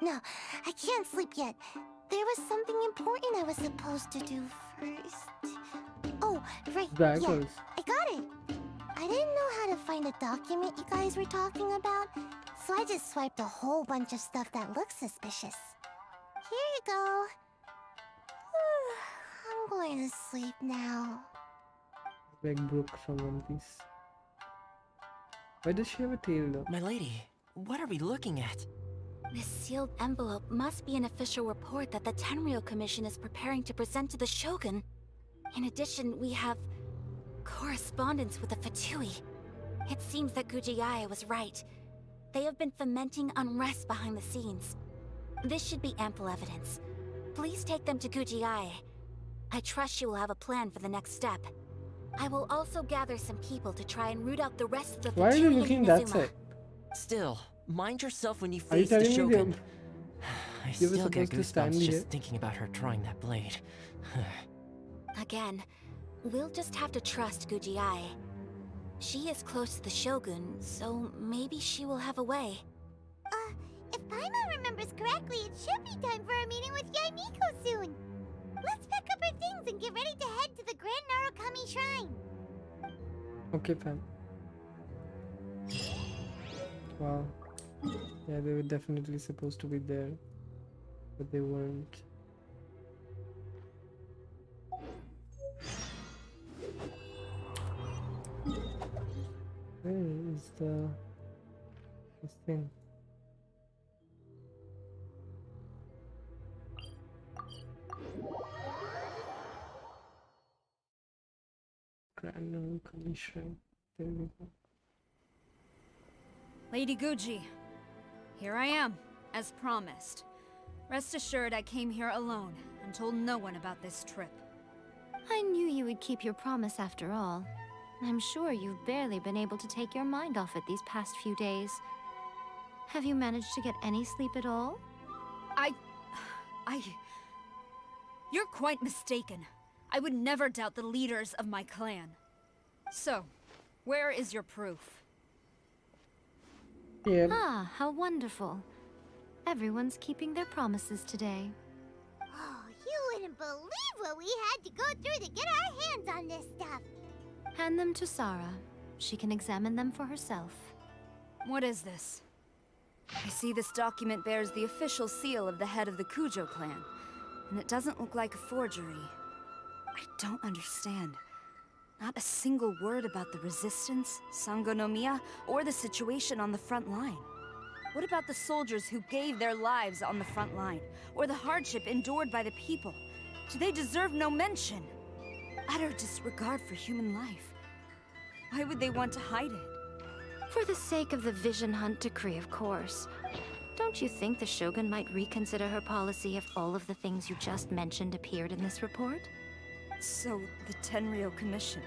No, I can't sleep yet. There was something important I was supposed to do first. Oh, right, Backwards. yeah, I got it. I didn't know how to find a document you guys were talking about, so I just swiped a whole bunch of stuff that looks suspicious. Here you go. I'm going to sleep now. Like Brooke from One Piece. Why does she have a tail though? My lady, what are we looking at? This sealed envelope must be an official report that the Tenryou Commission is preparing to present to the Shogun. In addition, we have correspondence with the Fatui. It seems that Gujiae was right. They have been fomenting unrest behind the scenes. This should be ample evidence. Please take them to Gujiae. I trust you will have a plan for the next step. I will also gather some people to try and root out the rest of the Why are you Fatui in looking that Inazuma. side? Still, mind yourself when you Are you face the telling me Shogun. they- I you were still get supposed to stand goosebumps here? just thinking about her drawing that blade. Again, we'll just have to trust Gujiae. She is close to the Shogun, so maybe she will have a way. If Paimon remembers correctly, it should be time for a meeting with Yaimiko soon. Let's pack up our things and get ready to head to the Grand Narukami Shrine. Okay, fam. Wow. Yeah, they were definitely supposed to be there, but they weren't. Where is this thing? Grand Narukami Shrine. There we go. Lady Guji, here I am, as promised. Rest assured I came here alone and told no one about this trip. I knew you would keep your promise after all. I'm sure you've barely been able to take your mind off it these past few days. Have you managed to get any sleep at all? You're quite mistaken. I would never doubt the leaders of my clan. So, where is your proof? Yep. Ah, how wonderful. Everyone's keeping their promises today. Oh, you wouldn't believe what we had to go through to get our hands on this stuff. Hand them to Sarah. She can examine them for herself. What is this? I see this document bears the official seal of the head of the Kujo clan, and it doesn't look like a forgery. I don't understand. Not a single word about the resistance, Sangonomiya, or the situation on the front line. What about the soldiers who gave their lives on the front line, or the hardship endured by the people? Do they deserve no mention? Utter disregard for human life. Why would they want to hide it? For the sake of the Vision Hunt decree, of course. Don't you think the Shogun might reconsider her policy if all of the things you just mentioned appeared in this report? So, the Tenryou Commission,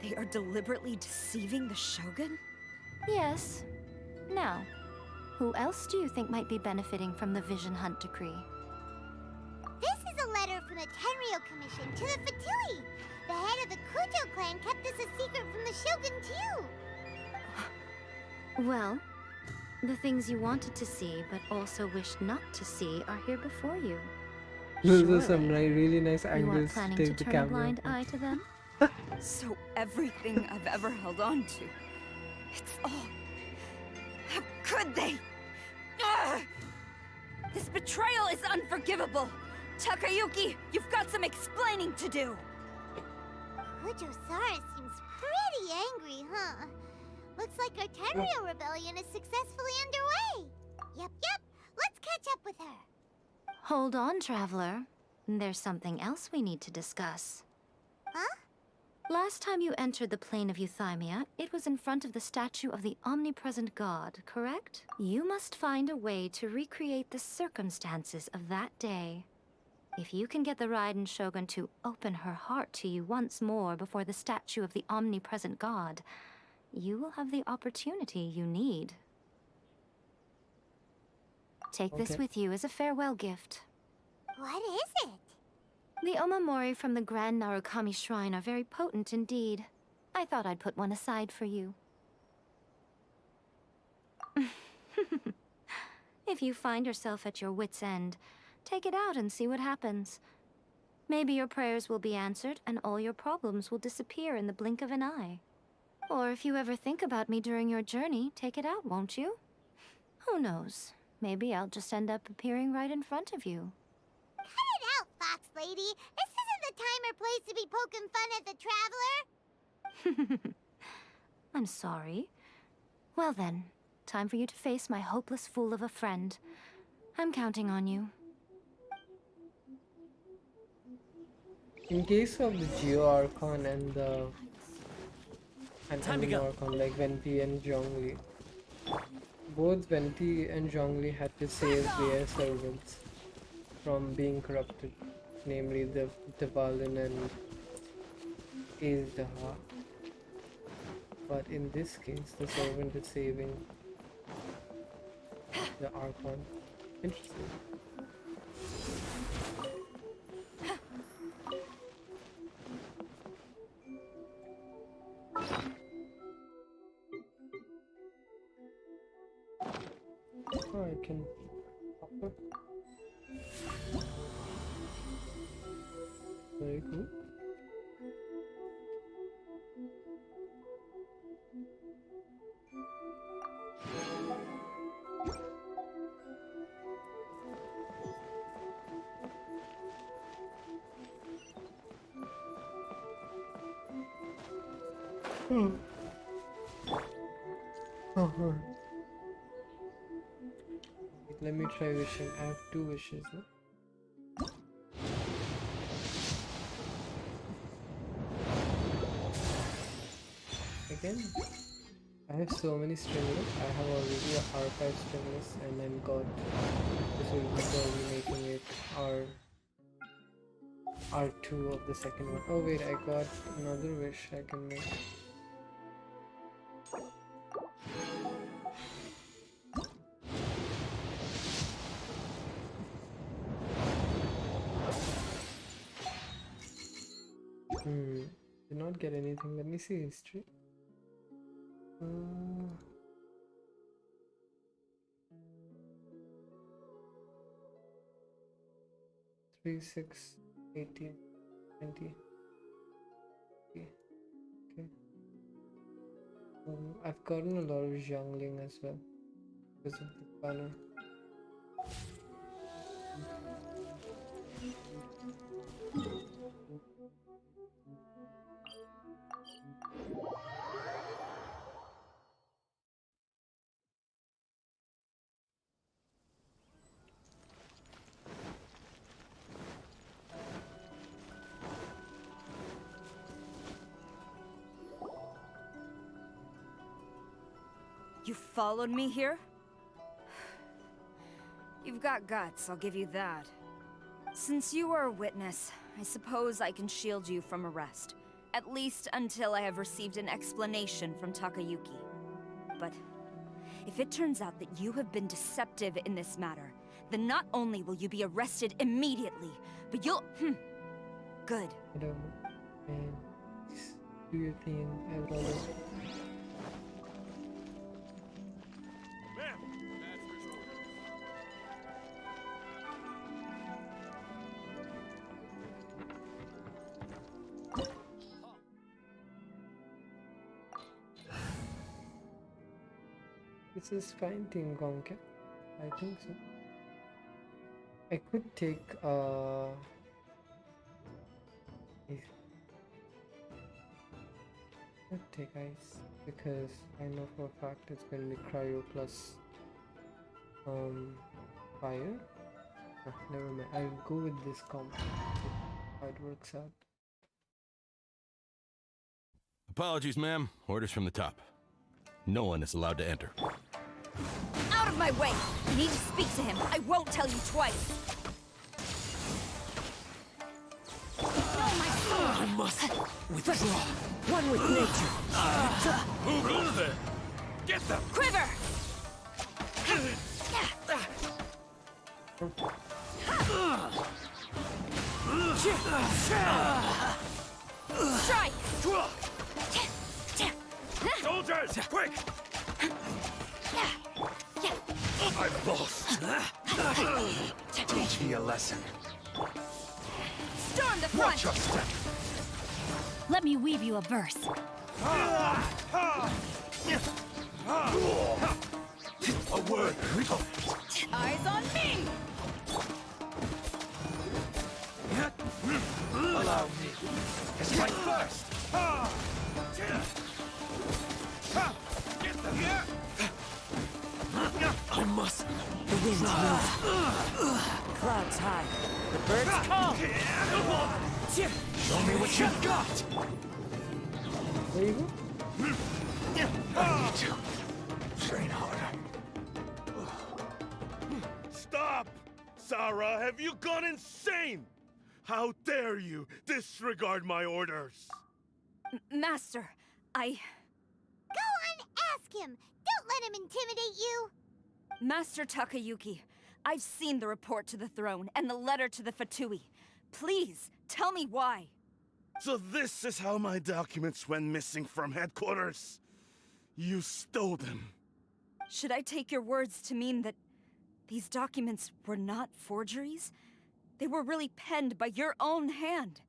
they are deliberately deceiving the Shogun? Yes. Now, who else do you think might be benefiting from the Vision Hunt decree? This is a letter from the Tenryou Commission to the Fatui. The head of the Kujo clan kept this a secret from the Shogun, too. Well, the things you wanted to see but also wished not to see are here before you. Those are some really nice You aren't angles to planning take to the turn a camera. blind eye to them? So everything I've ever held on to, it's all... How could they? Ugh! This betrayal is unforgivable! Takayuki, you've got some explaining to do! Kujo-Sara seems pretty angry, huh? Looks like our Tenryou rebellion is successfully underway. Yep. Let's catch up with her. Hold on, Traveler. There's something else we need to discuss. Huh? Last time you entered the plane of Euthymia, it was in front of the statue of the omnipresent god, correct? You must find a way to recreate the circumstances of that day. If you can get the Raiden Shogun to open her heart to you once more before the statue of the omnipresent god, you will have the opportunity you need. Take this with you as a farewell gift. What is it? The omamori from the Grand Narukami Shrine are very potent indeed. I thought I'd put one aside for you. If you find yourself at your wit's end, take it out and see what happens. Maybe your prayers will be answered and all your problems will disappear in the blink of an eye. Or if you ever think about me during your journey, take it out, won't you? Who knows? Maybe I'll just end up appearing right in front of you. Cut it out, Fox Lady. This isn't the time or place to be poking fun at the Traveler. I'm sorry. Well then, time for you to face my hopeless fool of a friend. I'm counting on you. In case of the Geo Archon and the Archon, like Venti and Zhongli, both Venti and Zhongli had to save their servants from being corrupted, namely the Devalin and Azdaha. But in this case, the servant is saving the Archon. Interesting. Oh, I can offer. Very cool. Oh. Let me try wishing. I have 2 wishes now. Again, I have so many streamers. I have already archived streamers, and then got this will be probably making it R2 of the second one. Oh wait, I got another wish I can make. Did not get anything. Let me see history. 3, 6, 18, 20. Okay. I've gotten a lot of Xiangling as well because of the banner. You followed me here? You've got guts, I'll give you that. Since you are a witness, I suppose I can shield you from arrest. At least until I have received an explanation from Takayuki. But if it turns out that you have been deceptive in this matter, then not only will you be arrested immediately, but you'll... Good. I don't know. And just do your thing. I love it. This is fine thing, Gonka. I think so. I could take ice because I know for a fact it's going to be cryo plus fire. Never mind. I'll go with this comp. How it works out. Apologies, ma'am. Orders from the top. No one is allowed to enter. Out of my way! I need to speak to him. I won't tell you twice. I must withdraw. One with nature. Who goes there? Get them! Quiver! Strike! Soldiers, quick! I've lost. Teach me a lesson. Storm the front! Watch your step. Let me weave you a verse. A word. Eyes on me! Allow me to strike first. Get them! I must. The winds move. Clouds high. The birds come. Show me what you've got. There you go. I need to train harder. Stop! Sarah, have you gone insane? How dare you disregard my orders? Master, Go and ask him! Don't let him intimidate you! Master Takayuki, I've seen the report to the throne and the letter to the Fatui. Please, tell me why. So this is how my documents went missing from headquarters. You stole them. Should I take your words to mean that these documents were not forgeries? They were really penned by your own hand.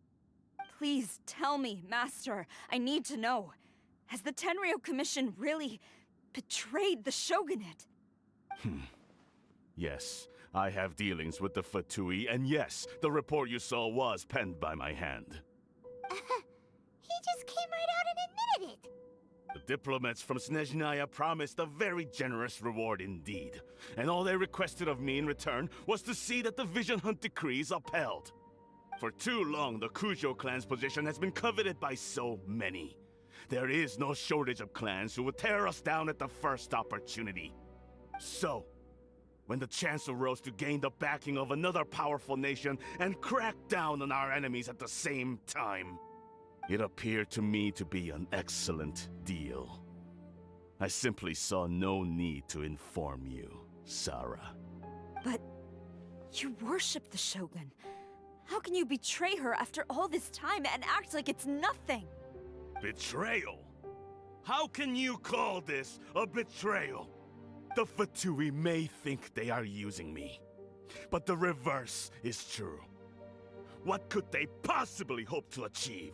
Please tell me, Master. I need to know. Has the Tenryou Commission really betrayed the Shogunate? Yes, I have dealings with the Fatui, and yes, the report you saw was penned by my hand. He just came right out and admitted it! The diplomats from Snezhnaya promised a very generous reward indeed, and all they requested of me in return was to see that the Vision Hunt decrees upheld. For too long, the Kujo clan's position has been coveted by so many. There is no shortage of clans who would tear us down at the first opportunity. So, when the chance arose to gain the backing of another powerful nation and crack down on our enemies at the same time, it appeared to me to be an excellent deal. I simply saw no need to inform you, Sarah. But you worship the Shogun. How can you betray her after all this time and act like it's nothing? Betrayal? How can you call this a betrayal? The Fatui may think they are using me, but the reverse is true. What could they possibly hope to achieve?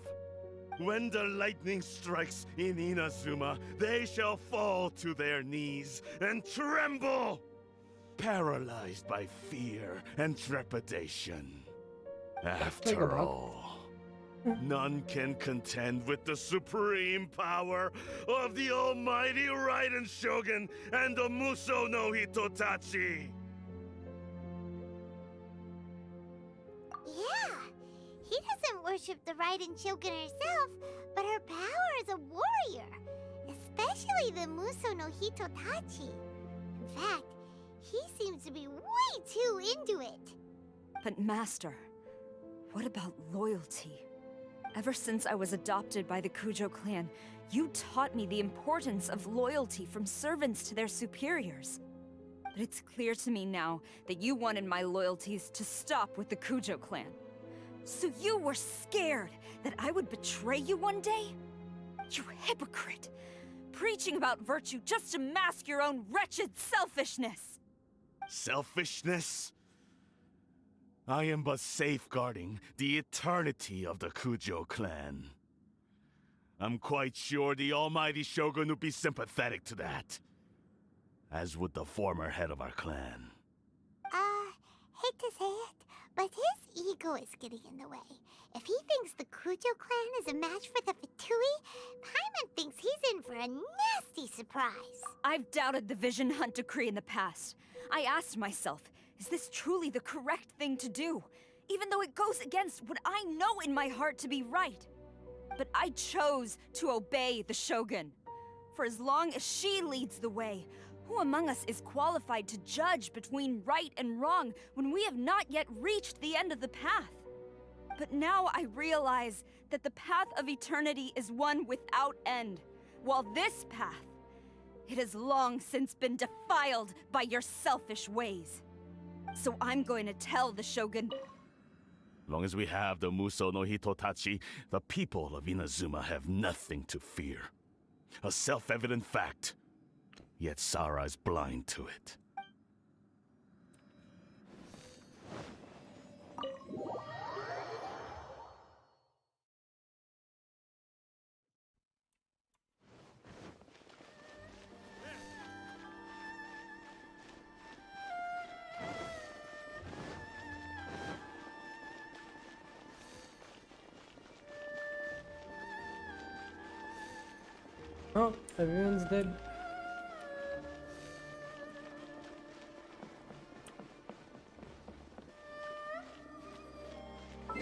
When the lightning strikes in Inazuma, they shall fall to their knees and tremble, paralyzed by fear and trepidation. After all, none can contend with the supreme power of the almighty Raiden Shogun and the Muso no Hitotachi! Yeah, he doesn't worship the Raiden Shogun herself, but her power as a warrior, especially the Muso no Hitotachi. In fact, he seems to be way too into it. But Master, what about loyalty? Ever since I was adopted by the Kujo clan, you taught me the importance of loyalty from servants to their superiors. But it's clear to me now that you wanted my loyalties to stop with the Kujo clan. So you were scared that I would betray you one day? You hypocrite! Preaching about virtue just to mask your own wretched selfishness! Selfishness? I am but safeguarding the eternity of the Kujo clan. I'm quite sure the almighty Shogun would be sympathetic to that. As would the former head of our clan. Hate to say it, but his ego is getting in the way. If he thinks the Kujo clan is a match for the Fatui, Paimon thinks he's in for a nasty surprise. I've doubted the Vision Hunt decree in the past. I asked myself, is this truly the correct thing to do? Even though it goes against what I know in my heart to be right. But I chose to obey the Shogun. For as long as she leads the way, who among us is qualified to judge between right and wrong when we have not yet reached the end of the path? But now I realize that the path of eternity is one without end, while this path, it has long since been defiled by your selfish ways. So I'm going to tell the Shogun. Long as we have the Muso no Hitotachi, the people of Inazuma have nothing to fear. A self-evident fact. Yet Sara is blind to it. Oh, everyone's dead. I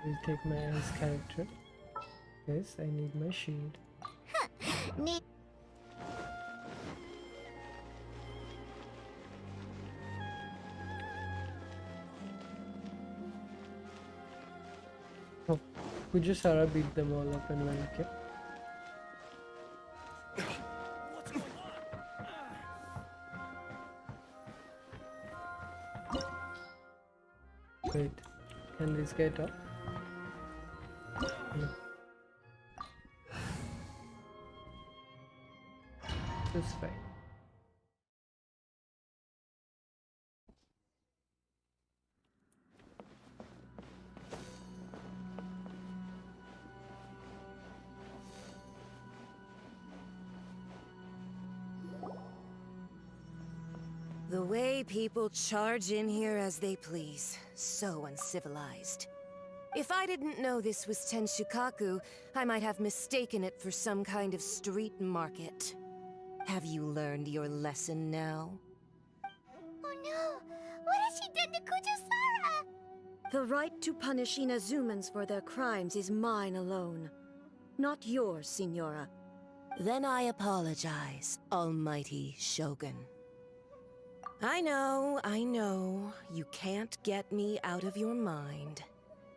will take my ice character. Yes, I need my shield. Need. Oh, could you Sarah beat them all up in 1K? Wait, can this get up? No. It's fine. The way people charge in here as they please. So uncivilized. If I didn't know this was Tenshukaku, I might have mistaken it for some kind of street market. Have you learned your lesson now? Oh no! What has she done to Kujo-Sara? The right to punish Inazumans for their crimes is mine alone. Not yours, Signora. Then I apologize, Almighty Shogun. I know, you can't get me out of your mind.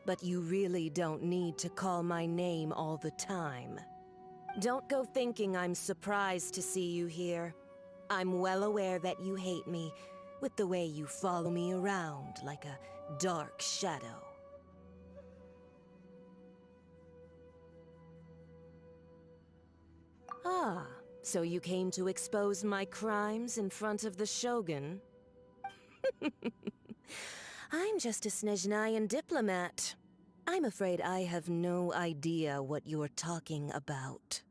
But you really don't need to call my name all the time. Don't go thinking I'm surprised to see you here. I'm well aware that you hate me, with the way you follow me around like a dark shadow. Ah, so you came to expose my crimes in front of the Shogun? I'm just a Snezhnayan diplomat. I'm afraid I have no idea what you're talking about.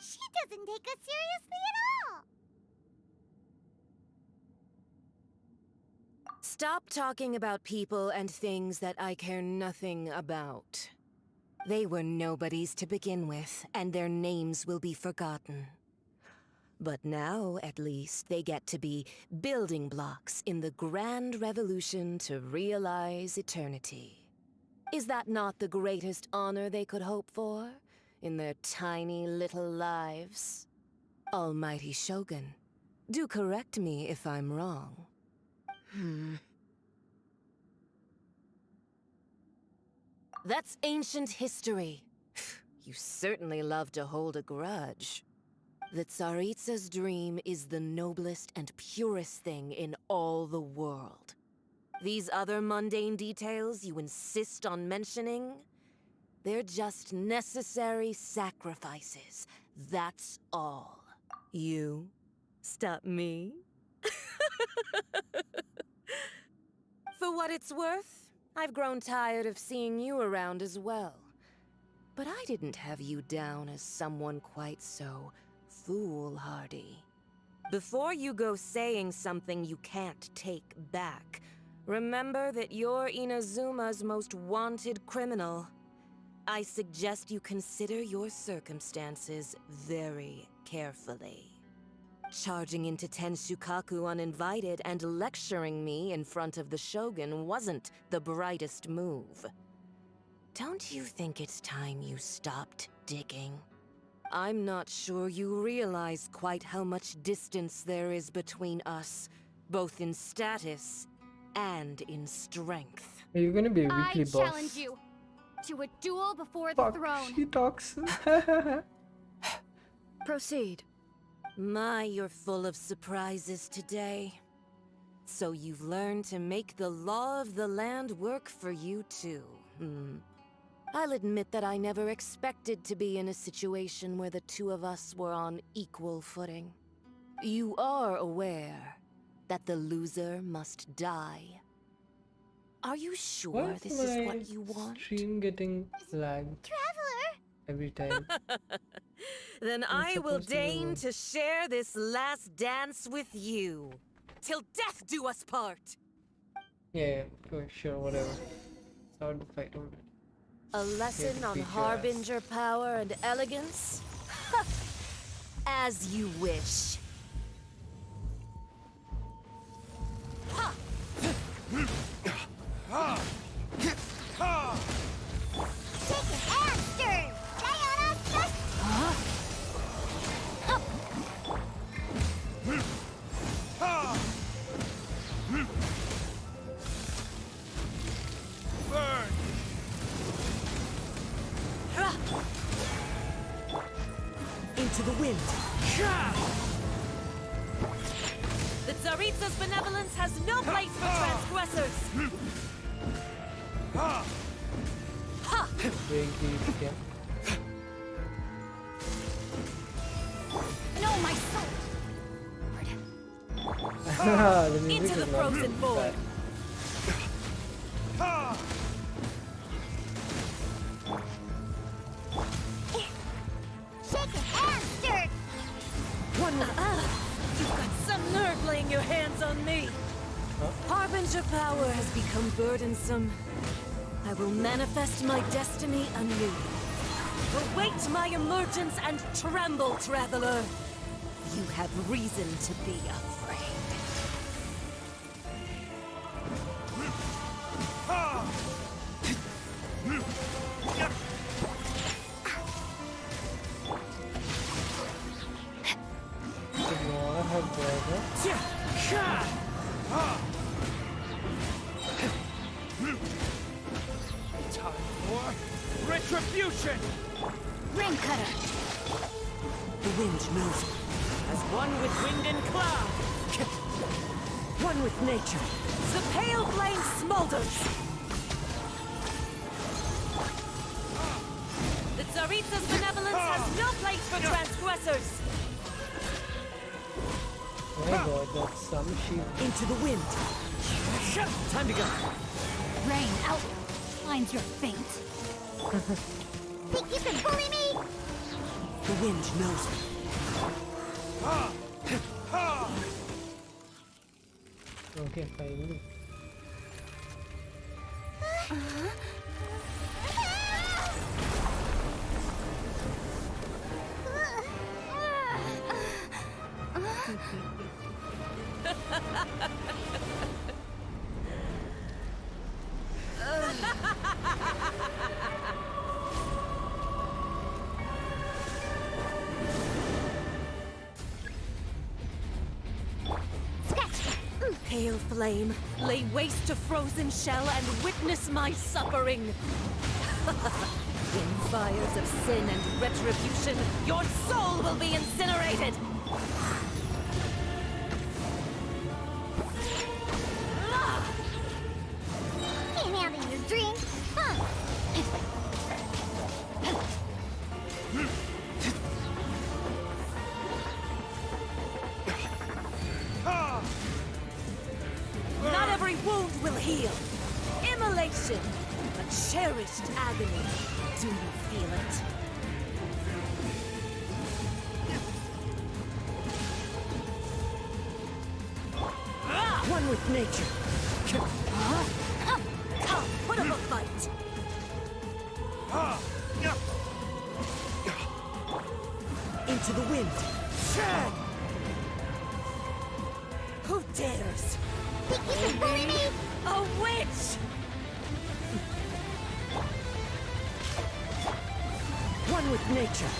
She doesn't take us seriously at all. Stop talking about people and things that I care nothing about. They were nobodies to begin with, and their names will be forgotten. But now, at least, they get to be building blocks in the grand revolution to realize eternity. Is that not the greatest honor they could hope for in their tiny little lives? Almighty Shogun, do correct me if I'm wrong. That's ancient history. You certainly love to hold a grudge. The Tsaritsa's dream is the noblest and purest thing in all the world. These other mundane details you insist on mentioning, they're just necessary sacrifices. That's all. You stop me? For what it's worth, I've grown tired of seeing you around as well. But I didn't have you down as someone quite so foolhardy. Before you go saying something you can't take back, remember that you're Inazuma's most wanted criminal. I suggest you consider your circumstances very carefully. Charging into Tenshukaku uninvited and lecturing me in front of the Shogun wasn't the brightest move. Don't you think it's time you stopped digging? I'm not sure you realize quite how much distance there is between us, both in status and in strength. Are you gonna be a weekly I boss? challenge you to a duel before the throne. She talks. Proceed. My, you're full of surprises today. So you've learned to make the law of the land work for you too, I'll admit that I never expected to be in a situation where the two of us were on equal footing. You are aware that the loser must die. Are you sure Why is this is my what you want? stream getting lagged Traveler! every time? Then It's I will supposed to deign move. to share this last dance with you. Till death do us part! Yeah, sure, whatever. Start the fight over. A lesson on beat your ass. Harbinger power and elegance? As you wish. Ha! Shaken and stirred! Sayonara smash! Burn! Into the wind. The Tsaritsa's benevolence has no place for transgressors. Ha! Break these, yeah. No, my soul! The music Into the is not frozen void. bad. Shaken and stirred! You've got some nerve laying your hands on me. Harbinger power has become burdensome. I will manifest my destiny anew. Await my emergence and tremble, traveler. You have reason to be afraid. Ignore her brother. Time for retribution! Rain cutter! The wind knows me. As one with wind and cloud. One with nature. The pale flame smolders. The Tsaritsa's benevolence has no place for transgressors. Oh my god, that's some sheep. Into the wind. Time to go. Rain out! outlines your fate. Think you can bully me? The wind knows me. Okay, finally. Pale flame, lay waste to frozen shell and witness my suffering. In fires of sin and retribution, your soul will be incinerated. Can't handle your drink, huh? Not every wound will heal. Immolation, a cherished agony. Do you feel it? One with nature. Come, put up a fight. Into the wind. Who dares? Think you can bully me? A witch! One with nature.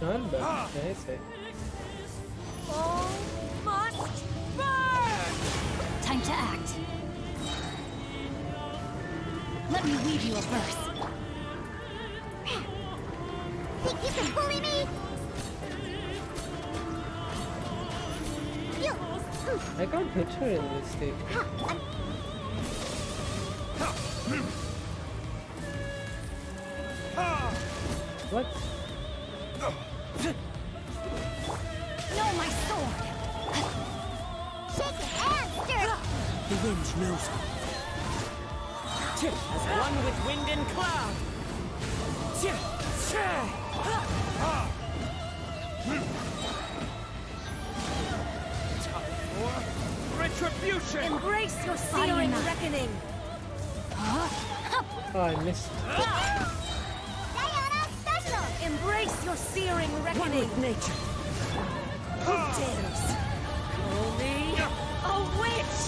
Not bad. Nice. All must burn! Time to act. Let me weave you a verse. Think you can bully me? I can't hit her in this stage. What? No, my sword! Shake it and stir it! The wind knows me. As one with wind and cloud. Retribution! Embrace your searing reckoning. Oh, I missed. Diana Special! Embrace your searing reckoning. One with nature. Who dares? Call me a witch!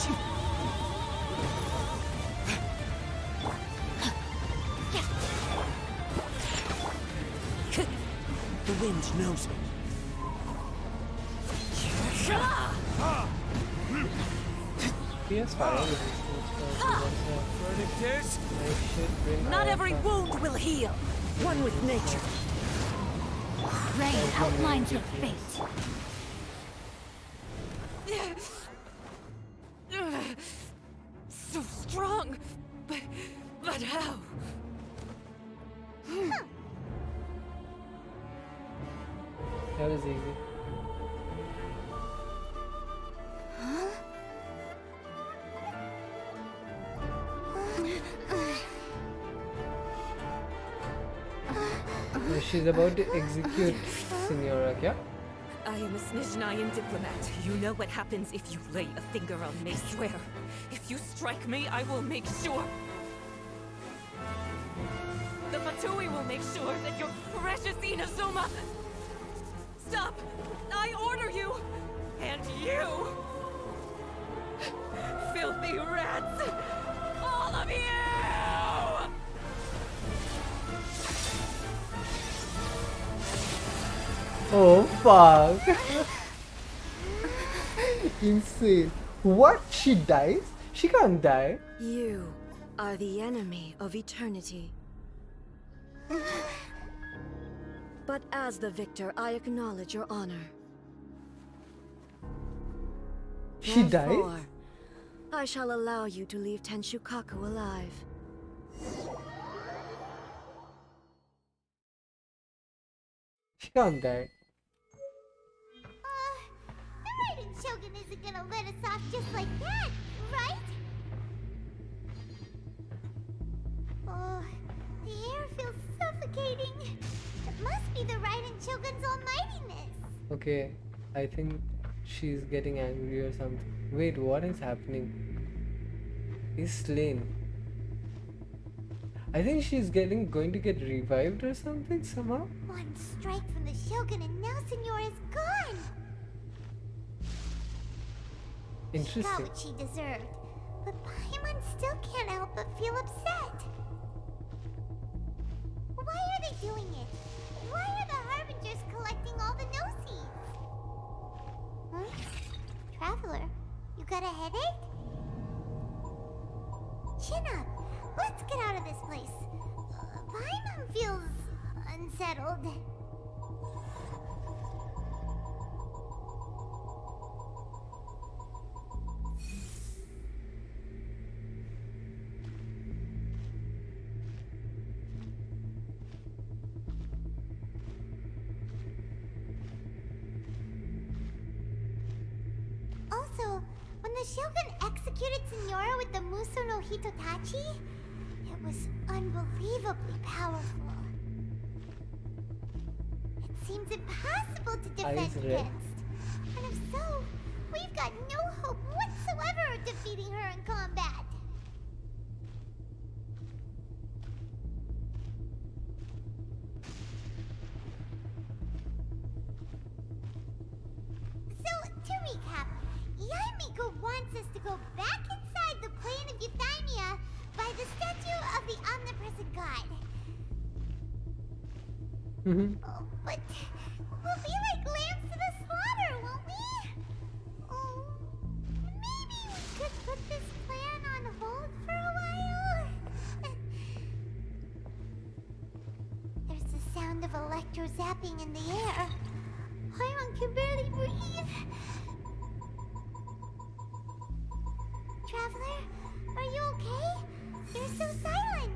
The wind knows me. PS5 Not every wound will heal. One with nature. Rain outlines your fate. So strong, but how? That was easy. She's about to execute Signora, yeah? I am a Snezhnayan diplomat. You know what happens if you lay a finger on me, swear. If you strike me, I will make sure. The Fatui will make sure that your precious Inazuma... Stop! I order you! And you! Filthy rats! All of you! Oh fuck! Insane. What? She dies? She can't die. You are the enemy of eternity. But as the victor, I acknowledge your honor. She Therefore, dies? I shall allow you to leave Tenshukaku alive. She can't die. The Raiden Shogun isn't gonna let us off just like that, right? feels suffocating. It must be the Raiden Shogun's almightiness. Okay, I think she's getting angry or something. Wait, what is happening? He's slain. I think she's going to get revived or something somehow. One strike from the Shogun and now Senor is gone. Interesting. She got what she deserved, but Paimon still can't help but feel upset. Why are they doing it? Why are the Harbingers collecting all the no-seeds? Huh? Traveler, you got a headache? Chin up. Let's get out of this place. Paimon feels unsettled. Also, when the Shogun executed Senora with the Muso no Hitotachi, it was unbelievably powerful. It seems impossible to defend against. And if so, we've got no hope whatsoever of defeating her in combat. So, to recap, Yaimiko wants us to go back inside the plane of Euthymia by the statue of the omnipresent god. Oh, but we'll be like lambs to the slaughter, won't we? Oh, maybe we could put this plan on hold for a while? There's the sound of electro-zapping in the air. Paimon can barely breathe. Traveler, are you okay? You're so silent.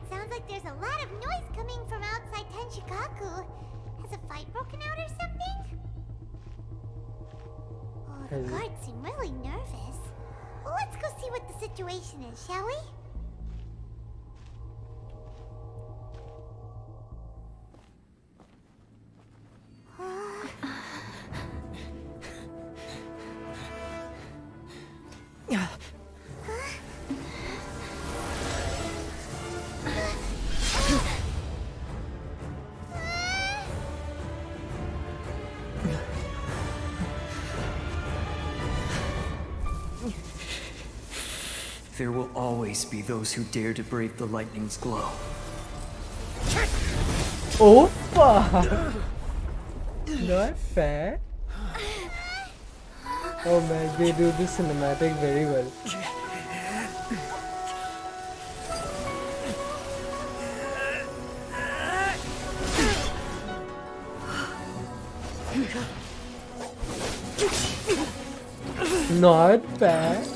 Sounds like there's a lot of noise coming from outside Tenshikaku. Has a fight broken out or something? Oh, the guards seem really nervous. Let's go see what the situation is, shall we? There will always be those who dare to brave the lightning's glow. Oh fuck! Not fair. Oh man, they do this cinematic very well. Not bad.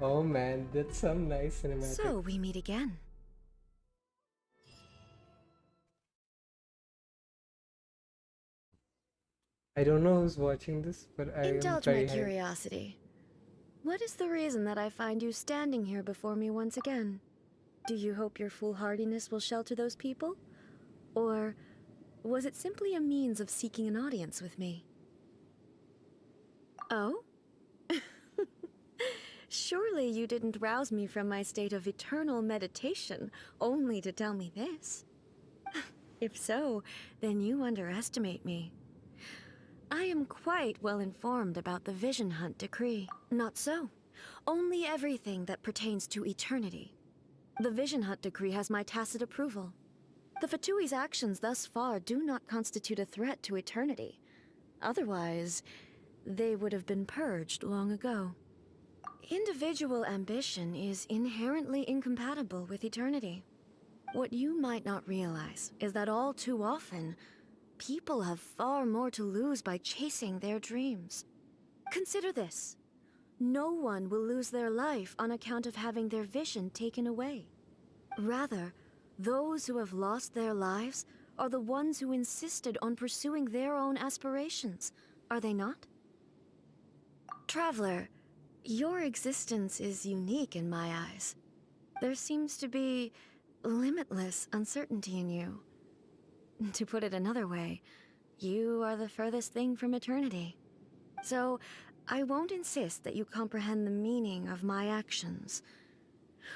Oh man, that's some nice cinematic. So we meet again. I don't know who's watching this, but I am Indulge very my hyped. curiosity. What is the reason that I find you standing here before me once again? Do you hope your foolhardiness will shelter those people? Or was it simply a means of seeking an audience with me? Oh? Surely you didn't rouse me from my state of eternal meditation only to tell me this. If so, then you underestimate me. I am quite well informed about the Vision Hunt decree. Not so. Only everything that pertains to eternity. The Vision Hunt decree has my tacit approval. The Fatui's actions thus far do not constitute a threat to eternity. Otherwise, they would have been purged long ago. Individual ambition is inherently incompatible with eternity. What you might not realize is that all too often, people have far more to lose by chasing their dreams. Consider this. No one will lose their life on account of having their vision taken away. Rather, those who have lost their lives are the ones who insisted on pursuing their own aspirations, are they not? Traveler, your existence is unique in my eyes. There seems to be limitless uncertainty in you. To put it another way, you are the furthest thing from eternity. So, I won't insist that you comprehend the meaning of my actions.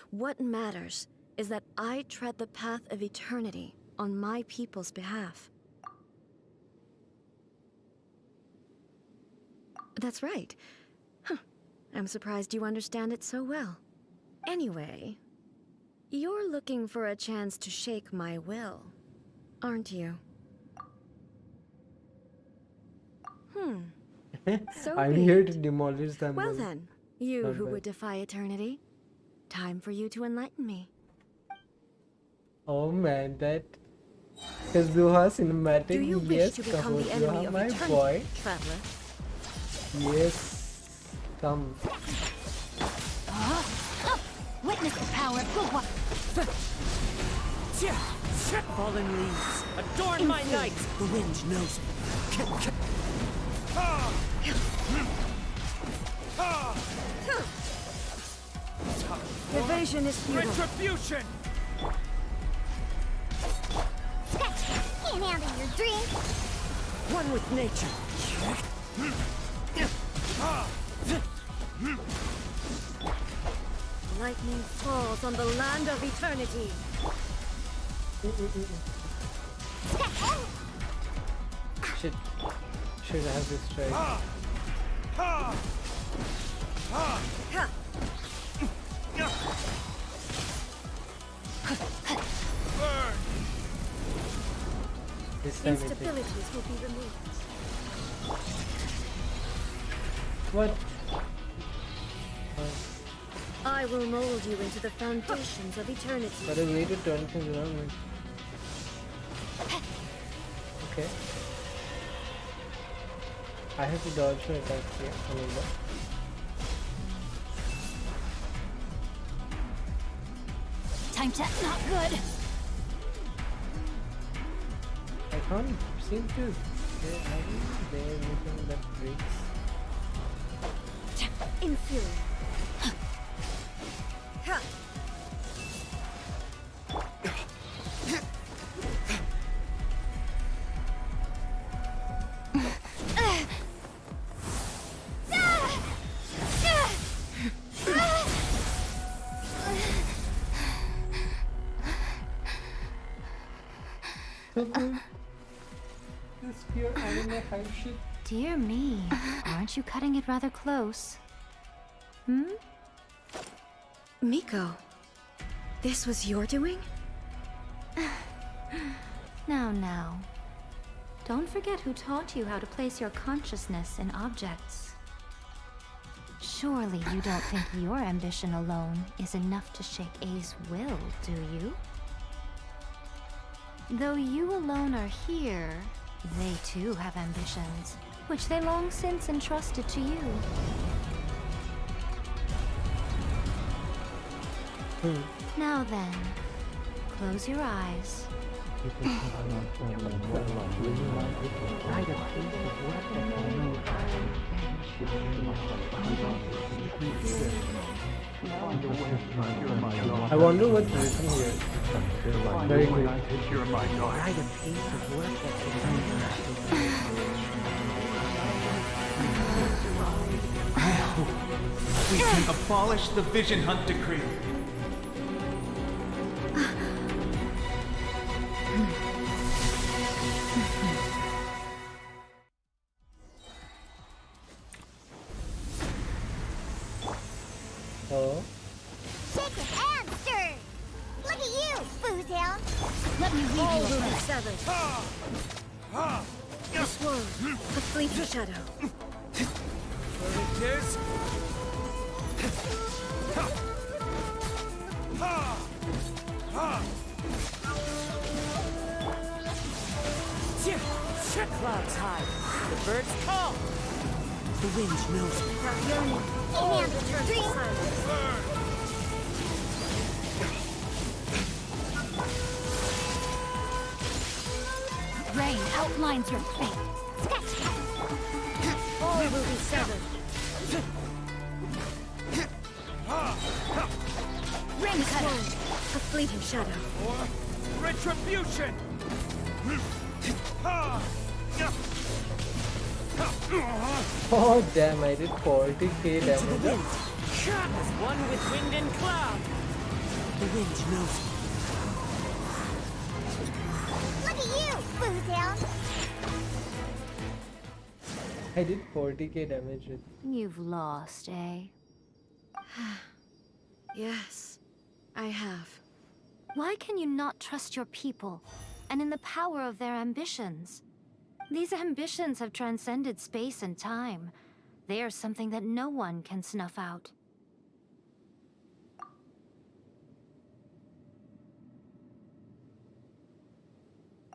What matters is that I tread the path of eternity on my people's behalf. That's right. Huh. I'm surprised you understand it so well. Anyway, you're looking for a chance to shake my will, aren't you? So I'm be here it. to demolish them. Well then, you Not who bad. would defy eternity, time for you to enlighten me. Oh man, that is Guha cinematic. Do you wish Yes, to become the Guha, enemy of my eternity, boy. traveler? Yes, come. Witness the power of Guwahati. Fallen leaves, adorn my night! The wind knows me. Evasion is futile. Retribution! Can't handle your drink. One with nature. Lightning falls on the land of eternity. Shit. Should have this right. This time it did. Instabilities will be removed. What? I will mold you into the foundations of eternity. What a way to turn things around, man. Okay. I have to dodge her attacks here. Remember. Time to not good. I can't seem to. There anything that breaks. Inferior. This pure anime hype shit. Dear me, aren't you cutting it rather close? Miko, this was your doing? Now. Don't forget who taught you how to place your consciousness in objects. Surely you don't think your ambition alone is enough to shake A's will, do you? Though you alone are here, they too have ambitions, which they long since entrusted to you. Now then, close your eyes. I wonder what's written here. Very good. We can abolish the Vision Hunt decree. severed. The swirl, the fleeting shadow. There it is. Clouds high. The birds call. The wind knows me. Command returns to silence. Rain outlines your fate. All will be severed. Rain cutter. A fleeting shadow. Retribution. Oh damn, I did 40k damage. As one with wind and cloud. The wind knows me. Look at you, Bootown! I did 40k damage with. You've lost, eh? Yes, I have. Why can you not trust your people and in the power of their ambitions? These ambitions have transcended space and time. They are something that no one can snuff out.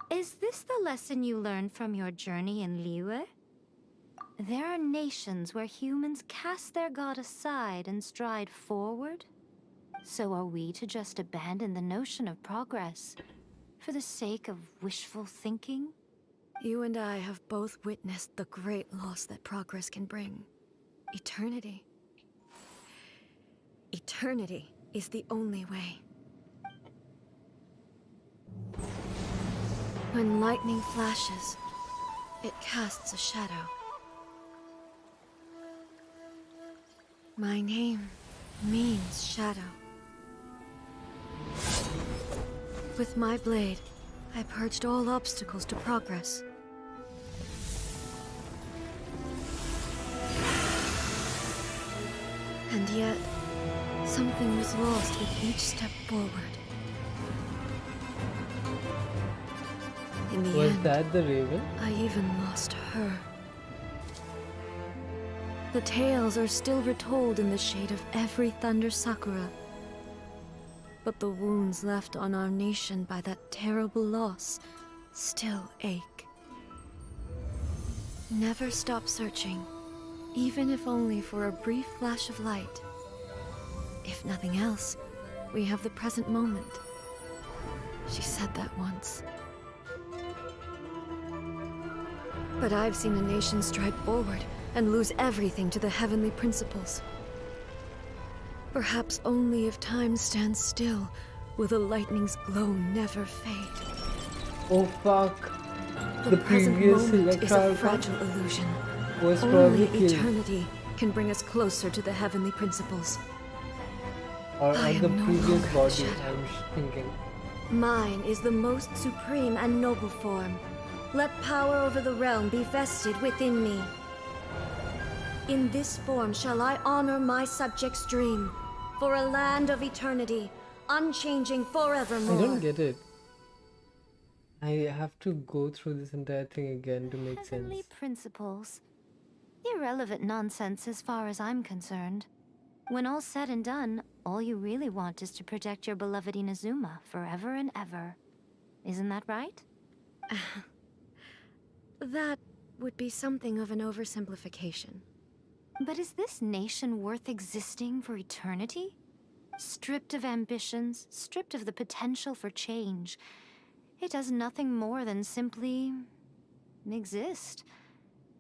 Is this the lesson you learned from your journey in Liyue? There are nations where humans cast their god aside and stride forward. So are we to just abandon the notion of progress for the sake of wishful thinking? You and I have both witnessed the great loss that progress can bring. Eternity. Eternity is the only way. When lightning flashes, it casts a shadow. My name means shadow. With my blade, I purged all obstacles to progress. And yet, something was lost with each step forward. In the Was end, that the raven? I even lost her. The tales are still retold in the shade of every thunder sakura. But the wounds left on our nation by that terrible loss still ache. Never stop searching, even if only for a brief flash of light. If nothing else, we have the present moment. She said that once. But I've seen a nation stride forward and lose everything to the heavenly principles. Perhaps only if time stands still will the lightning's glow never fade. Oh fuck. The present previous moment is a Electra fragile illusion. was Only probably killed. eternity can bring us closer to the heavenly principles. Or I the am no previous longer the body, shadow. I'm thinking. Mine is the most supreme and noble form. Let power over the realm be vested within me. In this form shall I honor my subjects' dream, for a land of eternity, unchanging forevermore. I don't get it. I have to go through this entire thing again to make Heavenly sense. principles. Irrelevant nonsense as far as I'm concerned. When all's said and done, all you really want is to protect your beloved Inazuma forever and ever. Isn't that right? That would be something of an oversimplification. But is this nation worth existing for eternity? Stripped of ambitions, stripped of the potential for change. It does nothing more than simply exist.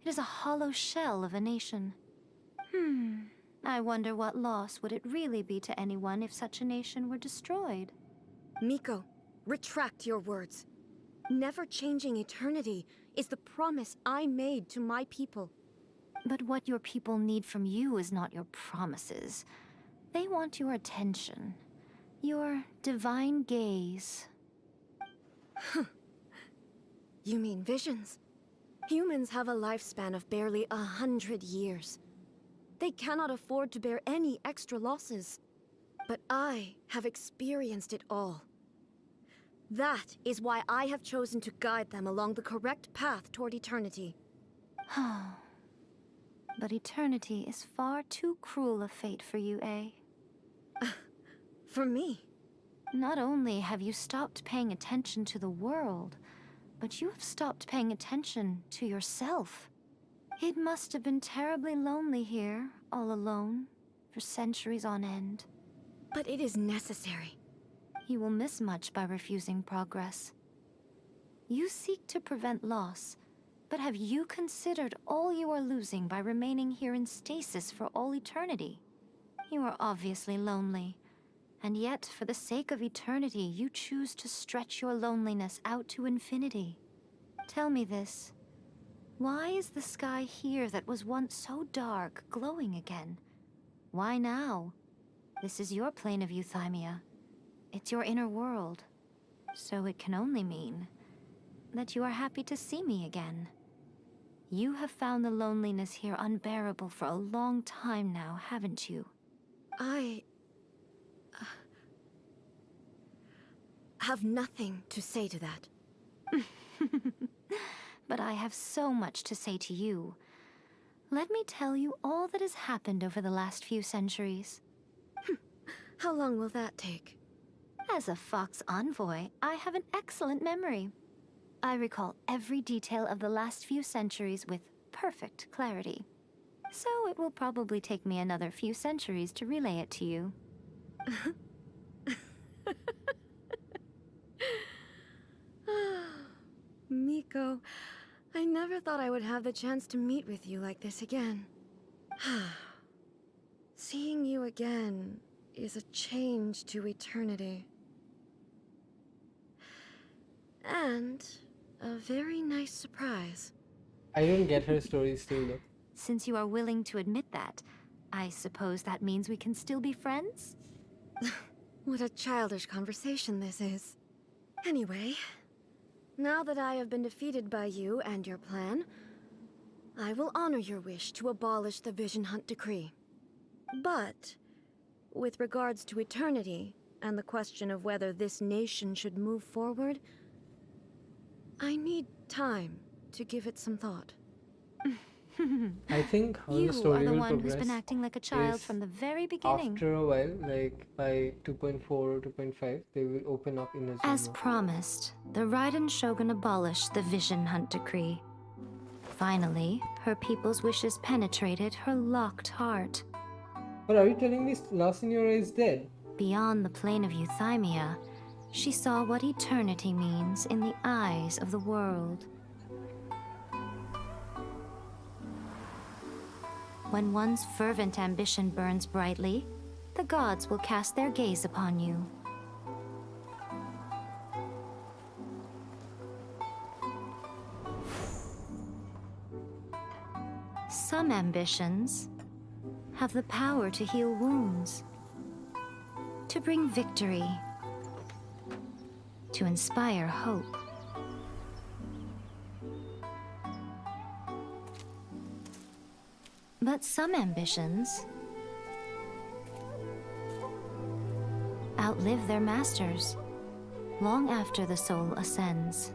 It is a hollow shell of a nation. I wonder what loss would it really be to anyone if such a nation were destroyed? Miko, retract your words. Never changing eternity is the promise I made to my people. But what your people need from you is not your promises. They want your attention. Your divine gaze. You mean visions? Humans have a lifespan of barely 100 years. They cannot afford to bear any extra losses. But I have experienced it all. That is why I have chosen to guide them along the correct path toward eternity. But eternity is far too cruel a fate for you, eh? For me? Not only have you stopped paying attention to the world, but you have stopped paying attention to yourself. It must have been terribly lonely here, all alone, for centuries on end. But it is necessary. You will miss much by refusing progress. You seek to prevent loss, but have you considered all you are losing by remaining here in stasis for all eternity? You are obviously lonely, and yet for the sake of eternity, you choose to stretch your loneliness out to infinity. Tell me this. Why is the sky here that was once so dark glowing again? Why now? This is your plane of euthymia. It's your inner world. So it can only mean that you are happy to see me again. You have found the loneliness here unbearable for a long time now, haven't you? I have nothing to say to that. But I have so much to say to you. Let me tell you all that has happened over the last few centuries. How long will that take? As a Fox envoy, I have an excellent memory. I recall every detail of the last few centuries with perfect clarity. So it will probably take me another few centuries to relay it to you. Miko, I never thought I would have the chance to meet with you like this again. Seeing you again is a change to eternity. And a very nice surprise. I don't get her story still though. Since you are willing to admit that, I suppose that means we can still be friends? What a childish conversation this is. Anyway, now that I have been defeated by you and your plan, I will honor your wish to abolish the Vision Hunt Decree. But, with regards to eternity, and the question of whether this nation should move forward, I need time to give it some thought. I think how You the story are the will one who's progress been acting like a child is from the very beginning. after a while, like by 2.4 or 2.5, they will open up in a As genre. promised, the Raiden Shogun abolished the Vision Hunt Decree. Finally, her people's wishes penetrated her locked heart. But are you telling me La Signora is dead? Beyond the plane of euthymia, she saw what eternity means in the eyes of the world. When one's fervent ambition burns brightly, the gods will cast their gaze upon you. Some ambitions have the power to heal wounds, to bring victory, to inspire hope. But some ambitions outlive their masters long after the soul ascends.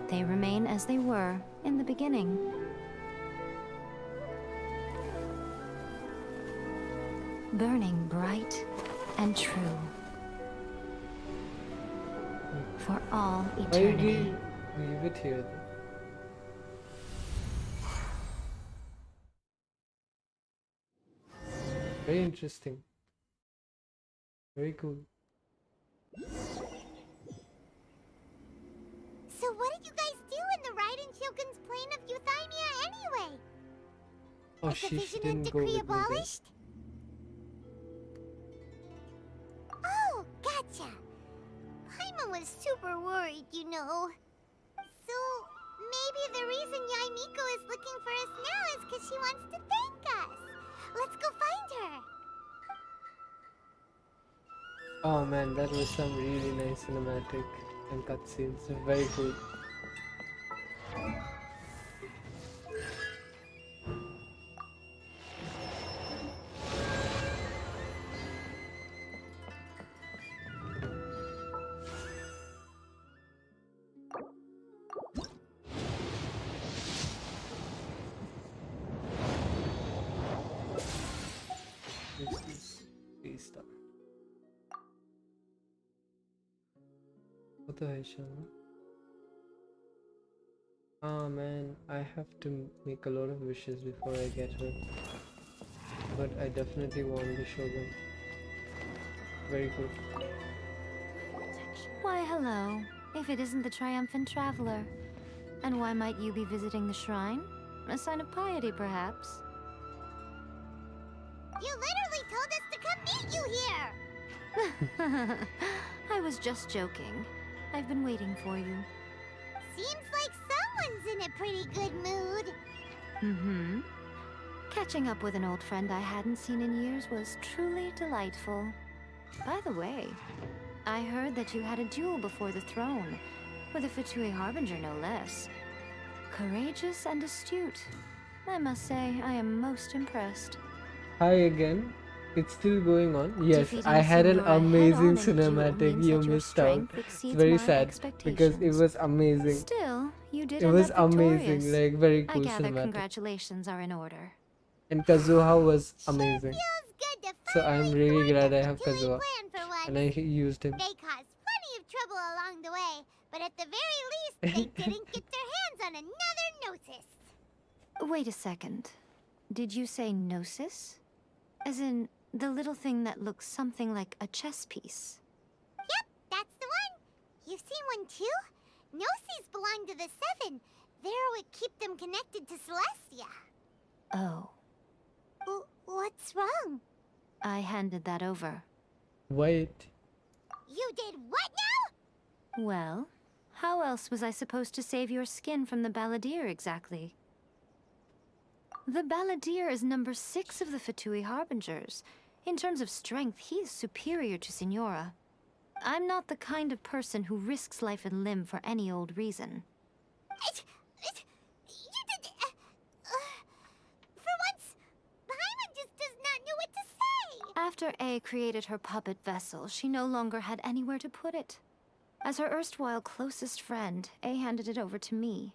They remain as they were in the beginning. Burning bright and true for all Why did eternity. we leave it here then? Very interesting. Very cool. So what did you guys do in the Raiden Shogun's plane of euthymia anyway? Oh, Was the she Vision Hunt didn't go Decree with me there. abolished? Oh, gotcha. Paimon was super worried, you know. So, maybe the reason Yaimiko is looking for us now is because she wants to thank us. Let's go find her. Oh man, that was some really nice cinematic and cutscenes. Very cool. तो है शायद. Ah man, I have to make a lot of wishes before I get her. But I definitely want the Shogun. Very cool. Why, hello. If it isn't the triumphant traveler. And why might you be visiting the shrine? A sign of piety, perhaps? You literally told us to come meet you here! I was just joking. I've been waiting for you. Seems like someone's in a pretty good mood. Mm-hmm. Catching up with an old friend I hadn't seen in years was truly delightful. By the way, I heard that you had a duel before the throne, with a Fatui Harbinger no less. Courageous and astute. I must say, I am most impressed. Hi again. It's still going on. Yes, Defeating I had an Signora amazing head-on in a duel cinematic. means You that your missed out. strength It's exceeds very my sad because it expectations. was amazing. Still, you did It end was up victorious. amazing, like very I cool gather cinematic. congratulations are in order. And Kazuha was amazing. So I'm really glad I have Kazuha. And I used him. They caused plenty of trouble along the way, but at the very least, they didn't get their hands on another Gnosis. Wait a second. Did you say Gnosis? As in, the little thing that looks something like a chess piece? Yep, that's the one. You've seen one too? Gnosis belong to the Seven. They're what keep them connected to Celestia. Oh. What's wrong? I handed that over. Wait. You did what now? Well, how else was I supposed to save your skin from the Balladeer exactly? The Balladeer is number 6 of the Fatui Harbingers. In terms of strength, he is superior to Signora. I'm not the kind of person who risks life and limb for any old reason. For once, Paimon just does not know what to say. After A created her puppet vessel, she no longer had anywhere to put it. As her erstwhile closest friend, A handed it over to me,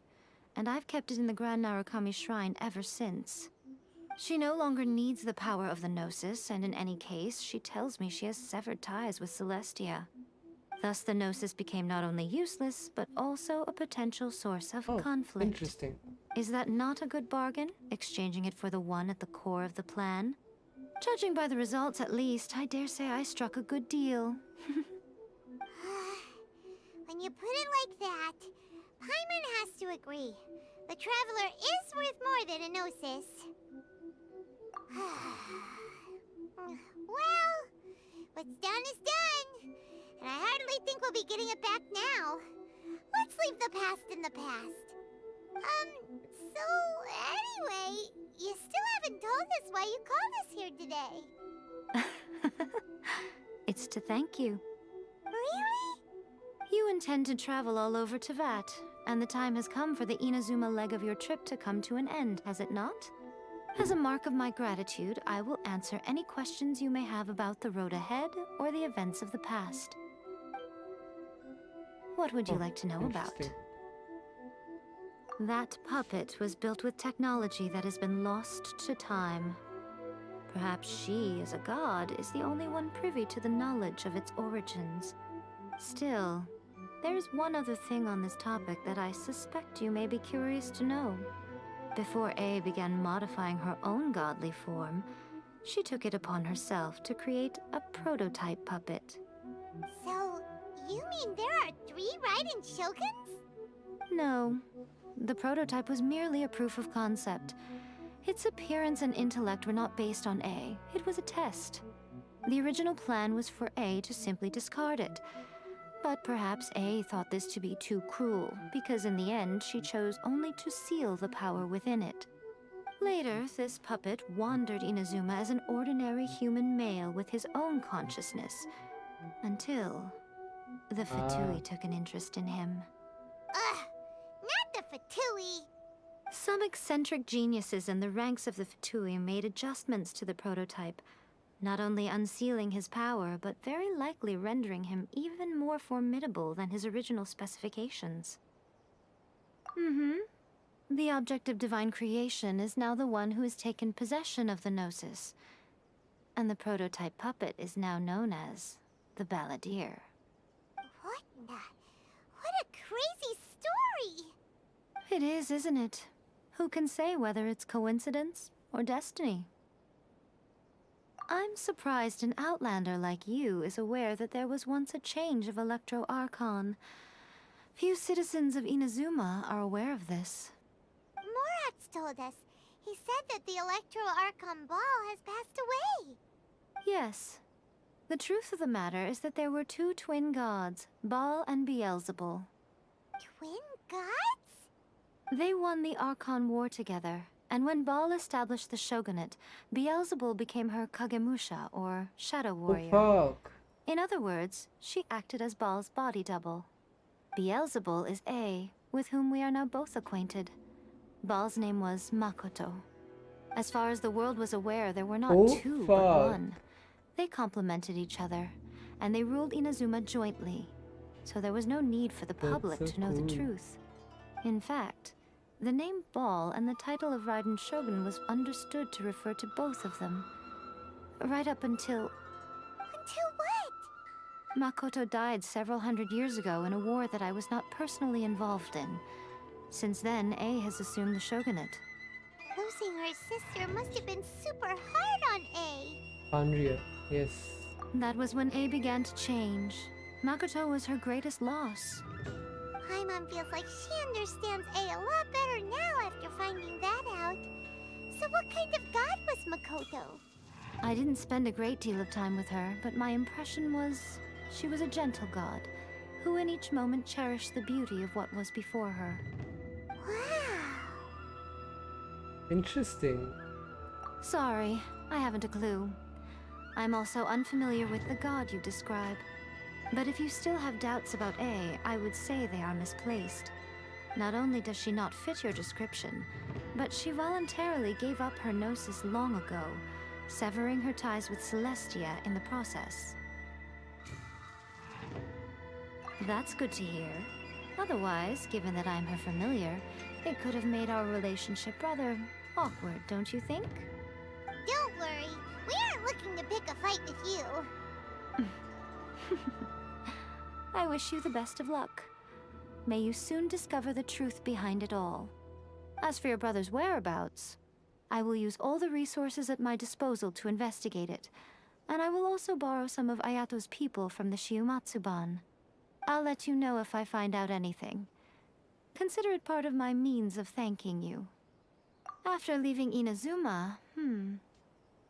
and I've kept it in the Grand Narukami Shrine ever since. She no longer needs the power of the Gnosis, and in any case, she tells me she has severed ties with Celestia. Thus, the Gnosis became not only useless, but also a potential source of conflict. Interesting. Is that not a good bargain, exchanging it for the one at the core of the plan? Judging by the results, at least, I dare say I struck a good deal. When you put it like that, Paimon has to agree. The Traveler is worth more than a Gnosis. Well, what's done is done. And I hardly think we'll be getting it back now. Let's leave the past in the past. So anyway, you still haven't told us why you called us here today. It's to thank you. Really? You intend to travel all over Teyvat, and the time has come for the Inazuma leg of your trip to come to an end, has it not? As a mark of my gratitude, I will answer any questions you may have about the road ahead or the events of the past. What would you like to know about? That puppet was built with technology that has been lost to time. Perhaps she, as a god, is the only one privy to the knowledge of its origins. Still, there is one other thing on this topic that I suspect you may be curious to know. Before A began modifying her own godly form, she took it upon herself to create a prototype puppet. So, you mean there are 3 Raiden Shoguns? No. The prototype was merely a proof of concept. Its appearance and intellect were not based on A. It was a test. The original plan was for A to simply discard it. But perhaps A thought this to be too cruel, because in the end she chose only to seal the power within it. Later, this puppet wandered Inazuma as an ordinary human male with his own consciousness, until the Fatui took an interest in him. Ugh, not the Fatui! Some eccentric geniuses in the ranks of the Fatui made adjustments to the prototype, not only unsealing his power, but very likely rendering him even more formidable than his original specifications. The object of divine creation is now the one who has taken possession of the Gnosis, and the prototype puppet is now known as the Balladeer. What the? crazy story. It is, isn't it? Who can say whether it's coincidence or destiny? I'm surprised an outlander like you is aware that there was once a change of Electro Archon. Few citizens of Inazuma are aware of this. Morat's told us. He said that the Electro Archon Ball has passed away. Yes. The truth of the matter is that there were two twin gods, Baal and Beelzebul. Twin gods? They won the Archon War together, and when Baal established the shogunate, Beelzebul became her Kagemusha, or shadow warrior. Oh, fuck. In other words, she acted as Baal's body double. Beelzebul is A, with whom we are now both acquainted. Baal's name was Makoto. As far as the world was aware, there were not two, but one. They complemented each other, and they ruled Inazuma jointly, so there was no need for the public to know the truth. In fact, the name Baal and the title of Raiden Shogun was understood to refer to both of them. Right up until... Until what? Makoto died several hundred years ago in a war that I was not personally involved in. Since then, A has assumed the shogunate. Losing her sister must have been super hard on A. Unreal, yes. That was when A began to change. Makoto was her greatest loss. Paimon feels like she understands A a lot better now after finding that out. So what kind of god was Makoto? I didn't spend a great deal of time with her, but my impression was she was a gentle god, who in each moment cherished the beauty of what was before her. Wow. Interesting. Sorry, I haven't a clue. I'm also unfamiliar with the god you describe. But if you still have doubts about A, I would say they are misplaced. Not only does she not fit your description, but she voluntarily gave up her gnosis long ago, severing her ties with Celestia in the process. That's good to hear. Otherwise, given that I'm her familiar, it could have made our relationship rather awkward, don't you think? Don't worry, we aren't looking to pick a fight with you. I wish you the best of luck. May you soon discover the truth behind it all. As for your brother's whereabouts, I will use all the resources at my disposal to investigate it, and I will also borrow some of Ayato's people from the Shiumatsuban. I'll let you know if I find out anything. Consider it part of my means of thanking you. After leaving Inazuma,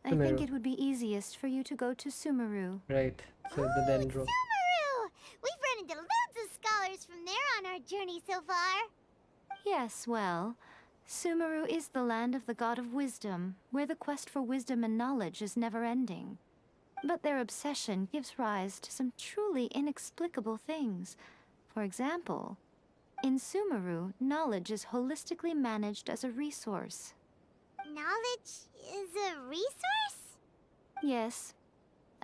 I think it would be easiest for you to go to Sumeru. Right, so the dendro. Sumeru! We've run into loads of scholars from there on our journey so far. Yes, well, Sumeru is the land of the god of wisdom, where the quest for wisdom and knowledge is never-ending. But their obsession gives rise to some truly inexplicable things. For example, in Sumeru, knowledge is holistically managed as a resource. Knowledge is a resource? Yes.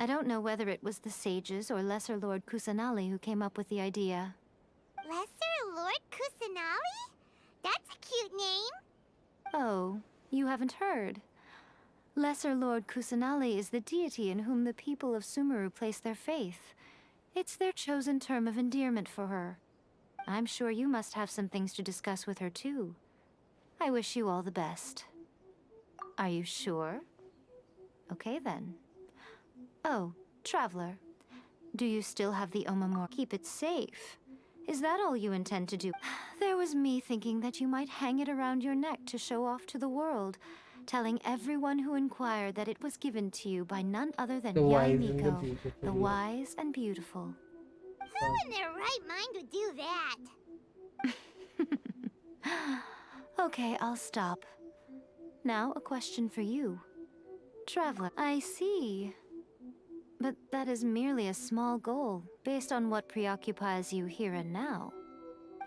I don't know whether it was the sages or Lesser Lord Kusanali who came up with the idea. Lesser Lord Kusanali? That's a cute name. Oh, you haven't heard. Lesser Lord Kusanali is the deity in whom the people of Sumeru place their faith. It's their chosen term of endearment for her. I'm sure you must have some things to discuss with her too. I wish you all the best. Are you sure? Okay then. Oh, Traveler. Do you still have the Omamor? Keep it safe. Is that all you intend to do? There was me thinking that you might hang it around your neck to show off to the world, telling everyone who inquired that it was given to you by none other than Yae Miko, the wise and beautiful. Who in their right mind would do that? Okay, I'll stop. Now, a question for you. Traveler, I see. But that is merely a small goal, based on what preoccupies you here and now.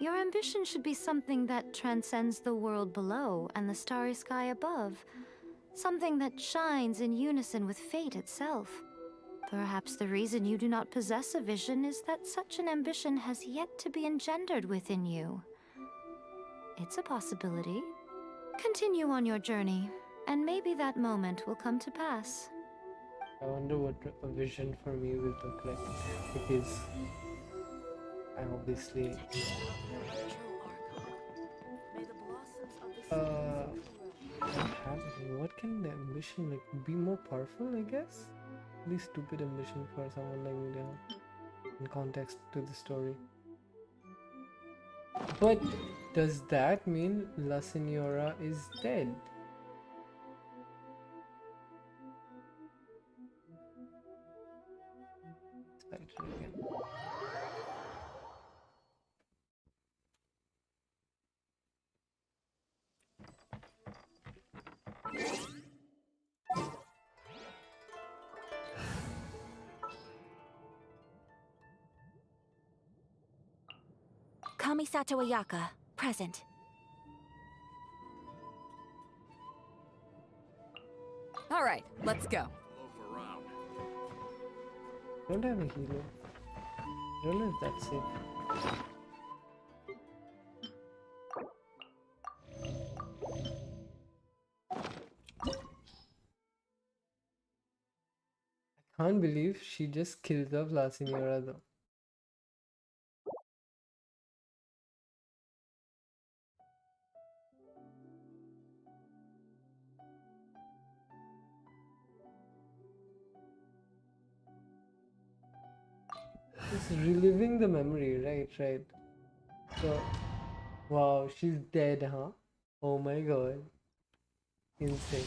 Your ambition should be something that transcends the world below and the starry sky above. Something that shines in unison with fate itself. Perhaps the reason you do not possess a vision is that such an ambition has yet to be engendered within you. It's a possibility. Continue on your journey, and maybe that moment will come to pass. I wonder what a vision for me will look like, because I obviously. Not happening. What can the ambition like be more powerful? I guess. Really stupid ambition for someone like me to have in context to the story. But does that mean La Signora is dead? Let's try it again. Kamisato Ayaka, present. All right, let's go. Don't have a healer. I don't know if that's it. I can't believe she just killed off La Signora though. Just reliving the memory, right. So, wow, she's dead, huh? Oh my god. Insane.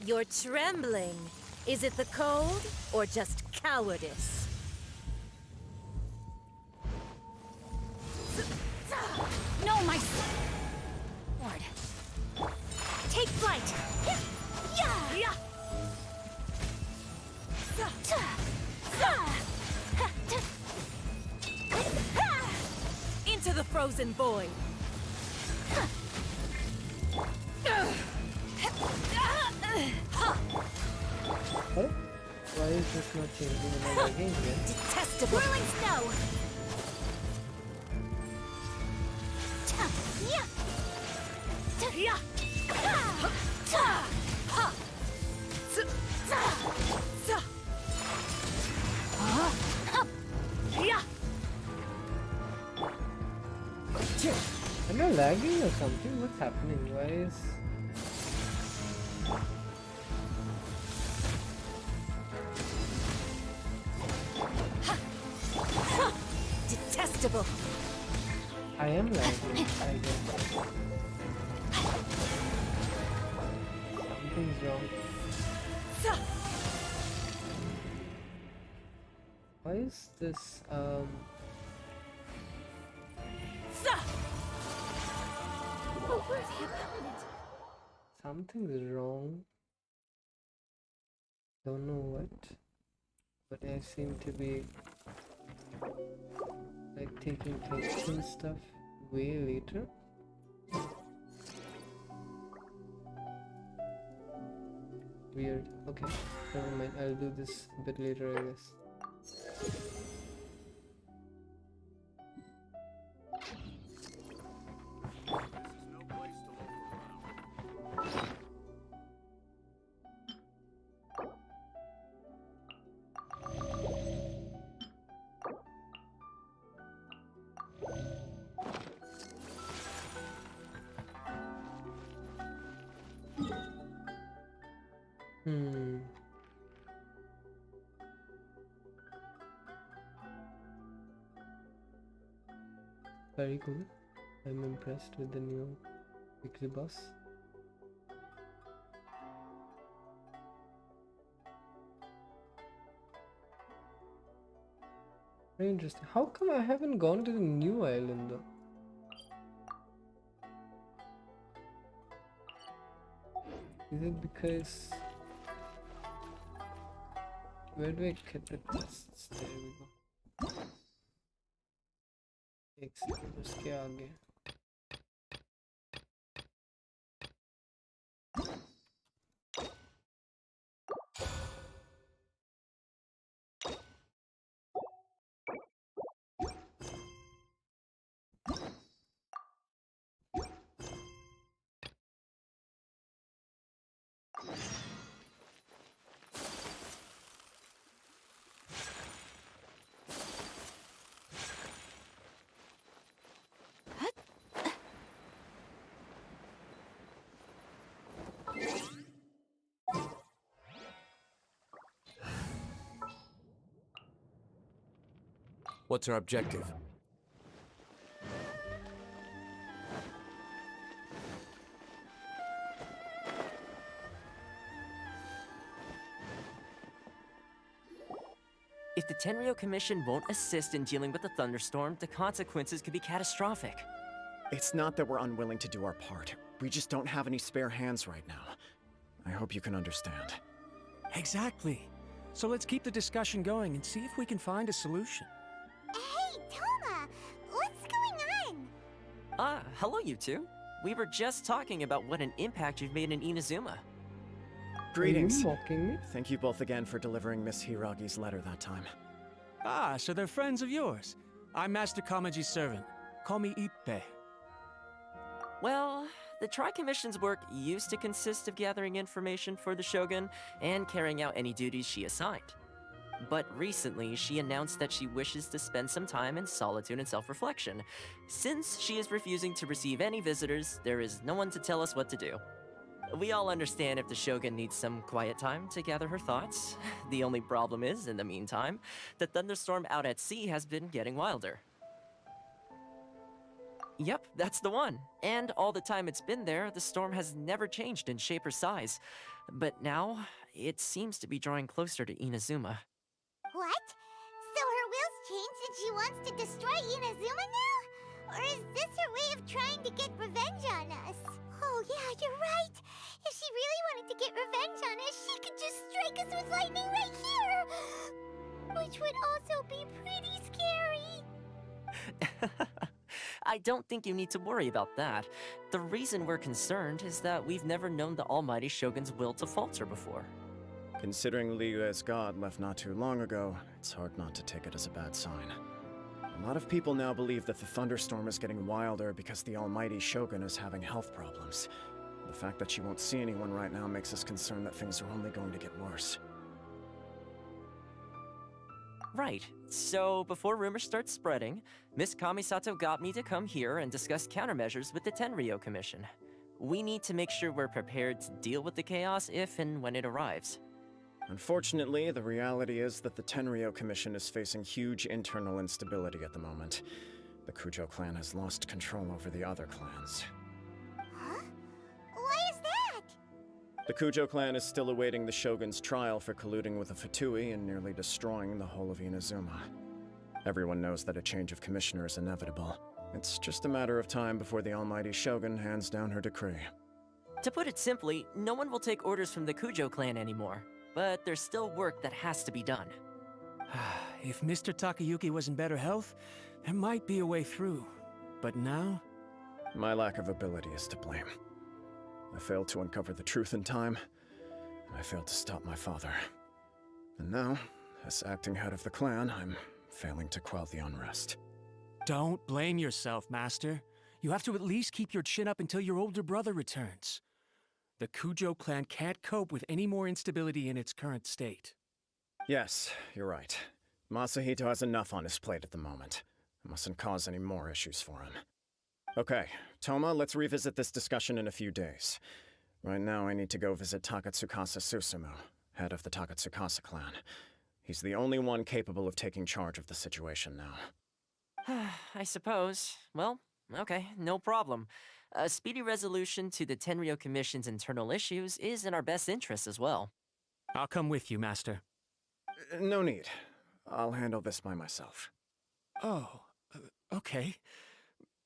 You're trembling. Is it the cold or just cowardice? No, my lord. Take flight. Yeah. Into the frozen void. What? Why is this not changing in my game yet? Detestable. Whirling snow. Am I lagging or something? What's happening? Why is... Detestable. I am lagging, I guess. Something's wrong. Why is this, something's wrong. Don't know what. But I seem to be like taking pictures and stuff way later. Weird. Okay, never mind. I'll do this a bit later, I guess. Very cool. I'm impressed with the new weekly boss. Very interesting. How come I haven't gone to the new island though? Is it because... Where do I get the tests? There we go. एक second उसके आगे What's our objective? If the Tenryo Commission won't assist in dealing with the thunderstorm, the consequences could be catastrophic. It's not that we're unwilling to do our part. We just don't have any spare hands right now. I hope you can understand. Exactly. So let's keep the discussion going and see if we can find a solution. Hey, Toma! What's going on? Hello you two. We were just talking about what an impact you've made in Inazuma. Greetings. Are you mocking me? Thank you both again for delivering Miss Hiragi's letter that time. Ah, so they're friends of yours. I'm Master Kamaji's servant. Call me Ippe. Well, the Tri-Commission's work used to consist of gathering information for the Shogun and carrying out any duties she assigned. But recently, she announced that she wishes to spend some time in solitude and self-reflection. Since she is refusing to receive any visitors, there is no one to tell us what to do. We all understand if the Shogun needs some quiet time to gather her thoughts. The only problem is, in the meantime, the thunderstorm out at sea has been getting wilder. Yep, that's the one. And all the time it's been there, the storm has never changed in shape or size. But now, it seems to be drawing closer to Inazuma. What? So her will's changed and she wants to destroy Inazuma now? Or is this her way of trying to get revenge on us? Oh yeah, you're right. If she really wanted to get revenge on us, she could just strike us with lightning right here! Which would also be pretty scary. I don't think you need to worry about that. The reason we're concerned is that we've never known the almighty Shogun's will to falter before. Considering Liyue's god left not too long ago, it's hard not to take it as a bad sign. A lot of people now believe that the thunderstorm is getting wilder because the almighty Shogun is having health problems. The fact that she won't see anyone right now makes us concerned that things are only going to get worse. Right. So, before rumors start spreading, Miss Kamisato got me to come here and discuss countermeasures with the Tenryo Commission. We need to make sure we're prepared to deal with the chaos if and when it arrives. Unfortunately, the reality is that the Tenryo Commission is facing huge internal instability at the moment. The Kujo clan has lost control over the other clans. Huh? Why is that? The Kujo clan is still awaiting the Shogun's trial for colluding with the Fatui and nearly destroying the whole of Inazuma. Everyone knows that a change of commissioner is inevitable. It's just a matter of time before the almighty Shogun hands down her decree. To put it simply, no one will take orders from the Kujo clan anymore. But there's still work that has to be done. If Mr. Takayuki was in better health, there might be a way through. But now? My lack of ability is to blame. I failed to uncover the truth in time, and I failed to stop my father. And now, as acting head of the clan, I'm failing to quell the unrest. Don't blame yourself, Master. You have to at least keep your chin up until your older brother returns. The Kujo clan can't cope with any more instability in its current state. Yes, you're right. Masahito has enough on his plate at the moment. I mustn't cause any more issues for him. Okay, Toma, let's revisit this discussion in a few days. Right now, I need to go visit Takatsukasa Susumu, head of the Takatsukasa clan. He's the only one capable of taking charge of the situation now. I suppose. Well, okay, no problem. A speedy resolution to the Tenryo Commission's internal issues is in our best interest as well. I'll come with you, Master. No need. I'll handle this by myself. Oh, okay.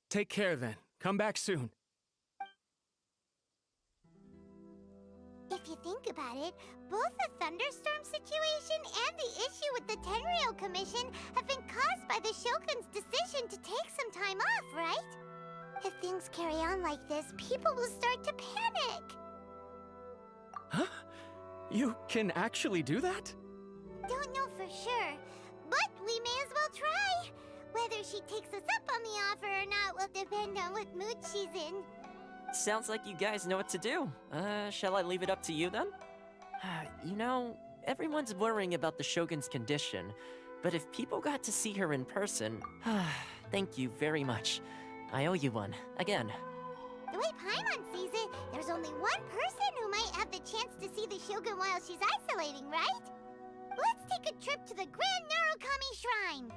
Take care then. Come back soon. If you think about it, both the thunderstorm situation and the issue with the Tenryo Commission have been caused by the Shogun's decision to take some time off, right? If things carry on like this, people will start to panic. Huh? You can actually do that? Don't know for sure, but we may as well try. Whether she takes us up on the offer or not will depend on what mood she's in. Sounds like you guys know what to do. Shall I leave it up to you then? You know, everyone's worrying about the Shogun's condition, but if people got to see her in person, thank you very much. I owe you one, again. The way Paimon sees it, there's only one person who might have the chance to see the Shogun while she's isolating, right? Let's take a trip to the Grand Narukami Shrine.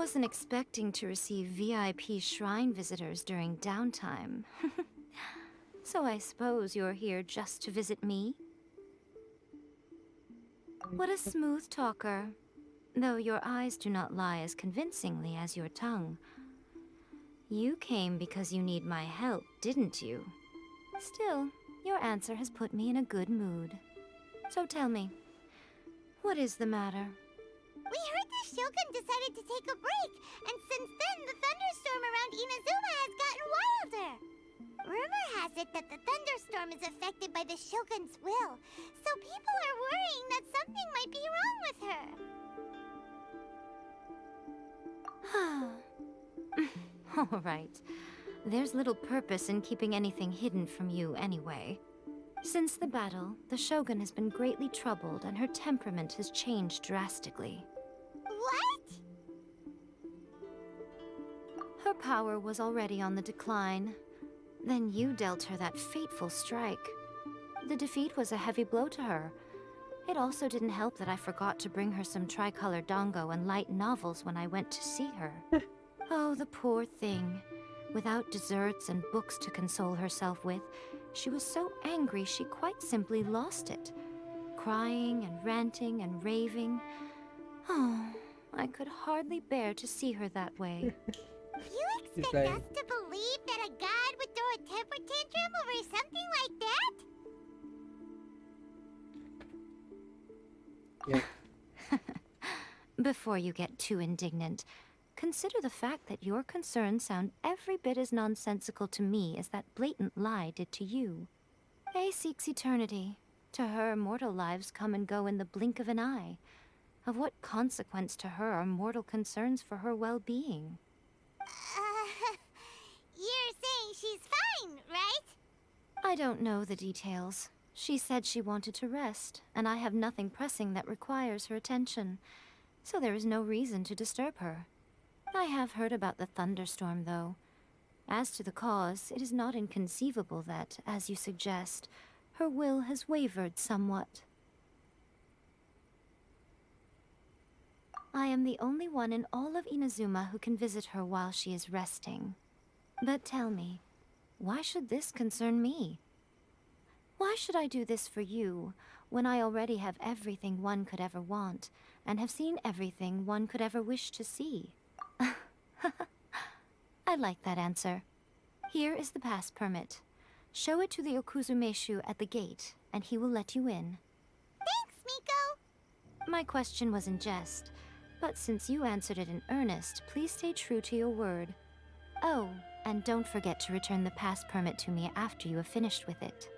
wasn't expecting to receive VIP shrine visitors during downtime. So I suppose you're here just to visit me? What a smooth talker. Though your eyes do not lie as convincingly as your tongue. You came because you need my help, didn't you? Still, your answer has put me in a good mood. So tell me, what is the matter? We heard the Shogun decided to take a break, and since then the thunderstorm around Inazuma has gotten wilder. Rumor has it that the thunderstorm is affected by the Shogun's will, so people are worrying that something might be wrong with her. All right. There's little purpose in keeping anything hidden from you anyway. Since the battle, the Shogun has been greatly troubled and her temperament has changed drastically. What? Her power was already on the decline. Then you dealt her that fateful strike. The defeat was a heavy blow to her. It also didn't help that I forgot to bring her some tricolor dango and light novels when I went to see her. Oh, the poor thing. Without desserts and books to console herself with, she was so angry she quite simply lost it. Crying and ranting and raving. Oh, I could hardly bear to see her that way. You expect us to believe that a god would throw a temper tantrum over something like that? Yeah. Before you get too indignant, consider the fact that your concerns sound every bit as nonsensical to me as that blatant lie did to you. Faye seeks eternity. To her, mortal lives come and go in the blink of an eye. Of what consequence to her are mortal concerns for her well-being? You're saying she's fine, right? I don't know the details. She said she wanted to rest, and I have nothing pressing that requires her attention, so there is no reason to disturb her. I have heard about the thunderstorm, though. As to the cause, it is not inconceivable that, as you suggest, her will has wavered somewhat. I am the only one in all of Inazuma who can visit her while she is resting. But tell me, why should this concern me? Why should I do this for you, when I already have everything one could ever want, and have seen everything one could ever wish to see? I like that answer. Here is the pass permit. Show it to the Okuzumeshu at the gate, and he will let you in. Thanks, Miko! My question was in jest, but since you answered it in earnest, please stay true to your word. Oh, and don't forget to return the pass permit to me after you have finished with it.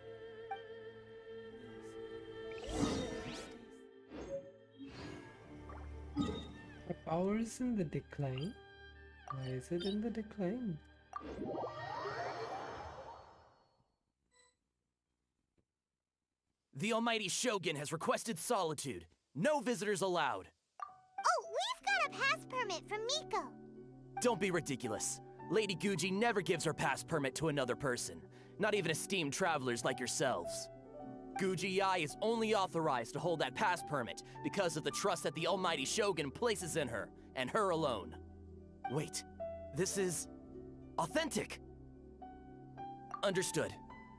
The power is in the decline. Why is it in the decline? The almighty Shogun has requested solitude. No visitors allowed. Oh, we've got a pass permit from Miko. Don't be ridiculous. Lady Guji never gives her pass permit to another person, not even esteemed travelers like yourselves. Guji Yai is only authorized to hold that pass permit because of the trust that the almighty Shogun places in her, and her alone. Wait, this is authentic. Understood.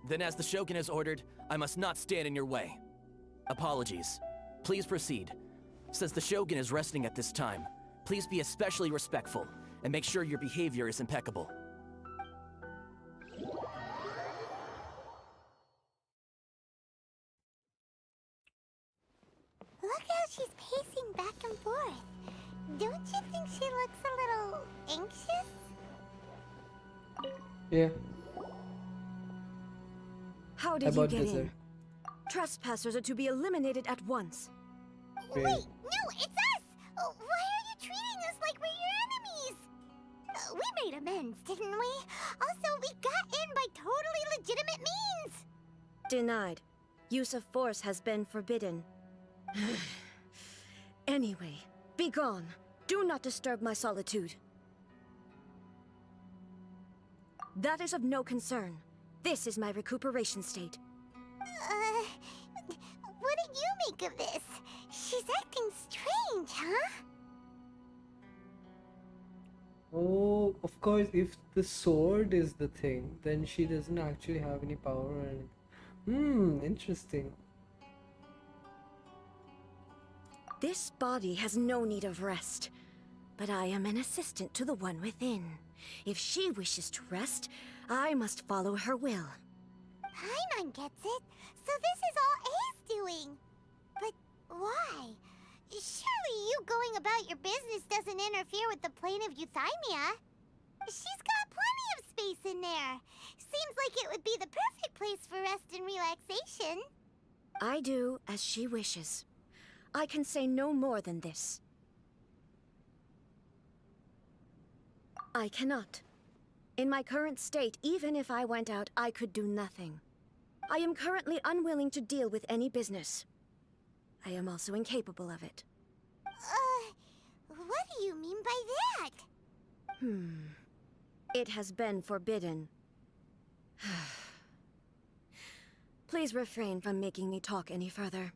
Then as the Shogun has ordered, I must not stand in your way. Apologies. Please proceed. Since the Shogun is resting at this time, please be especially respectful and make sure your behavior is impeccable. Look how she's pacing back and forth. Don't you think she looks a little anxious? Yeah. How did you get in? Trespassers are to be eliminated at once. Wait, no, it's us! Why are you treating us like we're your enemies? We made amends, didn't we? Also, we got in by totally legitimate means! Denied. Use of force has been forbidden. Anyway, be gone. Do not disturb my solitude. That is of no concern. This is my recuperation state. What do you make of this? She's acting strange, huh? Oh, of course, if the sword is the thing, then she doesn't actually have any power or anything. Interesting. This body has no need of rest, but I am an assistant to the one within. If she wishes to rest, I must follow her will. Paimon gets it. So this is all A's doing. But why? Surely you going about your business doesn't interfere with the plane of Euthymia. She's got plenty of space in there. Seems like it would be the perfect place for rest and relaxation. I do as she wishes. I can say no more than this. I cannot. In my current state, even if I went out, I could do nothing. I am currently unwilling to deal with any business. I am also incapable of it. What do you mean by that? It has been forbidden. Please refrain from making me talk any further.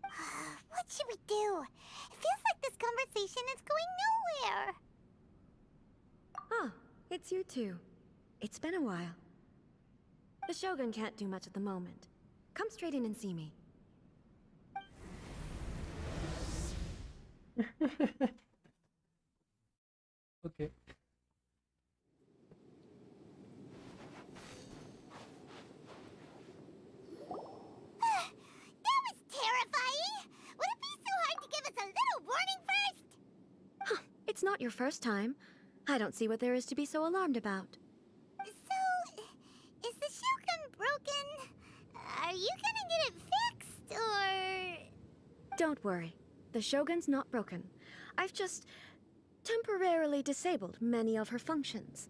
What should we do? It feels like this conversation is going nowhere. Ah, it's you two. It's been a while. The Shogun can't do much at the moment. Come straight in and see me. Okay. That was terrifying! Would it be so hard to give us a little warning first? It's not your first time. I don't see what there is to be so alarmed about. So, is the Shogun broken? Are you gonna get it fixed, or...? Don't worry. The Shogun's not broken. I've just temporarily disabled many of her functions.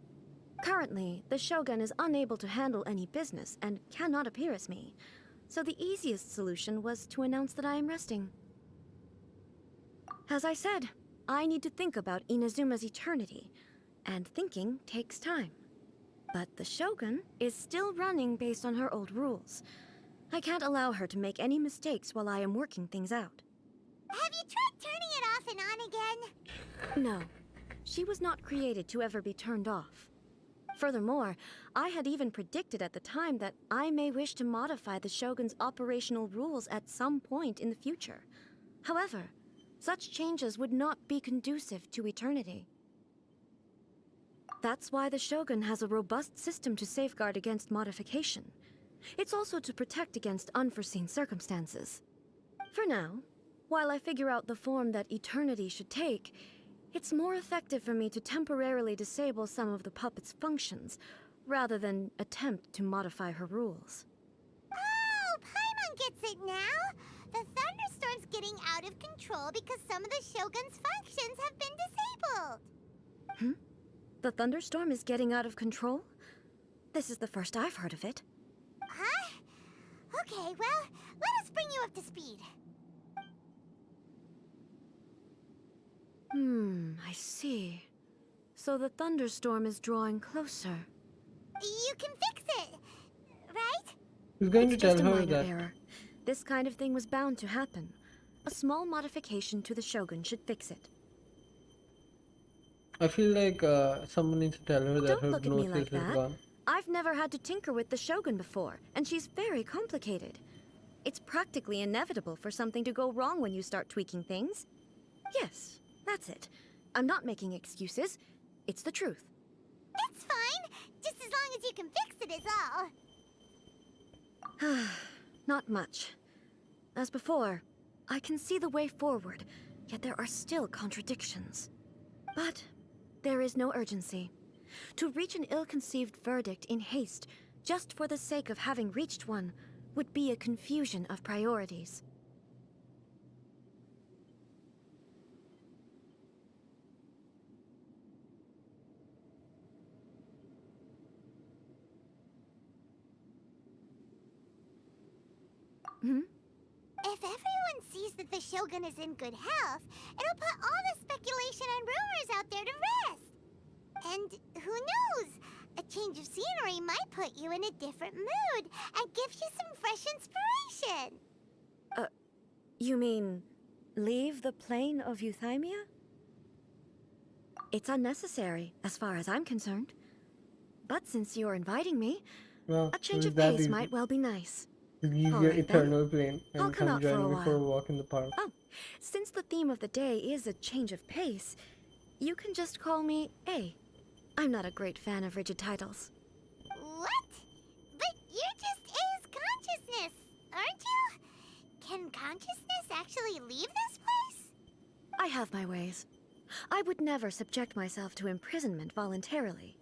Currently, the Shogun is unable to handle any business and cannot appear as me. So the easiest solution was to announce that I am resting. As I said, I need to think about Inazuma's eternity, and thinking takes time. But the Shogun is still running based on her old rules. I can't allow her to make any mistakes while I am working things out. Have you tried turning it off and on again? No, she was not created to ever be turned off. Furthermore, I had even predicted at the time that I may wish to modify the Shogun's operational rules at some point in the future. However, such changes would not be conducive to eternity. That's why the Shogun has a robust system to safeguard against modification. It's also to protect against unforeseen circumstances. For now, while I figure out the form that eternity should take, it's more effective for me to temporarily disable some of the puppet's functions, rather than attempt to modify her rules. Oh, Paimon gets it now! The thunderstorm's getting out of control because some of the Shogun's functions have been disabled. The thunderstorm is getting out of control? This is the first I've heard of it. Huh? Okay, well, let us bring you up to speed. I see. So the thunderstorm is drawing closer. You can fix it, right? He's going It's to tell just a her minor that. error. This kind of thing was bound to happen. A small modification to the Shogun should fix it. I feel like someone needs to tell her that Don't her look at me hypnosis like is that. gone. I've never had to tinker with the Shogun before, and she's very complicated. It's practically inevitable for something to go wrong when you start tweaking things. Yes, that's it. I'm not making excuses. It's the truth. It's fine, just as long as you can fix it is all. Not much. As before, I can see the way forward, yet there are still contradictions. But there is no urgency. To reach an ill-conceived verdict in haste, just for the sake of having reached one, would be a confusion of priorities. If everyone sees that the Shogun is in good health, it'll put all the speculation and rumors out there to rest. And who knows? A change of scenery might put you in a different mood and give you some fresh inspiration. You mean, leave the plane of Euthymia? It's unnecessary, as far as I'm concerned. But since you're inviting me, Well, a change it of was that pace easy. might well be nice. Leave All your right, then. eternal plane I'll and come come out for join a me for a while. walk in the park. Oh, since the theme of the day is a change of pace, you can just call me A. I'm not a great fan of rigid titles. What? But you're just A's consciousness, aren't you? Can consciousness actually leave this place? I have my ways. I would never subject myself to imprisonment voluntarily.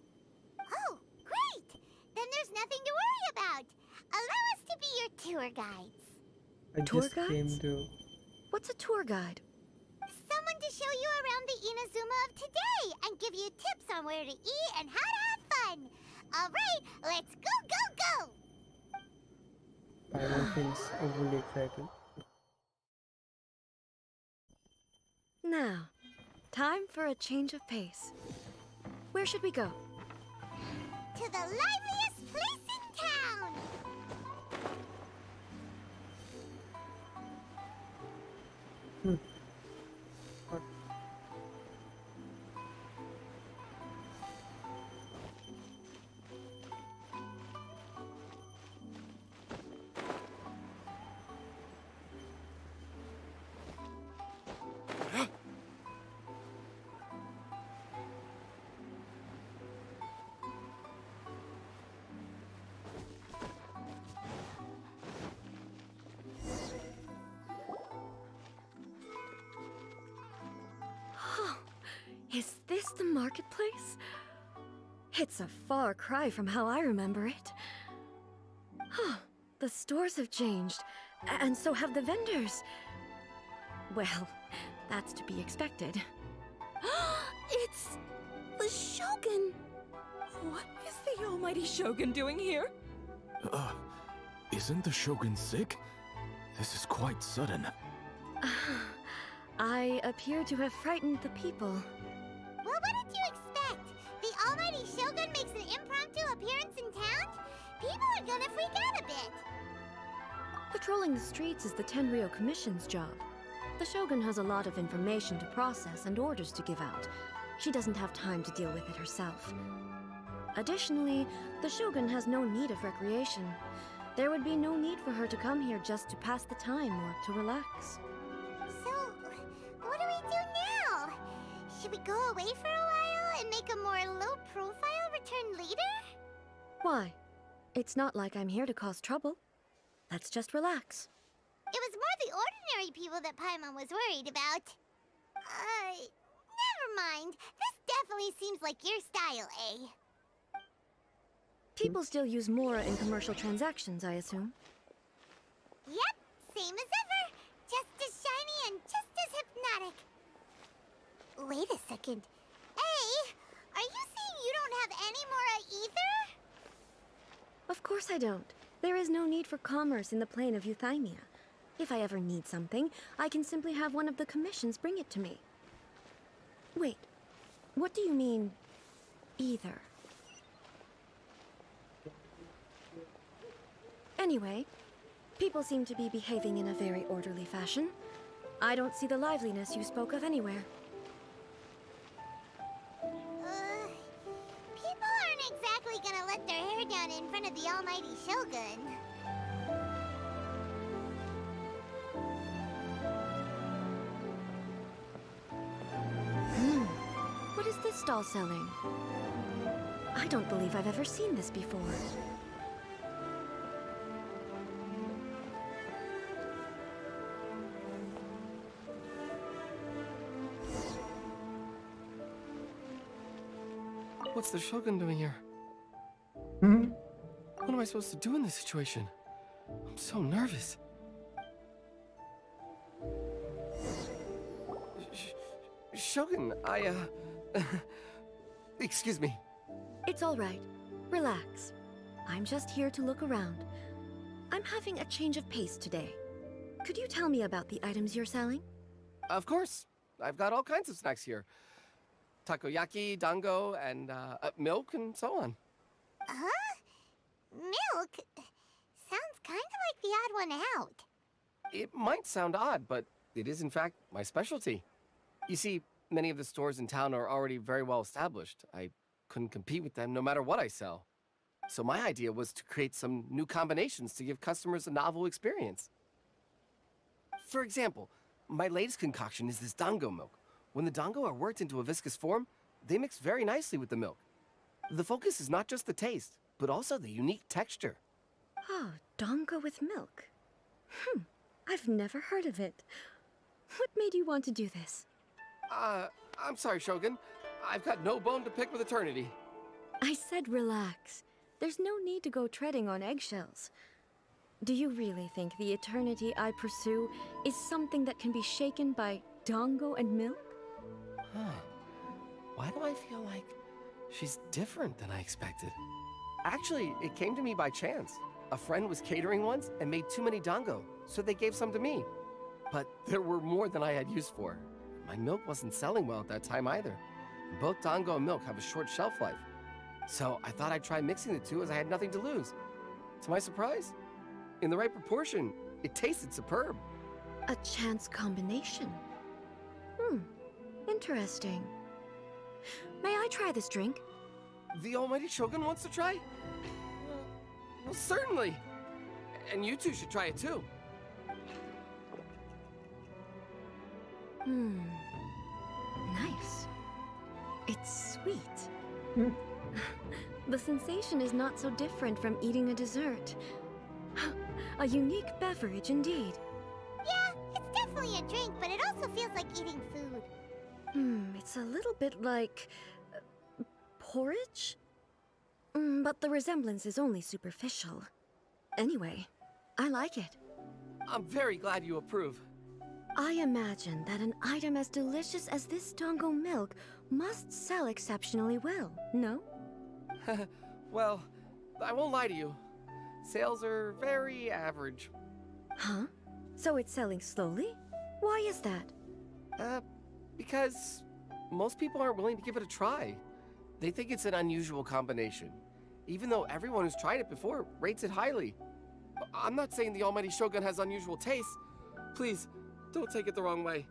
Oh, great! Then there's nothing to worry about. Allow us to be your tour guides. I Tour just guides? came to. What's a tour guide? Someone to show you around the Inazuma of today and give you tips on where to eat and how to have fun. All right, let's go! Paimon feels overly excited. Now, time for a change of pace. Where should we go? To the liveliest place in town! Is this the marketplace? It's a far cry from how I remember it. The stores have changed, and so have the vendors. Well, that's to be expected. It's the Shogun! What is the almighty Shogun doing here? Isn't the Shogun sick? This is quite sudden. I appear to have frightened the people. Well, what did you expect? The almighty Shogun makes an impromptu appearance in town? People are gonna freak out a bit. Patrolling the streets is the Tenryou Commission's job. The Shogun has a lot of information to process and orders to give out. She doesn't have time to deal with it herself. Additionally, the Shogun has no need of recreation. There would be no need for her to come here just to pass the time or to relax. So, what do we do now? Should we go away for a while and make a more low-profile return later? Why? It's not like I'm here to cause trouble. Let's just relax. It was more the ordinary people that Paimon was worried about. Never mind. This definitely seems like your style, eh? People still use Mora in commercial transactions, I assume. Yep, same as ever. Just as shiny and just as hypnotic. Wait a second. Hey, are you saying you don't have any Mora either? Of course I don't. There is no need for commerce in the plane of Euthymia. If I ever need something, I can simply have one of the commissions bring it to me. Wait, what do you mean, either? Anyway, people seem to be behaving in a very orderly fashion. I don't see the liveliness you spoke of anywhere. People aren't exactly gonna let their hair down in front of the almighty Shogun. What is this stall selling? I don't believe I've ever seen this before. What's the Shogun doing here? Hmm? What am I supposed to do in this situation? I'm so nervous. Shogun, excuse me. It's all right. Relax. I'm just here to look around. I'm having a change of pace today. Could you tell me about the items you're selling? Of course. I've got all kinds of snacks here. Takoyaki, dango, and milk, and so on. Huh? Milk? Sounds kind of like the odd one out. It might sound odd, but it is in fact my specialty. You see, Many of the stores in town are already very well established. I couldn't compete with them no matter what I sell. So my idea was to create some new combinations to give customers a novel experience. For example, my latest concoction is this dango milk. When the dango are worked into a viscous form, they mix very nicely with the milk. The focus is not just the taste, but also the unique texture. Oh, dango with milk. I've never heard of it. What made you want to do this? I'm sorry, Shogun. I've got no bone to pick with eternity. I said relax. There's no need to go treading on eggshells. Do you really think the eternity I pursue is something that can be shaken by dango and milk? Huh. Why do I feel like she's different than I expected? Actually, it came to me by chance. A friend was catering once and made too many dango, so they gave some to me. But there were more than I had use for. My milk wasn't selling well at that time either. Both dango and milk have a short shelf life. So I thought I'd try mixing the two as I had nothing to lose. To my surprise, in the right proportion, it tasted superb. A chance combination. Interesting. May I try this drink? The almighty Shogun wants to try? Well, certainly. And you two should try it too. Nice. It's sweet. The sensation is not so different from eating a dessert. A unique beverage indeed. Yeah, it's definitely a drink, but it also feels like eating food. It's a little bit like porridge? But the resemblance is only superficial. Anyway, I like it. I'm very glad you approve. I imagine that an item as delicious as this dango milk must sell exceptionally well, no? Well, I won't lie to you. Sales are very average. Huh? So it's selling slowly? Why is that? Because most people aren't willing to give it a try. They think it's an unusual combination, even though everyone who's tried it before rates it highly. I'm not saying the almighty Shogun has unusual taste. Please, don't take it the wrong way.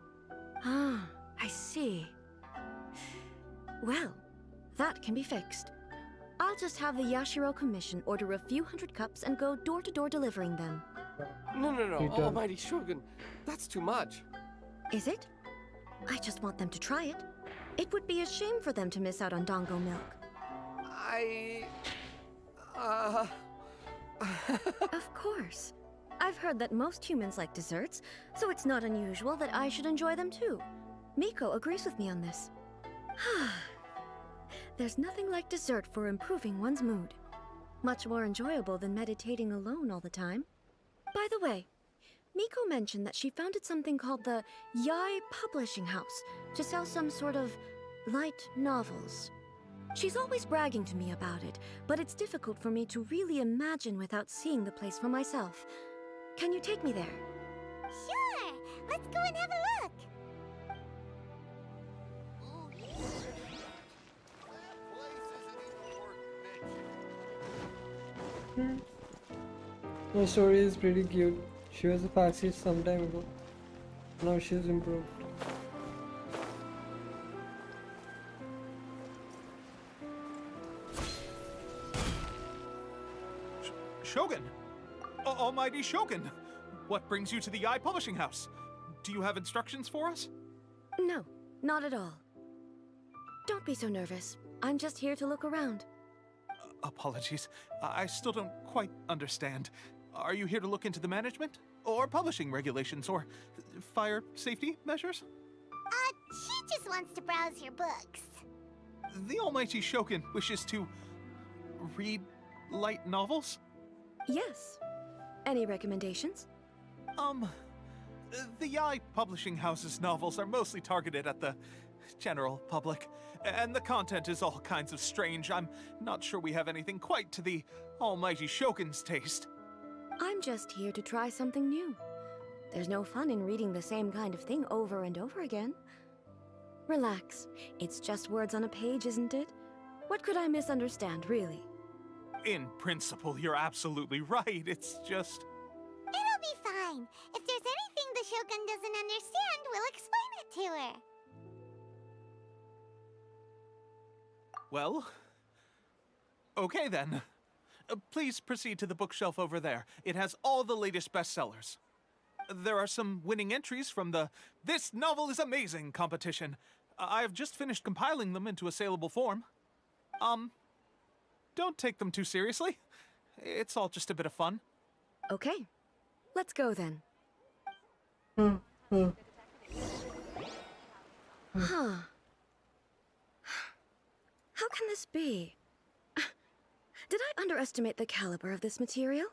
Ah, I see. Well, that can be fixed. I'll just have the Yashiro Commission order a few hundred cups and go door-to-door delivering them. No, almighty Shogun, that's too much. Is it? I just want them to try it. It would be a shame for them to miss out on dango milk. Of course. I've heard that most humans like desserts, so it's not unusual that I should enjoy them too. Miko agrees with me on this. There's nothing like dessert for improving one's mood. Much more enjoyable than meditating alone all the time. By the way, Miko mentioned that she founded something called the Yai Publishing House to sell some sort of light novels. She's always bragging to me about it, but it's difficult for me to really imagine without seeing the place for myself. Can you take me there? Sure! Let's go and have a look! Her story is pretty cute. She was a fascist some time ago. Now she's improved. Shogun! Almighty Shogun! What brings you to the Yai Publishing House? Do you have instructions for us? No, not at all. Don't be so nervous. I'm just here to look around. Apologies. I still don't quite understand. Are you here to look into the management? Or publishing regulations? Or fire safety measures? She just wants to browse your books. The almighty Shogun wishes to read light novels? Yes. Any recommendations? The Yai Publishing House's novels are mostly targeted at the general public, and the content is all kinds of strange. I'm not sure we have anything quite to the almighty Shogun's taste. I'm just here to try something new. There's no fun in reading the same kind of thing over and over again. Relax. It's just words on a page, isn't it? What could I misunderstand, really? In principle, you're absolutely right. It's just... It'll be fine. If there's anything the Shogun doesn't understand, we'll explain it to her. Well, okay then. Please proceed to the bookshelf over there. It has all the latest bestsellers. There are some winning entries from the This Novel is Amazing competition. I have just finished compiling them into a saleable form. Don't take them too seriously. It's all just a bit of fun. Okay, let's go then. Huh. How can this be? Did I underestimate the caliber of this material?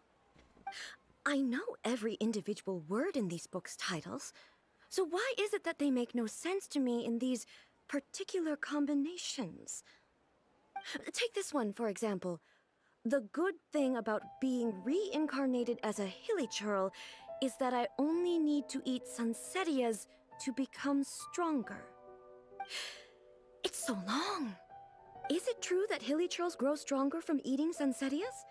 I know every individual word in these books' titles, so why is it that they make no sense to me in these particular combinations? Take this one, for example. The good thing about being reincarnated as a hilly churl is that I only need to eat sunsetias to become stronger. It's so long. Is it true that hilly churls grow stronger from eating sunsetias?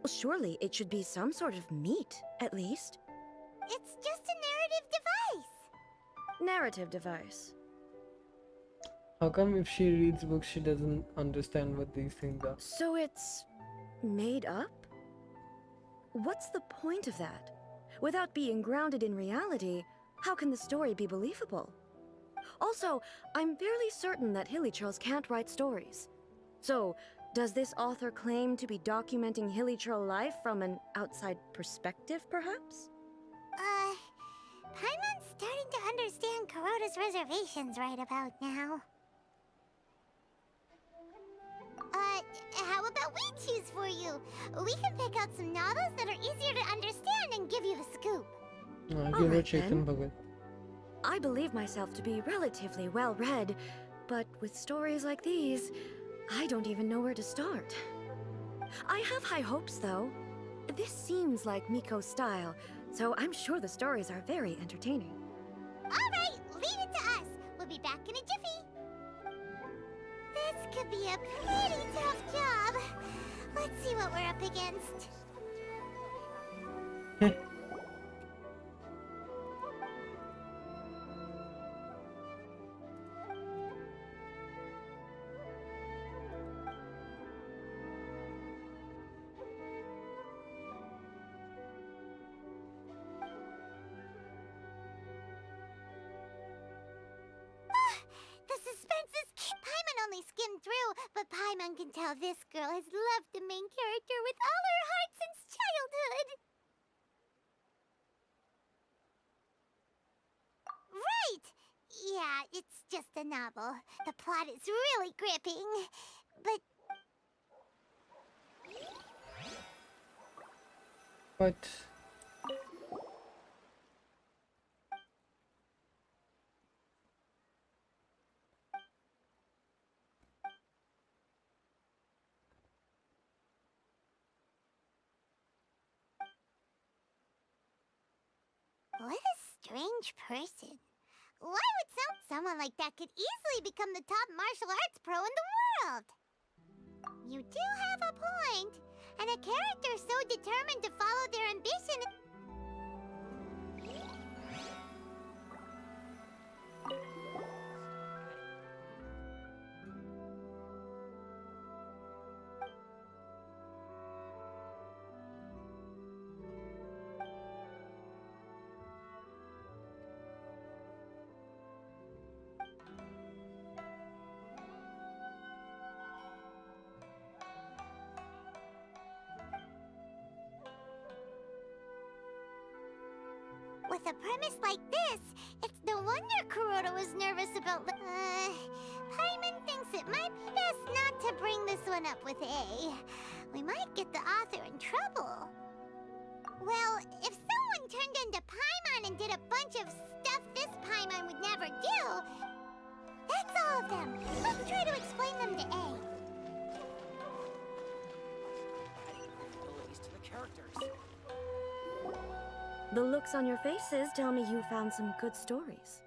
Well, surely it should be some sort of meat, at least. It's just a narrative device. Narrative device. How come if she reads books, she doesn't understand what these things are? So it's made up? What's the point of that? Without being grounded in reality, how can the story be believable? Also, I'm fairly certain that hilly churls can't write stories. So, does this author claim to be documenting hilly churl life from an outside perspective, perhaps? Paimon's starting to understand Kuroda's reservations right about now. How about we choose for you? We can pick out some novels that are easier to understand and give you the scoop. Give her Chetan Bhagat. I believe myself to be relatively well-read, but with stories like these, I don't even know where to start. I have high hopes, though. This seems like Miko's style, so I'm sure the stories are very entertaining. All right, leave it to us. We'll be back in a jiffy. This could be a pretty tough job. Let's see what we're up against. The suspense is... Paimon only skimmed through, but Paimon can tell this girl has loved the main character with all her heart since childhood. Right! Yeah, it's just a novel. The plot is really gripping, but... What? What a strange person. Why would someone like that could easily become the top martial arts pro in the world? You do have a point. And a character so determined to follow their ambition... With a premise like this, it's no wonder Kuroda was nervous about... Paimon thinks it might be best not to bring this one up with A. We might get the author in trouble. Well, if someone turned into Paimon and did a bunch of stuff this Paimon would never do... That's all of them. Let's try to explain them to A. Abilities to the characters. The looks on your faces tell me you found some good stories.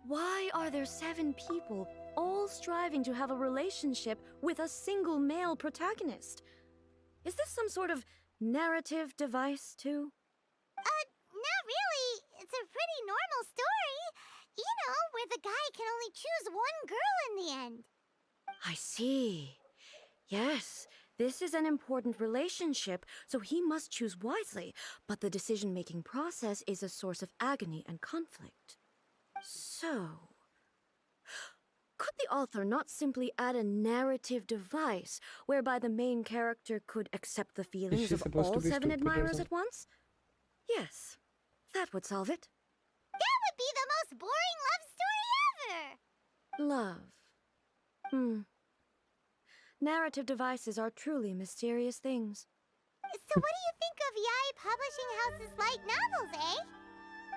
Why are there 7 people all striving to have a relationship with a single male protagonist? Is this some sort of narrative device, too? Not really. It's a pretty normal story. You know, where the guy can only choose one girl in the end. I see. Yes, this is an important relationship, so he must choose wisely, but the decision-making process is a source of agony and conflict. So, could the author not simply add a narrative device whereby the main character could accept the feelings she of supposed to all be 7 stupid or admirers at something? once? Yes, that would solve it. That would be the most boring love story ever! Love. Narrative devices are truly mysterious things. So what do you think of Yae Publishing House's light novels, eh?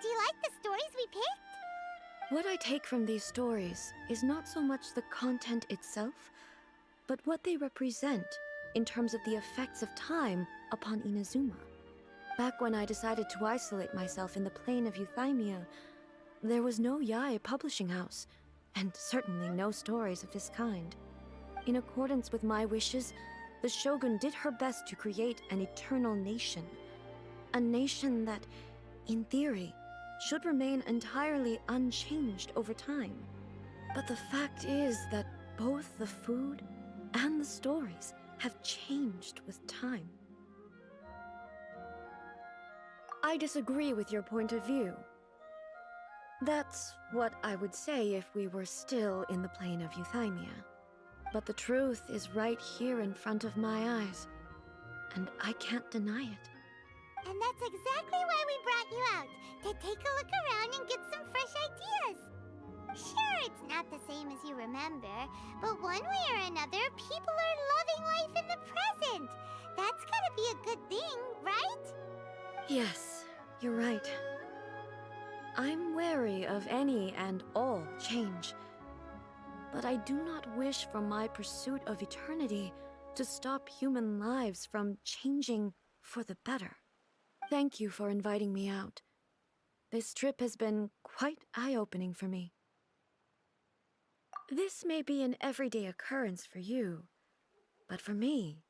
Do you like the stories we picked? What I take from these stories is not so much the content itself, but what they represent in terms of the effects of time upon Inazuma. Back when I decided to isolate myself in the plain of Euthymia, there was no Yae Publishing House, and certainly no stories of this kind. In accordance with my wishes, the Shogun did her best to create an eternal nation. A nation that, in theory, should remain entirely unchanged over time. But the fact is that both the food and the stories have changed with time. I disagree with your point of view. That's what I would say if we were still in the plane of Euthymia. But the truth is right here in front of my eyes, and I can't deny it. And that's exactly why we brought you out, to take a look around and get some fresh ideas. Sure, it's not the same as you remember, but one way or another, people are loving life in the present. That's gotta be a good thing, right? Yes, you're right. I'm wary of any and all change. But I do not wish for my pursuit of eternity to stop human lives from changing for the better. Thank you for inviting me out. This trip has been quite eye-opening for me. This may be an everyday occurrence for you, but for me,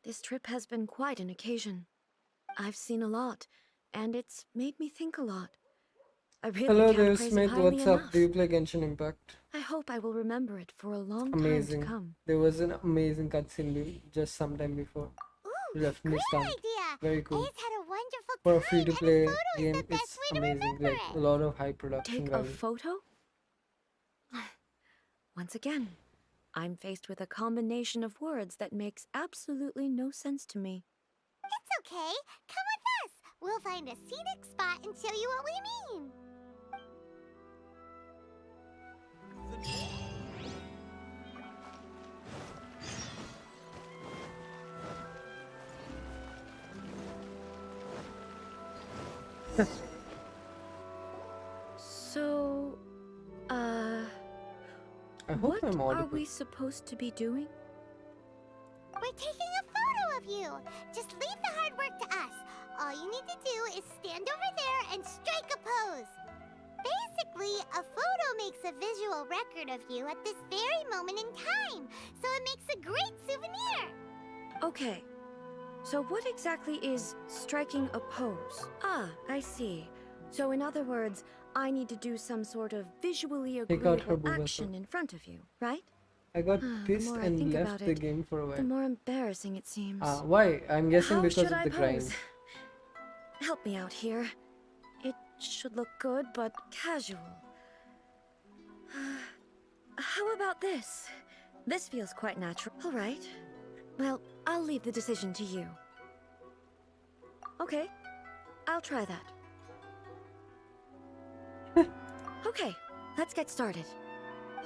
this trip has been quite an occasion. I've seen a lot, and it's made me think a lot. I really Hello can't there, praise it Smith. highly What's up? enough. Do you play Genshin Impact? I hope I will remember it for a long time to Amazing. come. There was an amazing cutscene just sometime before. You left me stunned. Very cool. Ace had a wonderful For a time, free-to-play and a game, photo is the best it's way to amazing. remember Like it. a lot of high production Take a value. photo? Once again, I'm faced with a combination of words that makes absolutely no sense to me. It's okay. Come with us. We'll find a scenic spot and show you what we mean. So, I hope what I'm are audible. we supposed to be doing? We're taking a photo of you. Just leave the hard work to us. All you need to do is stand over there and strike a pose. Basically, a photo makes a visual record of you at this very moment in time, so it makes a great souvenir. Okay, so what exactly is striking a pose? Ah, I see. So in other words, I need to do some sort of visually Take out her agreeable booba action in front of you, right? I got The pissed more I and think left about the it, game for a the while. more embarrassing it seems. Why? I'm guessing How because should of I the grind. pose? Help me out here. It should look good, but casual. How about this? This feels quite natural. All right. Well, I'll leave the decision to you. Okay, I'll try that. Okay, let's get started.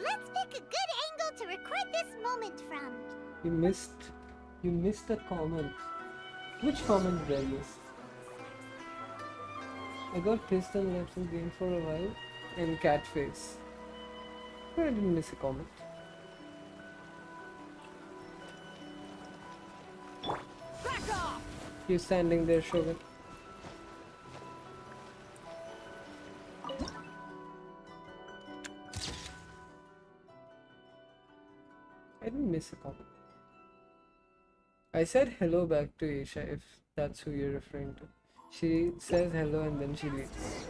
Let's pick a good angle to record this moment from. You missed a comment. Which comment did I miss? I got pissed and left the game for a while. And cat face. I didn't miss a comment. Back off! You standing there, Shogun. I didn't miss a comment. I said hello back to Aisha if that's who you're referring to. She says hello and then she leaves.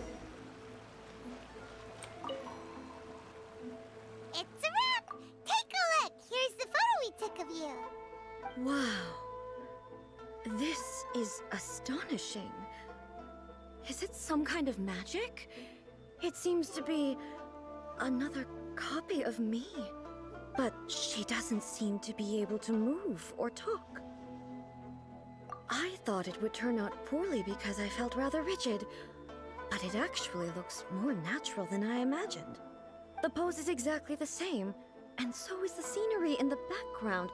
astonishing. Is it some kind of magic? It seems to be another copy of me. But she doesn't seem to be able to move or talk. I thought it would turn out poorly because I felt rather rigid, but it actually looks more natural than I imagined. The pose is exactly the same, and so is the scenery in the background.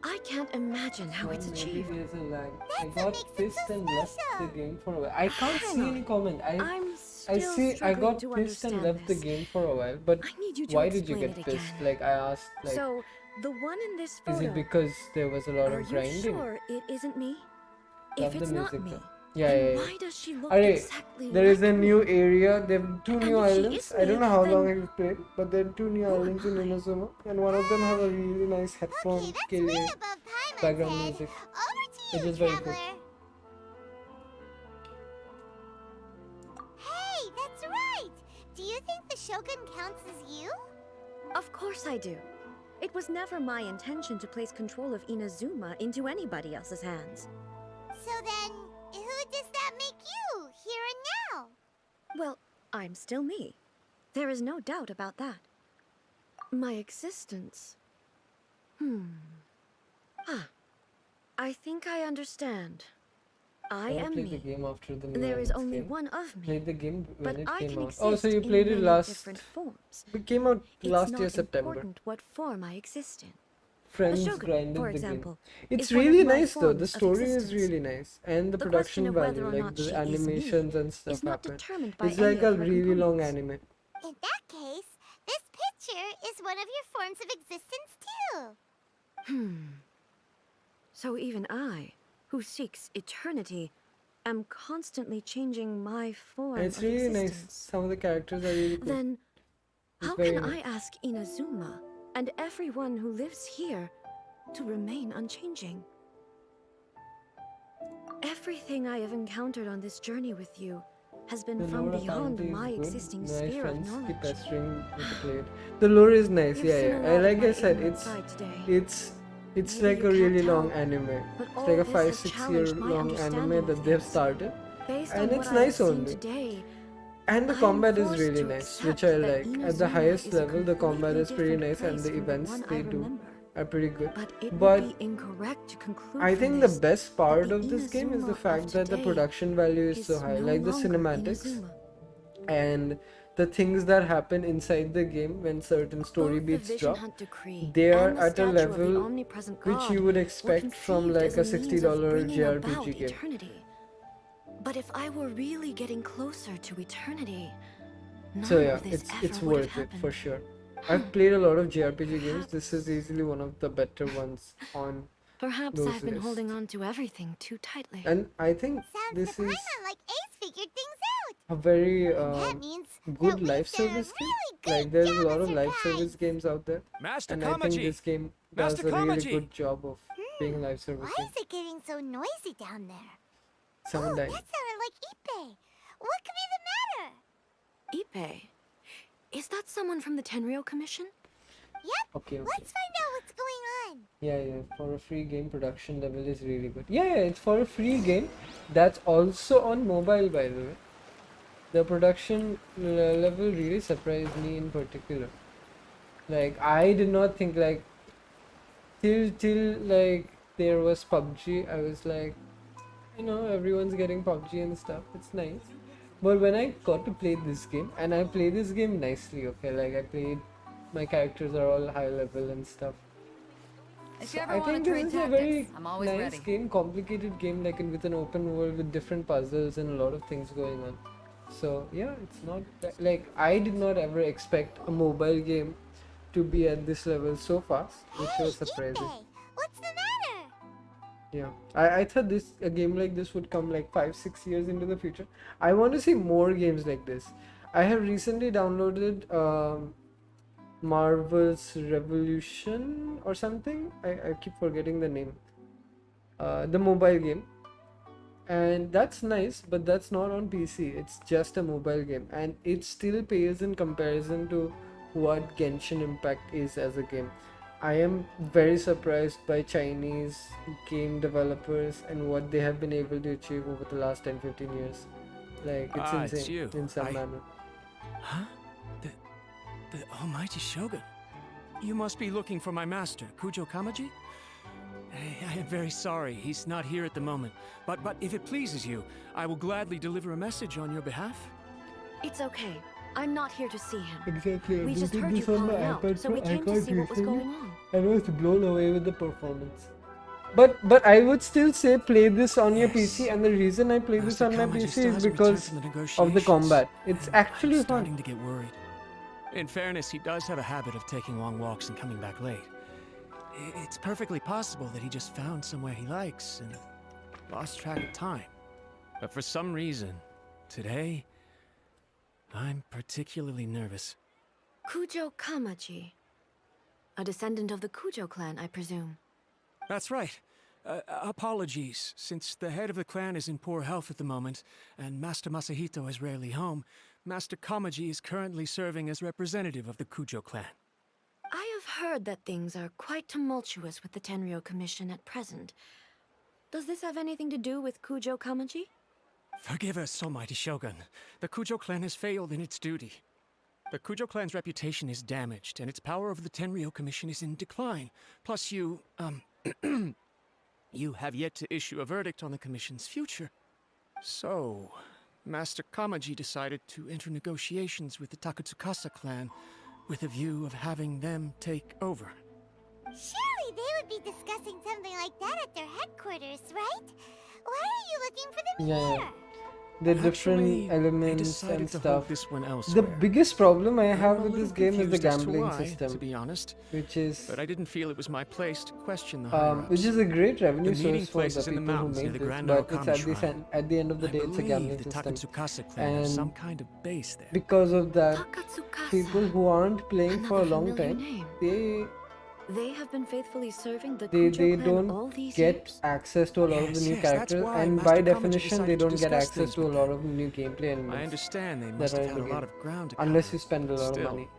I can't imagine how it's Maybe achieved. there's a lag. I got pissed and left the game for a while. I can't see any comment. I see I got pissed and left the game for a while, but need you to why did you explain get it pissed? again. Like I asked, like, So, the one in this photo. is it because there was a lot Are of you grinding? sure it isn't me? Love If the it's not music me, though. Yeah, then yeah, yeah. why does she look Alright, exactly there is like a new area. There are two new if she islands. is I don't me, know how then long I've played, but there are two new islands in Inazuma, and one of them have a really nice headphone background music, which is very cool. Hey, that's right! Do you think the Shogun counts as you? Of course I do. It was never my intention to place control of Inazuma into anybody else's hands. So then, who does that make you, here and now? Well, I'm still me. There is no doubt about that. My existence. I think I understand. I am played the me. game after the new There is Islands only game. one of me. Played the game when But it I came can out. exist Oh, so you in played it many last. different forms. It came out It's last not year September. important what form I exist in. Friends Shogun, grinded for the example, game. It's is one of really my nice though. The forms of story is existence. really nice, and the The production question of whether value, or like not the she is me animations and stuff is not happen. determined by It's any like a of her really long components. anime. In that case, this picture is one of your forms of existence too. So even I, who seeks eternity, am constantly changing my form And it's of really nice. existence. Some of the characters are really cool. Then, It's how very can nice. I ask Inazuma and everyone who lives here to remain unchanging? Everything I have encountered on this journey with you has been The from lore beyond apparently my is good. existing My sphere of friends keep knowledge. pestering me to play it. The lore is nice, You've yeah, seen yeah. a lot of Like my I said, ignorant side today. it's Maybe like you a can't really tell, long anime. but It's all like a this 5-6 has year challenged my long understanding anime of that they've things. started, Based and on it's what I have nice seen only. today, And the I am combat is forced really to nice, which accept I that like. At the Inazuma highest is a level, the combat completely is pretty different nice, and place the from the events one I they do remember. are pretty good. But it would But be incorrect to conclude I from think the this best part the of this game is the Inazuma fact of that the today production value is so is high, no like the longer cinematics Inazuma. and the things that happen inside the game when certain story Both the beats Vision drop. Hunt Decree They are and the at a statue of the level omnipresent which God you would were expect from conceived like as a a means of $60 bringing about JRPG game. eternity. But if I were really getting closer to eternity, none So yeah, of this it's ever would have worth it happened. for sure. I've played a lot of JRPG games. This is easily one of the better ones on Perhaps those I've been lists. holding on to everything too tightly. And I think this is Like Ace figured things out. a very that means good live service game. Like there's a lot of live service games out there, Master and I think Kamaji! this game Master does a really Kamaji! good job of being a live service Why game. is it getting so noisy down there? Someone died. That sounded like Ippei. What could be the matter? Ippei? Is that someone from the Tenryou Commission? Yep. Okay. Let's find out what's going on. Yeah, for a free game, production level is really good. Yeah, it's for a free game that's also on mobile, by the way. The production level really surprised me in particular. Like I did not think like till like there was PUBG, I was like, everyone's getting PUBG and stuff. It's nice. But when I got to play this game, and I play this game nicely, okay, like I played, my characters are all high level and stuff. If So you ever I want think to this trade is a tactics, very I'm always nice ready. game, complicated game, like with an open world with different puzzles and a lot of things going on. So yeah, it's not like I did not ever expect a mobile game to be at this level so fast, which was surprising. What's the matter? Yeah, I thought a game like this would come like 5-6 years into the future. I want to see more games like this. I have recently downloaded Marvel's Revolution or something. I keep forgetting the name. The mobile game. And that's nice, but that's not on PC. It's just a mobile game. And it still pays in comparison to what Genshin Impact is as a game. I am very surprised by Chinese game developers and what they have been able to achieve over the last 10-15 years. Like, it's Ah, it's insane you. in some manner. Huh? The almighty Shogun. You must be looking for my master, Kujo Kamaji? I am very sorry, he's not here at the moment. But if it pleases you, I will gladly deliver a message on your behalf. It's okay. I'm not here to see him. Exactly. We I just did heard you this on my calling out, iPad so we Pro came to iPad see what was recently, going on. and I was blown away with the performance. But I would still say play this on your PC, and the reason I play this on my Kamaji PC still is hasn't because returned from the of the negotiations. combat. It's actually I'm starting fun. to get worried. In fairness, he does have a habit of taking long walks and coming back late. It's perfectly possible that he just found somewhere he likes and lost track of time. But for some reason, today, I'm particularly nervous. Kujo Kamaji. A descendant of the Kujo clan, I presume. That's right. Apologies, since the head of the clan is in poor health at the moment, and Master Masahito is rarely home, Master Kamaji is currently serving as representative of the Kujo clan. I have heard that things are quite tumultuous with the Tenryou Commission at present. Does this have anything to do with Kujo Kamaji? Forgive us, almighty Shogun. The Kujo clan has failed in its duty. The Kujo clan's reputation is damaged, and its power over the Tenryou Commission is in decline. Plus you, you have yet to issue a verdict on the Commission's future. So, Master Kamaji decided to enter negotiations with the Takatsukasa clan with a view of having them take over. Surely they would be discussing something like that at their headquarters, right? Why are you looking for them Yeah. here? The Actually, different they elements decided and to stuff. hold this one The elsewhere. biggest problem I have I'm a with this little game is the confused as to gambling why, system, to be honest. which is But I didn't feel it was my place to question the higher-ups. which is a great revenue The meeting source for place the is in the people who mountains near made the this, Grand but Narukami it's Shrine. at the end of the I day, it's a gambling believe the system. Takatsukasa clan has some kind of base there. Because of that, Takatsukasa. people who aren't playing for a Another long familiar time, name. They have been faithfully serving the they Kujo clan all don't these get years? access to a lot of the new Yes, that's characters, why and Master by Kamaji definition, they decided to don't get discuss access things to a with lot them. of new gameplay elements. I understand they that must are have in had a the lot game. of ground to Unless cover. you spend a lot Still, of money.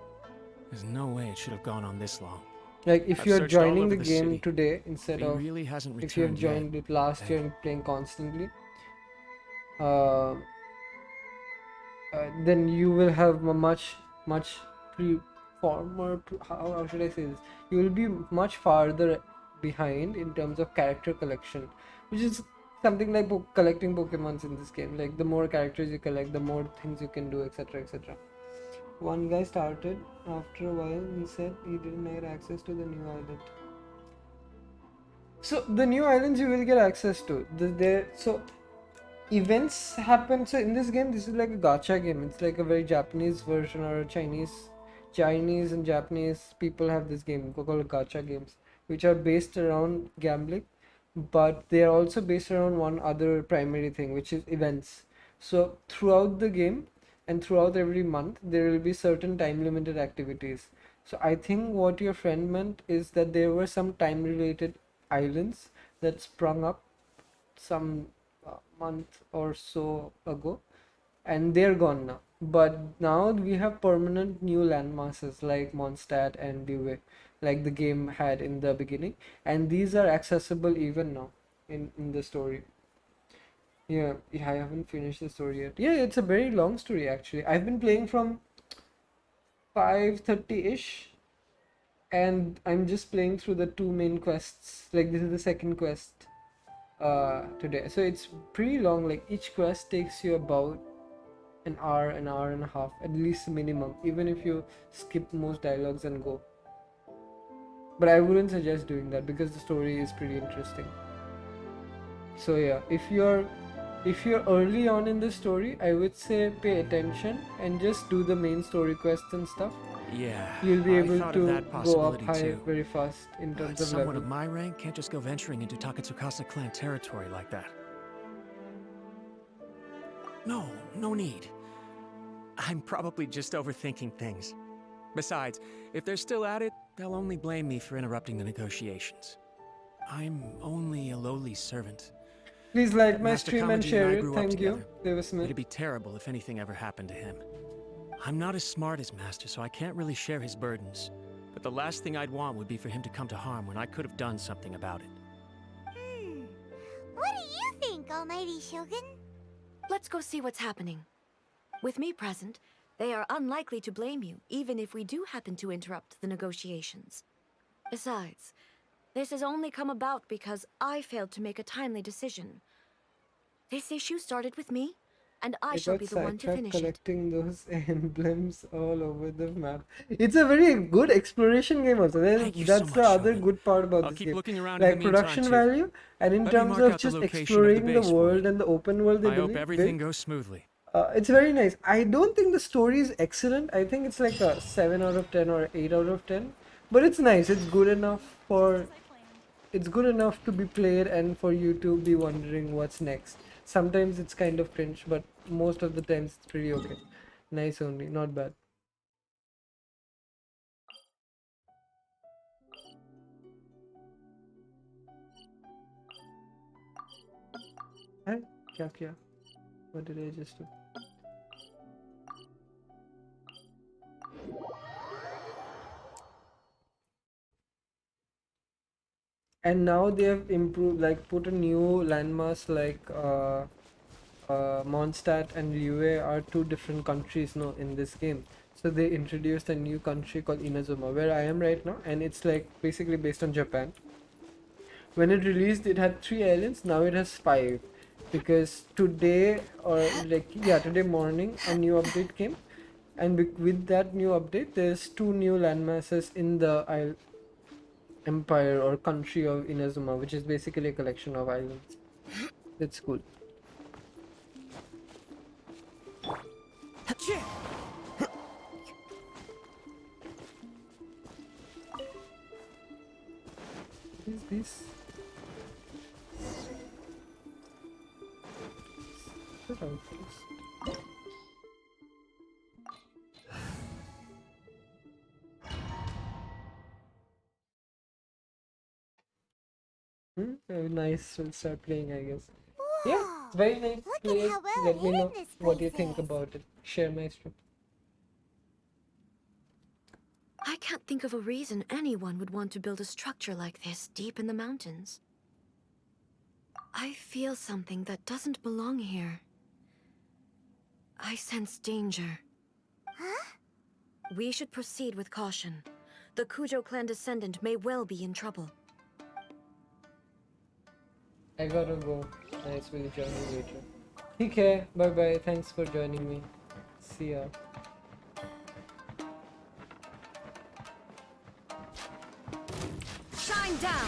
There's no way it should have gone on this long. Like if I've you're searched all joining over the game city. today instead He of really hasn't if you have returned joined yet, it last then- year and playing constantly, uh, then you will have a much how should I say this? You will be much farther behind in terms of character collection, which is something like collecting Pokemons in this game. Like the more characters you collect, the more things you can do, etc., etc. One guy started. After a while, he said he didn't get access to the new island. So the new islands you will get access to. So events happen. So in this game, this is like a gacha game. It's like a very Japanese version or a Chinese and Japanese people have this game called gacha games, which are based around gambling, but they are also based around one other primary thing, which is events. So throughout the game and throughout every month, there will be certain time limited activities. So I think what your friend meant is that there were some time related islands that sprung up some month or so ago, and they're gone now. But now we have permanent new landmasses like Mondstadt and Dewey, like the game had in the beginning, and these are accessible even now in the story. Yeah, I haven't finished the story yet. Yeah, it's a very long story actually. I've been playing from 5:30-ish, and I'm just playing through the two main quests. Like this is the second quest today, so it's pretty long. Like each quest takes you about an hour and a half at least minimum, even if you skip most dialogues and go. But I wouldn't suggest doing that because the story is pretty interesting. So yeah, if you're early on in the story, I would say pay attention and just do the main story quests and stuff. Yeah, You'll be I able thought to of that go up possibility high too. very fast in But terms of someone level. of my rank can't just go venturing into Takatsukasa clan territory like that. No need. I'm probably just overthinking things. Besides, if they're still at it, they'll only blame me for interrupting the negotiations. I'm only a lowly servant. Please like my Master stream and Kamaji share I it. grew up Thank you, together. David Smith. It'd be terrible if anything ever happened to him. I'm not as smart as Master, so I can't really share his burdens. but the last thing I'd want would be for him to come to harm when I could have done something about it. What do you think, Almighty Shogun? Let's go see what's happening. With me present, they are unlikely to blame you, even if we do happen to interrupt the negotiations. Besides, this has only come about because I failed to make a timely decision. This issue started with me, and I shall got be the one to sidetracked finish it. collecting those emblems all over the map. It's a very good exploration game also. That's the other good part about I'll this keep game. looking around Like in the meantime, production too. value, and in Let me terms mark of out the just location of the exploring the base for world you. and the open world they I hope built. everything goes smoothly. It's very nice. I don't think the story is excellent. I think it's like a 7 out of 10 or 8 out of 10. But it's nice. It's good enough to be played and for you to be wondering what's next. Sometimes it's kind of cringe, but most of the times it's pretty okay. Nice only, not bad. Hey, kya? What did I just do? And now they have improved, like put a new landmass like Mondstadt and Liyue are two different countries now in this game. So they introduced a new country called Inazuma, where I am right now, and it's like basically based on Japan. When it released, it had 3 islands. Now it has 5, because today today morning a new update came, and with that new update, there's 2 new landmasses in the empire or country of Inazuma, which is basically a collection of islands. That's cool. What is this? What are these? Nice. We'll start playing, I guess. Yeah, it's very nice. Play it. Let me know what you think about it. Share my stream. I can't think of a reason anyone would want to build a structure like this deep in the mountains. I feel something that doesn't belong here. I sense danger. Huh? We should proceed with caution. The Kujo clan descendant may well be in trouble. I gotta go. Nice, we'll join you later. Take care. Bye bye. Thanks for joining me. See ya. Shine down!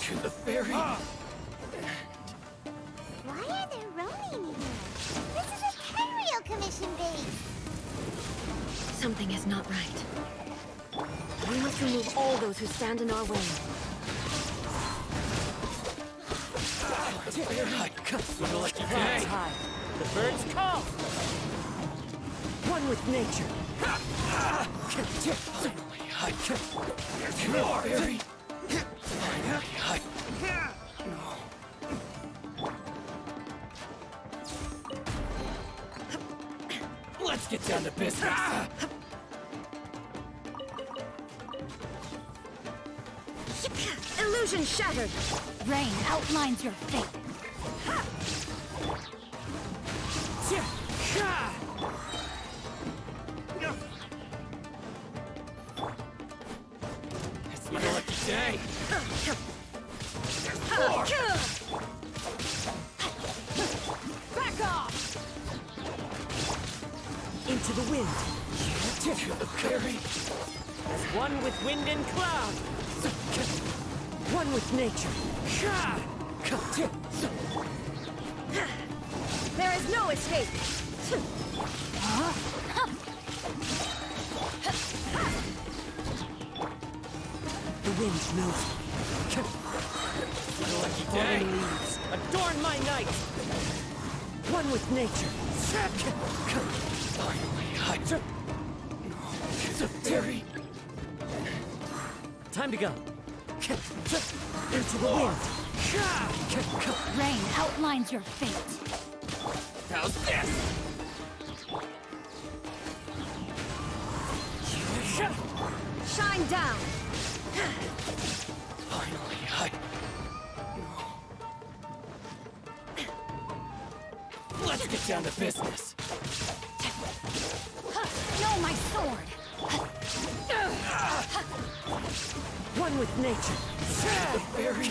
To the ferry. Why are there Ronin here? This is a Tenryou Commission base. Something is not right. We must remove all those who stand in our way. The birds call! One with nature. Let's get down to business. Illusion shattered! Rain outlines your fate. It's my lucky day. Back off! Into the wind. To the ferry. As one with wind and cloud. One with nature. There is no escape! The wind knows me. Day. Leaves. Adorn my night. One with nature. To the ferry. Time to go. Into the wind. Rain outlines your fate. How's this? Shine down. Finally, let's get down to business. Know my sword. One with nature. The fairy.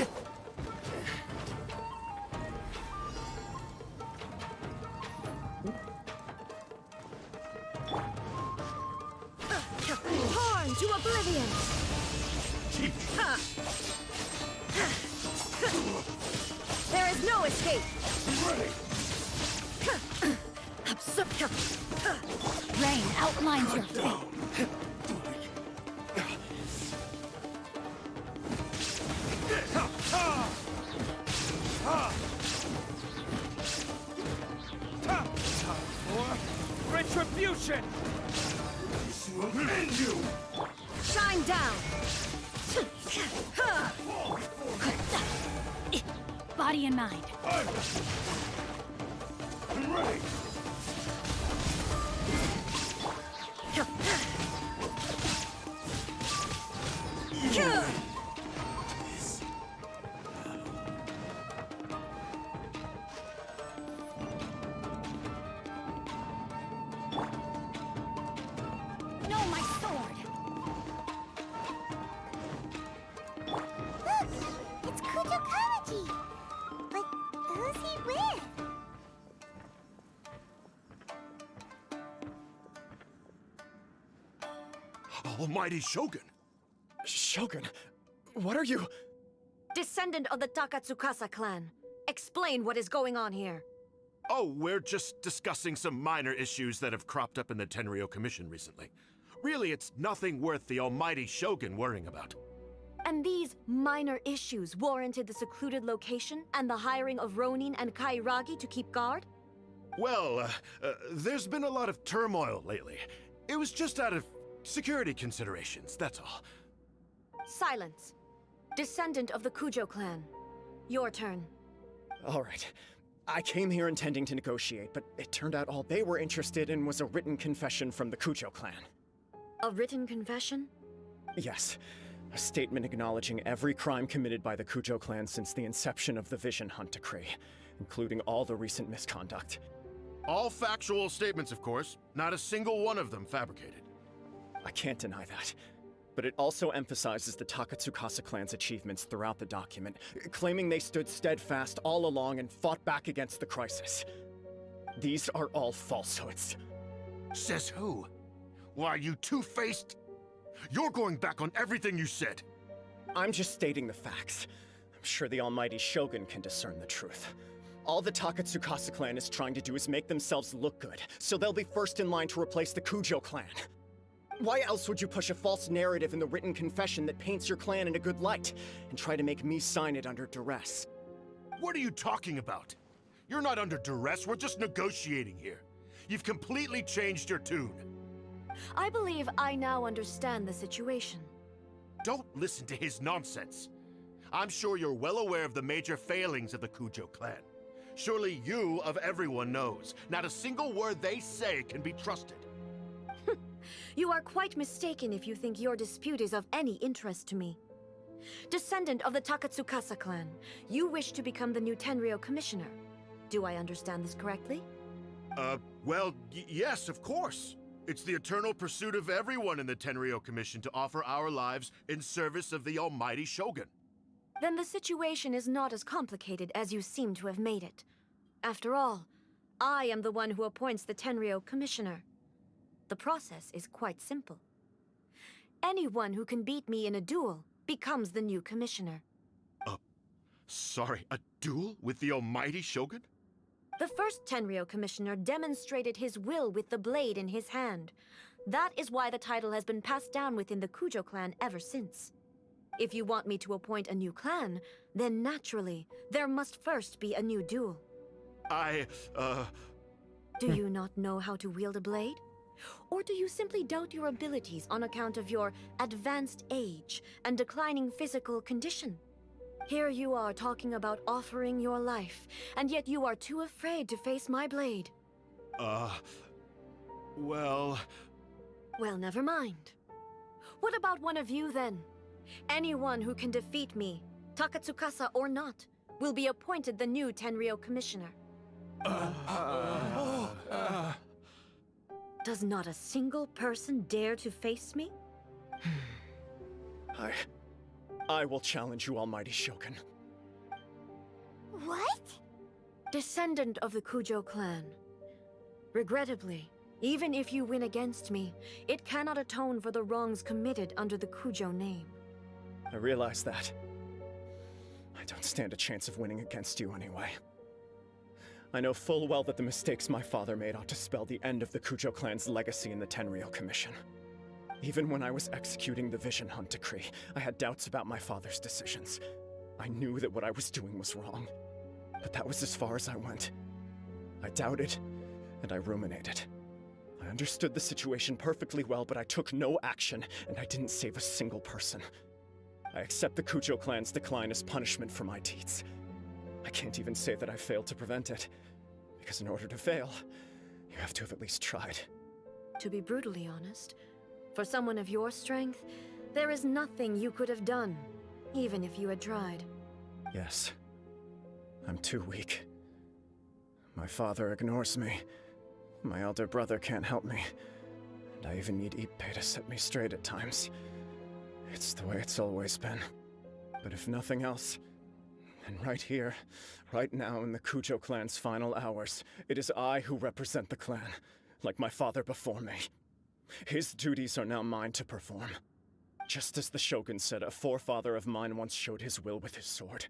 Torn to oblivion. There is no escape. Rain outlines your fate. Retribution! This will end you! Shine down. Body and mind. I'm ready! Know my sword. Look! It's Kujokawaji! But who's he with? Almighty Shogun! Shogun, what are you? Descendant of the Takatsukasa clan. Explain what is going on here. Oh, we're just discussing some minor issues that have cropped up in the Tenryo Commission recently. Really, it's nothing worth the almighty Shogun worrying about. And these minor issues warranted the secluded location and the hiring of Ronin and Kairagi to keep guard? Well, there's been a lot of turmoil lately. It was just out of security considerations, that's all. Silence. Descendant of the Kujo clan. Your turn. All right. I came here intending to negotiate, but it turned out all they were interested in was a written confession from the Kujo clan. A written confession? Yes. A statement acknowledging every crime committed by the Kujo clan since the inception of the Vision Hunt Decree, including all the recent misconduct. All factual statements, of course. Not a single one of them fabricated. I can't deny that. But it also emphasizes the Takatsukasa clan's achievements throughout the document, claiming they stood steadfast all along and fought back against the crisis. These are all falsehoods. Says who? Why, you two-faced? You're going back on everything you said. I'm just stating the facts. I'm sure the almighty Shogun can discern the truth. All the Takatsukasa clan is trying to do is make themselves look good, so they'll be first in line to replace the Kujo clan. Why else would you push a false narrative in the written confession that paints your clan in a good light, and try to make me sign it under duress? What are you talking about? You're not under duress, we're just negotiating here. You've completely changed your tune. I believe I now understand the situation. Don't listen to his nonsense. I'm sure you're well aware of the major failings of the Kujo clan. Surely you, of everyone, knows. Not a single word they say can be trusted. You are quite mistaken if you think your dispute is of any interest to me. Descendant of the Takatsukasa clan, you wish to become the new Tenryo commissioner. Do I understand this correctly? Well, yes, of course. It's the eternal pursuit of everyone in the Tenryo Commission to offer our lives in service of the almighty Shogun. Then the situation is not as complicated as you seem to have made it. After all, I am the one who appoints the Tenryo commissioner. The process is quite simple. Anyone who can beat me in a duel becomes the new commissioner. Sorry, a duel with the almighty Shogun? The first Tenryo commissioner demonstrated his will with the blade in his hand. That is why the title has been passed down within the Kujo clan ever since. If you want me to appoint a new clan, then naturally, there must first be a new duel. Do you not know how to wield a blade? Or do you simply doubt your abilities on account of your advanced age and declining physical condition? Here you are talking about offering your life, and yet you are too afraid to face my blade. Well... Well, never mind. What about one of you, then? Anyone who can defeat me, Takatsukasa or not, will be appointed the new Tenryou Commissioner. Does not a single person dare to face me? I will challenge you, Almighty Shogun. What? Descendant of the Kujo clan. Regrettably, even if you win against me, it cannot atone for the wrongs committed under the Kujo name. I realize that. I don't stand a chance of winning against you anyway. I know full well that the mistakes my father made ought to spell the end of the Kujo clan's legacy in the Tenryou Commission. Even when I was executing the Vision Hunt decree, I had doubts about my father's decisions. I knew that what I was doing was wrong, but that was as far as I went. I doubted, and I ruminated. I understood the situation perfectly well, but I took no action, and I didn't save a single person. I accept the Kujo clan's decline as punishment for my deeds. I can't even say that I failed to prevent it, because in order to fail, you have to have at least tried. To be brutally honest, for someone of your strength, there is nothing you could have done, even if you had tried. Yes. I'm too weak. My father ignores me. My elder brother can't help me. And I even need Ippei to set me straight at times. It's the way it's always been. But if nothing else, then right here, right now in the Kujo clan's final hours, it is I who represent the clan, like my father before me. His duties are now mine to perform. Just as the Shogun said, a forefather of mine once showed his will with his sword.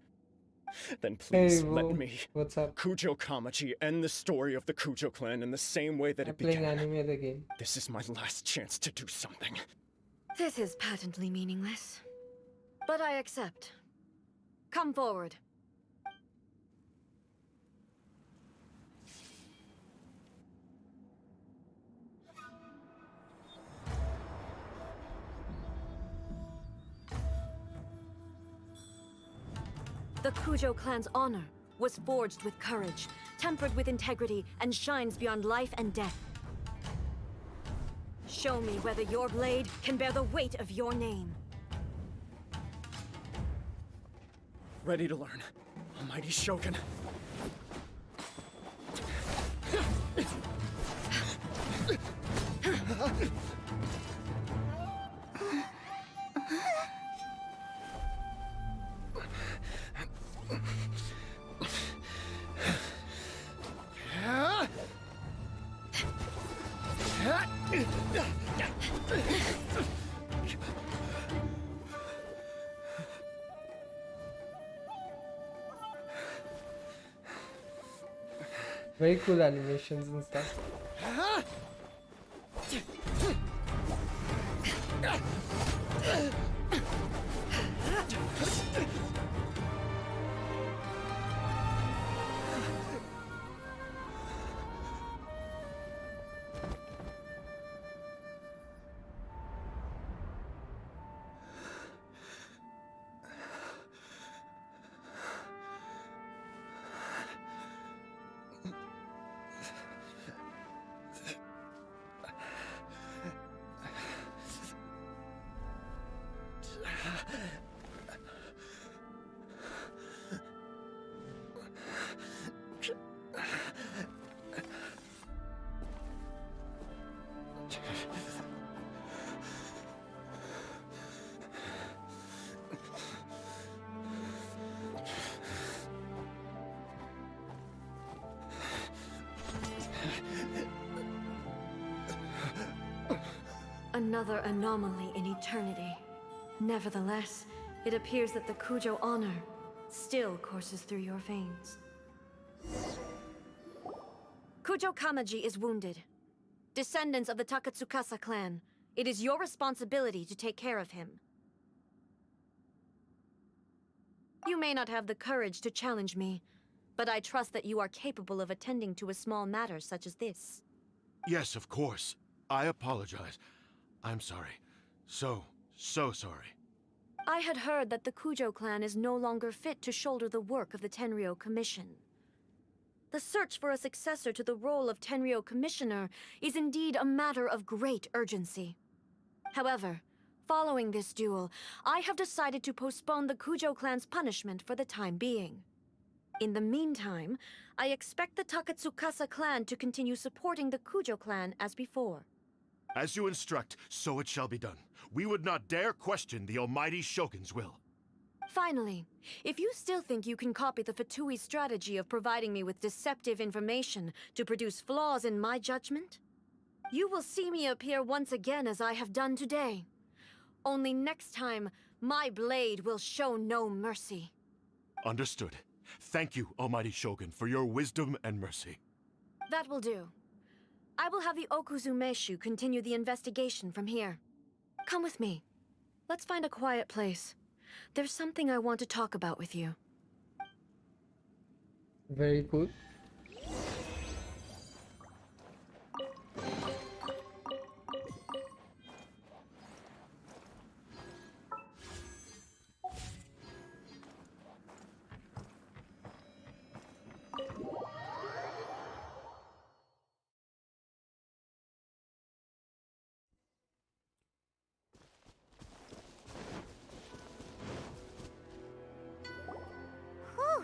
Then please let me, what's up? Kujo Kamaji, end the story of the Kujo clan in the same way that it Playing began. anime the game. This is my last chance to do something. This is patently meaningless. But I accept. Come forward. The Kujo clan's honor was forged with courage, tempered with integrity, and shines beyond life and death. Show me whether your blade can bear the weight of your name. Ready to learn, Almighty Shogun. Very cool animations and stuff. Another anomaly in eternity. Nevertheless, it appears that the Kujo honor still courses through your veins. Kujo Kamaji is wounded. Descendants of the Takatsukasa clan, it is your responsibility to take care of him. You may not have the courage to challenge me, but I trust that you are capable of attending to a small matter such as this. Yes, of course. I apologize. I'm sorry. So sorry. I had heard that the Kujo clan is no longer fit to shoulder the work of the Tenryou Commission. The search for a successor to the role of Tenryou Commissioner is indeed a matter of great urgency. However, following this duel, I have decided to postpone the Kujo clan's punishment for the time being. In the meantime, I expect the Takatsukasa clan to continue supporting the Kujo clan as before. As you instruct, so it shall be done. We would not dare question the almighty Shogun's will. Finally, if you still think you can copy the Fatui strategy of providing me with deceptive information to produce flaws in my judgment, you will see me appear once again as I have done today. Only next time, my blade will show no mercy. Understood. Thank you, almighty Shogun, for your wisdom and mercy. That will do. I will have the Okuzumeshu continue the investigation from here. Come with me. Let's find a quiet place. There's something I want to talk about with you. Very cool. Whew.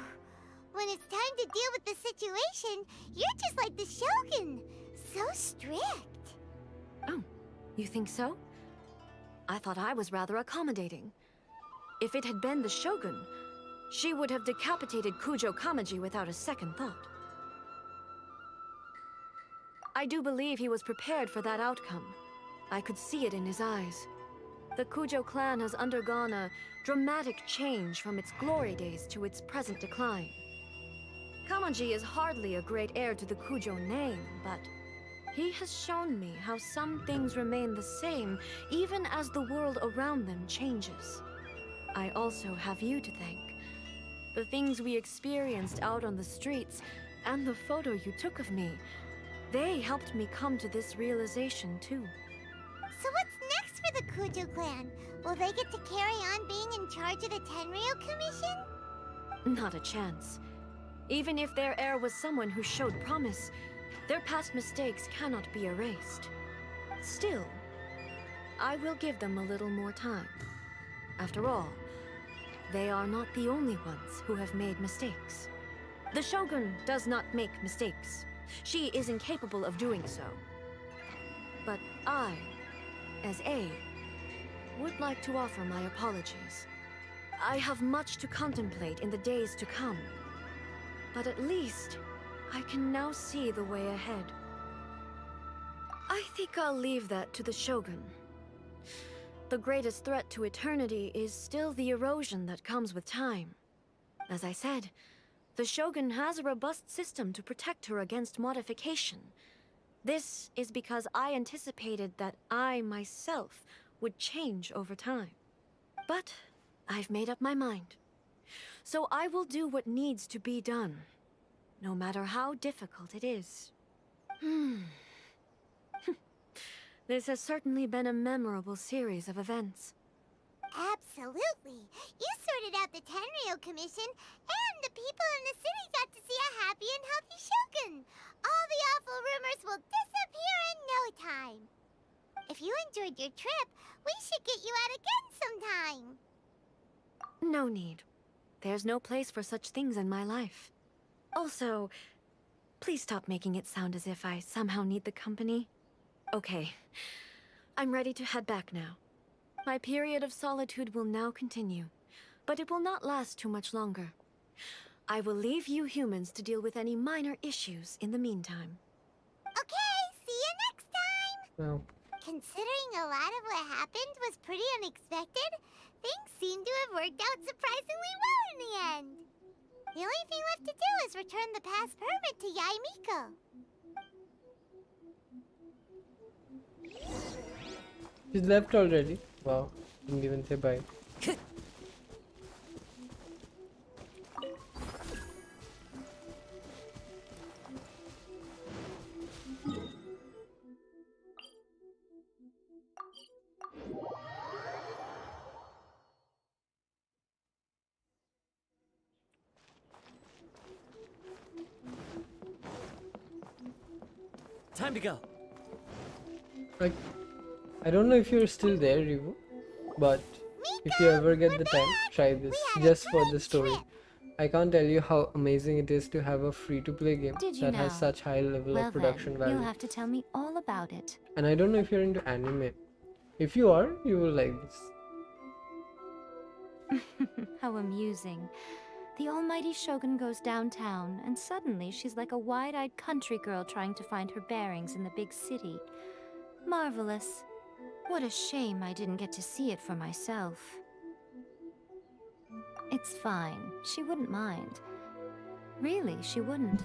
When it's time to deal with the situation, you're just like the Shogun. So strict. Oh, you think so? I thought I was rather accommodating. If it had been the Shogun, she would have decapitated Kujo Kamaji without a second thought. I do believe he was prepared for that outcome. I could see it in his eyes. The Kujo clan has undergone a dramatic change from its glory days to its present decline. Kamaji is hardly a great heir to the Kujo name, but he has shown me how some things remain the same even as the world around them changes. I also have you to thank. The things we experienced out on the streets and the photo you took of me, they helped me come to this realization too. So what's next for the Kujo clan? Will they get to carry on being in charge of the Tenryou Commission? Not a chance. Even if their heir was someone who showed promise, their past mistakes cannot be erased. Still, I will give them a little more time. After all, they are not the only ones who have made mistakes. The Shogun does not make mistakes. She is incapable of doing so. But I, as A, would like to offer my apologies. I have much to contemplate in the days to come. But at least, I can now see the way ahead. I think I'll leave that to the Shogun. The greatest threat to eternity is still the erosion that comes with time. As I said, the Shogun has a robust system to protect her against modification. This is because I anticipated that I myself would change over time. But I've made up my mind. So I will do what needs to be done, no matter how difficult it is. This has certainly been a memorable series of events. Absolutely. You sorted out the Tenryou Commission, and the people in the city got to see a happy and healthy Shogun. All the awful rumors will disappear in no time. If you enjoyed your trip, we should get you out again sometime. No need. There's no place for such things in my life. Also, please stop making it sound as if I somehow need the company. Okay, I'm ready to head back now. My period of solitude will now continue, but it will not last too much longer. I will leave you humans to deal with any minor issues in the meantime. Okay, see you next time! No. Considering a lot of what happened was pretty unexpected, things seem to have worked out surprisingly well in the end. The only thing left to do is return the pass permit to Yaimiko. She's left already. Wow. Didn't even say bye. Time to go. Like, I don't know if you're still there, Rivu, but if you ever get the time, try this just for the story. I can't tell you how amazing it is to have a free-to-play game Did you that know? has such high level Well of production then, value. you'll have to tell me all about it. And I don't know if you're into anime. If you are, you will like this. How amusing. The almighty Shogun goes downtown, and suddenly she's like a wide-eyed country girl trying to find her bearings in the big city. Marvelous. What a shame I didn't get to see it for myself. It's fine. She wouldn't mind. Really, she wouldn't.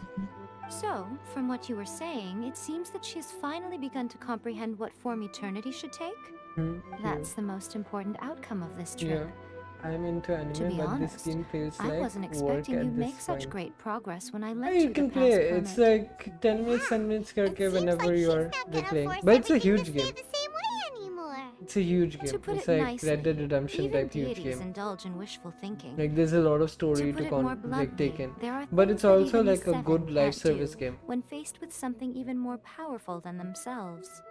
So, from what you were saying, it seems that she has finally begun to comprehend what form eternity should take? That's the most important outcome of this trip. Yeah. I'm into anime, To be but honest, this game feels I like wasn't work expecting at you'd this make such point. great progress when I Yeah, lent you you the can pass play. permit. It's like 10 minutes, 10 minutes करके whenever you are replaying. But it's a huge game. It's a huge game. To put It's it like nicely, Red Dead Redemption even type huge deities game. indulge in wishful thinking. Like there's a lot of story put to it more bluntly, take in. there are But things it's that also even the like a Seven good live can't service do game. when faced with something even more powerful than themselves.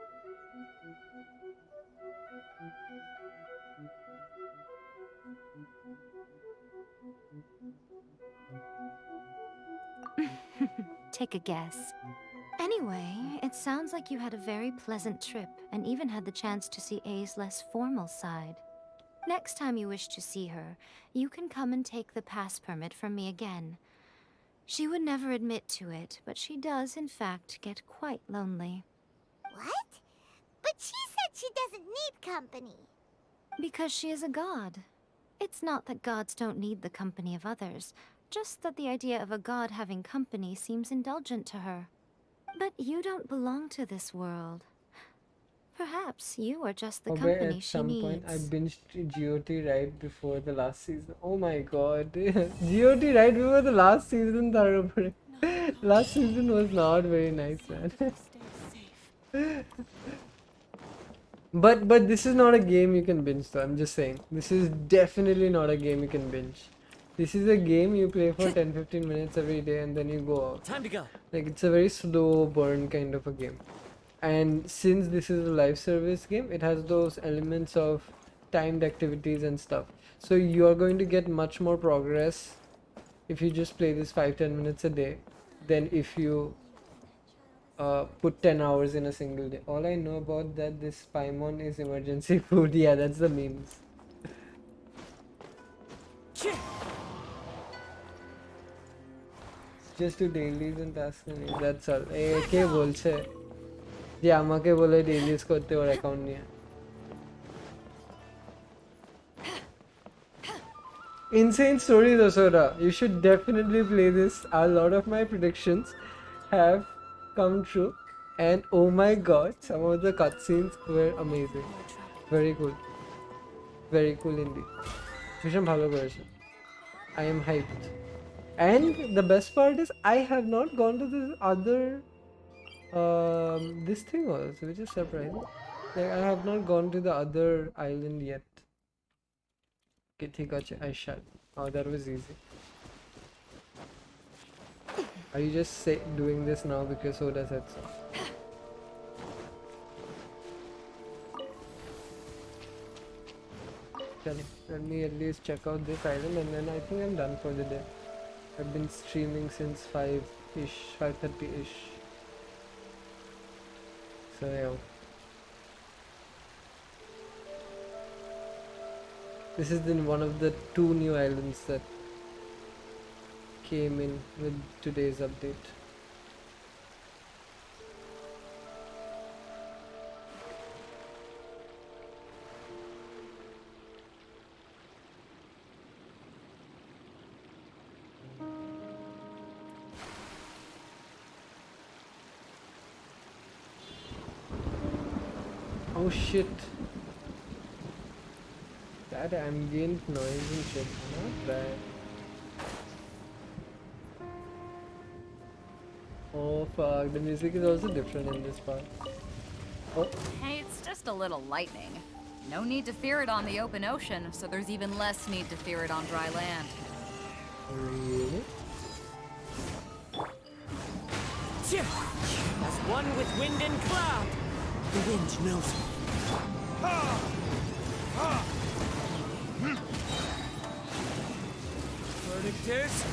Take a guess. Anyway, it sounds like you had a very pleasant trip and even had the chance to see A's less formal side. Next time you wish to see her, you can come and take the pass permit from me again. She would never admit to it, but she does, in fact, get quite lonely. What? But she said she doesn't need company. Because she is a god. It's not that gods don't need the company of others, just that the idea of a god having company seems indulgent to her. But you don't belong to this world. Perhaps you are just the company At she some needs. point, I binged GOT right before the last season. Oh my god. GOT right before the last season. Last season was not very nice, man. But this is not a game you can binge though, I'm just saying. This is definitely not a game you can binge. This is a game you play for 10-15 minutes every day and then you go out. Time to go. Like it's a very slow burn kind of a game. And since this is a live service game, it has those elements of timed activities and stuff. So you're going to get much more progress if you just play this 5-10 minutes a day than if you put 10 hours in a single day. All I know about that, this Paimon is emergency food. Yeah, that's the memes. Just do dailies and tasks. That's all. কে বলছে যে আমাকে বলে dailies করতে ওর account নিয়ে? Insane story though, Sora. You should definitely play this. A lot of my predictions have come true, and oh my god, some of the cutscenes were amazing. Very cool. Very cool indeed. ভীষণ ভালো করেছে. I am hyped. And the best part is I have not gone to this other this thing also, which is surprising. Like I have not gone to the other island yet. Okay, ঠিক আছে, I shall. Oh, that was easy. Are you just doing this now because Soda said so? Let me at least check out this island and then I think I'm done for the day. I've been streaming since 5-ish, 5:30-ish. So yeah. This is one of the 2 new islands that came in with today's update. Oh shit. That ambient noise and shit, not bad. Oh fuck, the music is also different in this part. Oh. Hey, it's just a little lightning. No need to fear it on the open ocean, so there's even less need to fear it on dry land. Really? As one with wind and cloud. The wind knows me. Verdict is...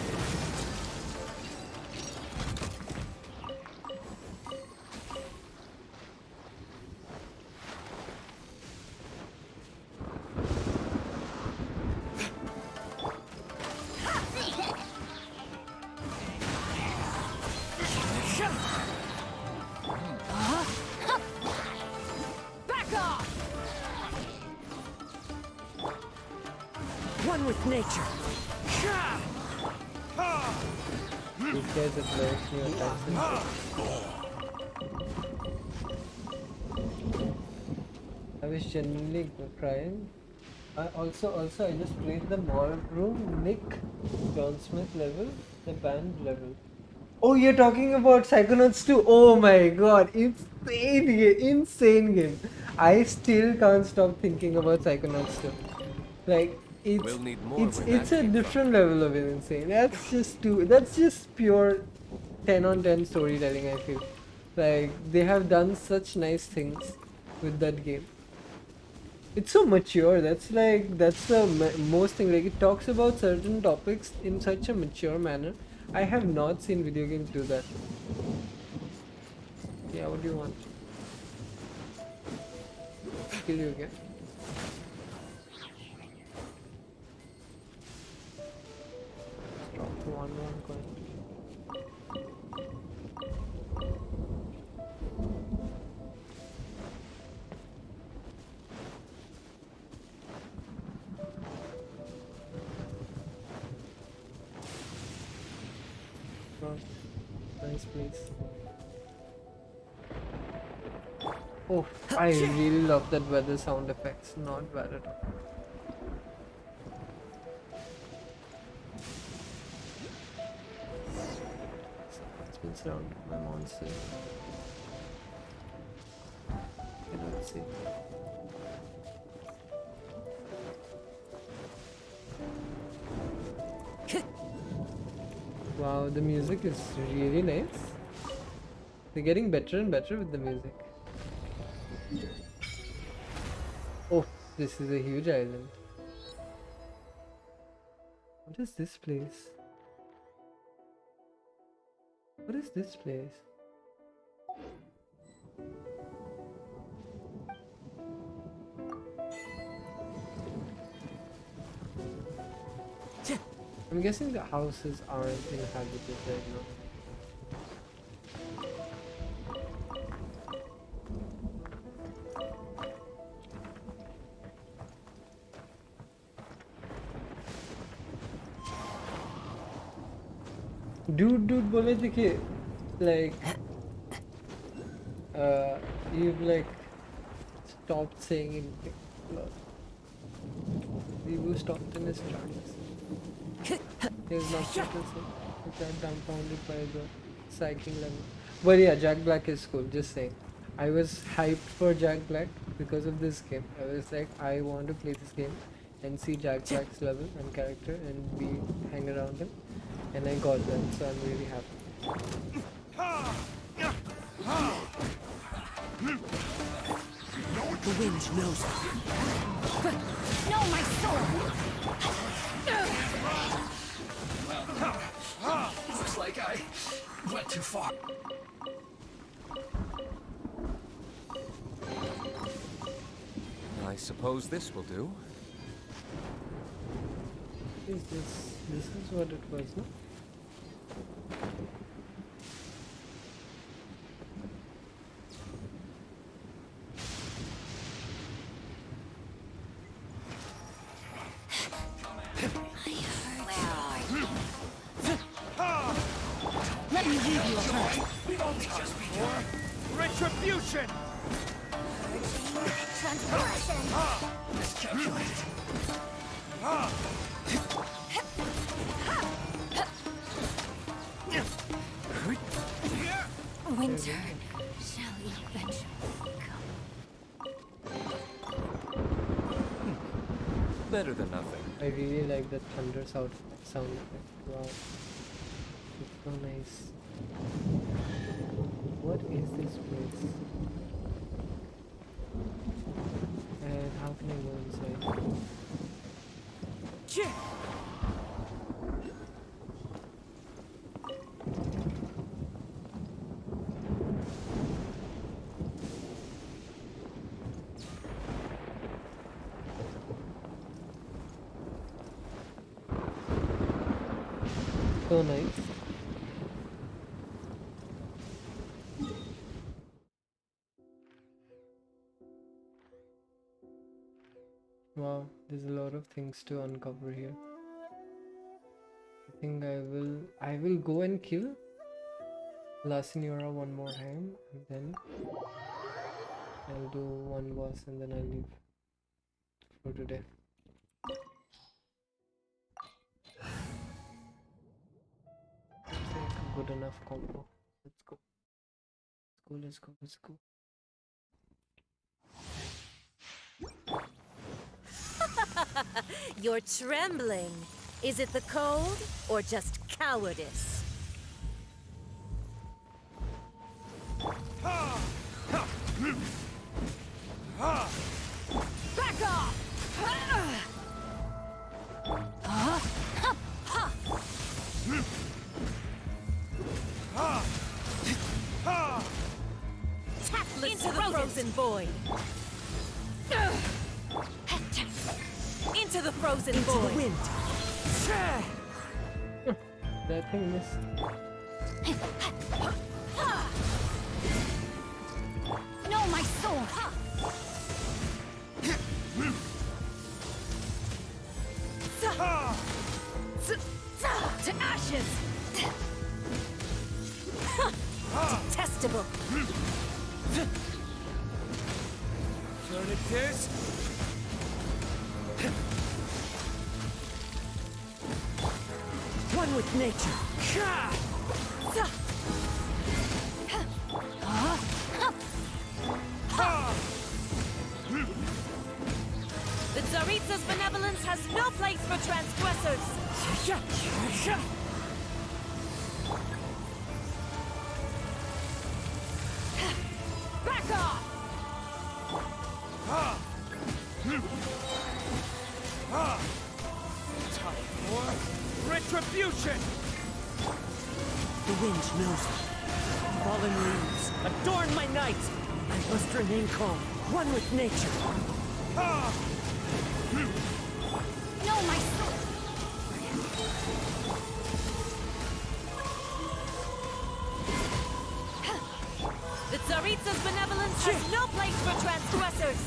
Back off! One with nature. These guys are playing new attacks. I was genuinely crying. Also, I just played the Mall Room Nick John Smith level, the band level. Oh, you're talking about Psychonauts 2? Oh my god, insane game. I still can't stop thinking about Psychonauts 2. Like, it's a different level of insane. That's just pure 10 on 10 storytelling, I feel. Like, they have done such nice things with that game. It's so mature. That's the most thing. Like, it talks about certain topics in such a mature manner. I have not seen video games do that. Yeah, what do you want? Kill you again. Drop one coin. Nice place. Oh, I really love that weather sound effects. Not bad at all. It's been surrounded by monsters. Cannot see. Wow, the music is really nice. They're getting better and better with the music. Oh, this is a huge island. What is this place? What is this place? I'm guessing the houses aren't inhabited right now. Dude, बोले थे कि like you've like stopped saying anything. Vivo stopped in his tracks. He's not supposed to say. He got dumbfounded by the cycling level. But yeah, Jack Black is cool, just saying. I was hyped for Jack Black because of this game. I was like, I want to play this game and see Jack Black's level and character and hang around him. And I got that, so I'm really happy. The wind knows me. No, my soul! Looks like I went too far. I suppose this will do. Is this is what it was, no? Let me leave you alone. We've only just begun. Retribution! Transformation! Miscalculated. Winter shall eventually come. Better than nothing. I really like that thunder sound effect. Wow. It's so nice. What is this place? And how can I go inside? So nice. Wow, there's a lot of things to uncover here. I think I will go and kill La Signora one more time, and then I'll do one boss and then I'll leave for today. Looks like a good enough combo. Let's go. Let's go. Let's go. You're trembling. Is it the cold or just cowardice? Back off! Into the frozen void. Into the frozen void. The wind. That thing missed. No, my soul! To ashes! Detestable. Turn it this. One with nature. The Tsaritsa's benevolence has no place for transgressors. Back off! Time for retribution. The wind knows me. Fallen leaves adorn my night. I must remain calm, one with nature. No, my soul! The Tsaritsa's benevolence has no place for transgressors.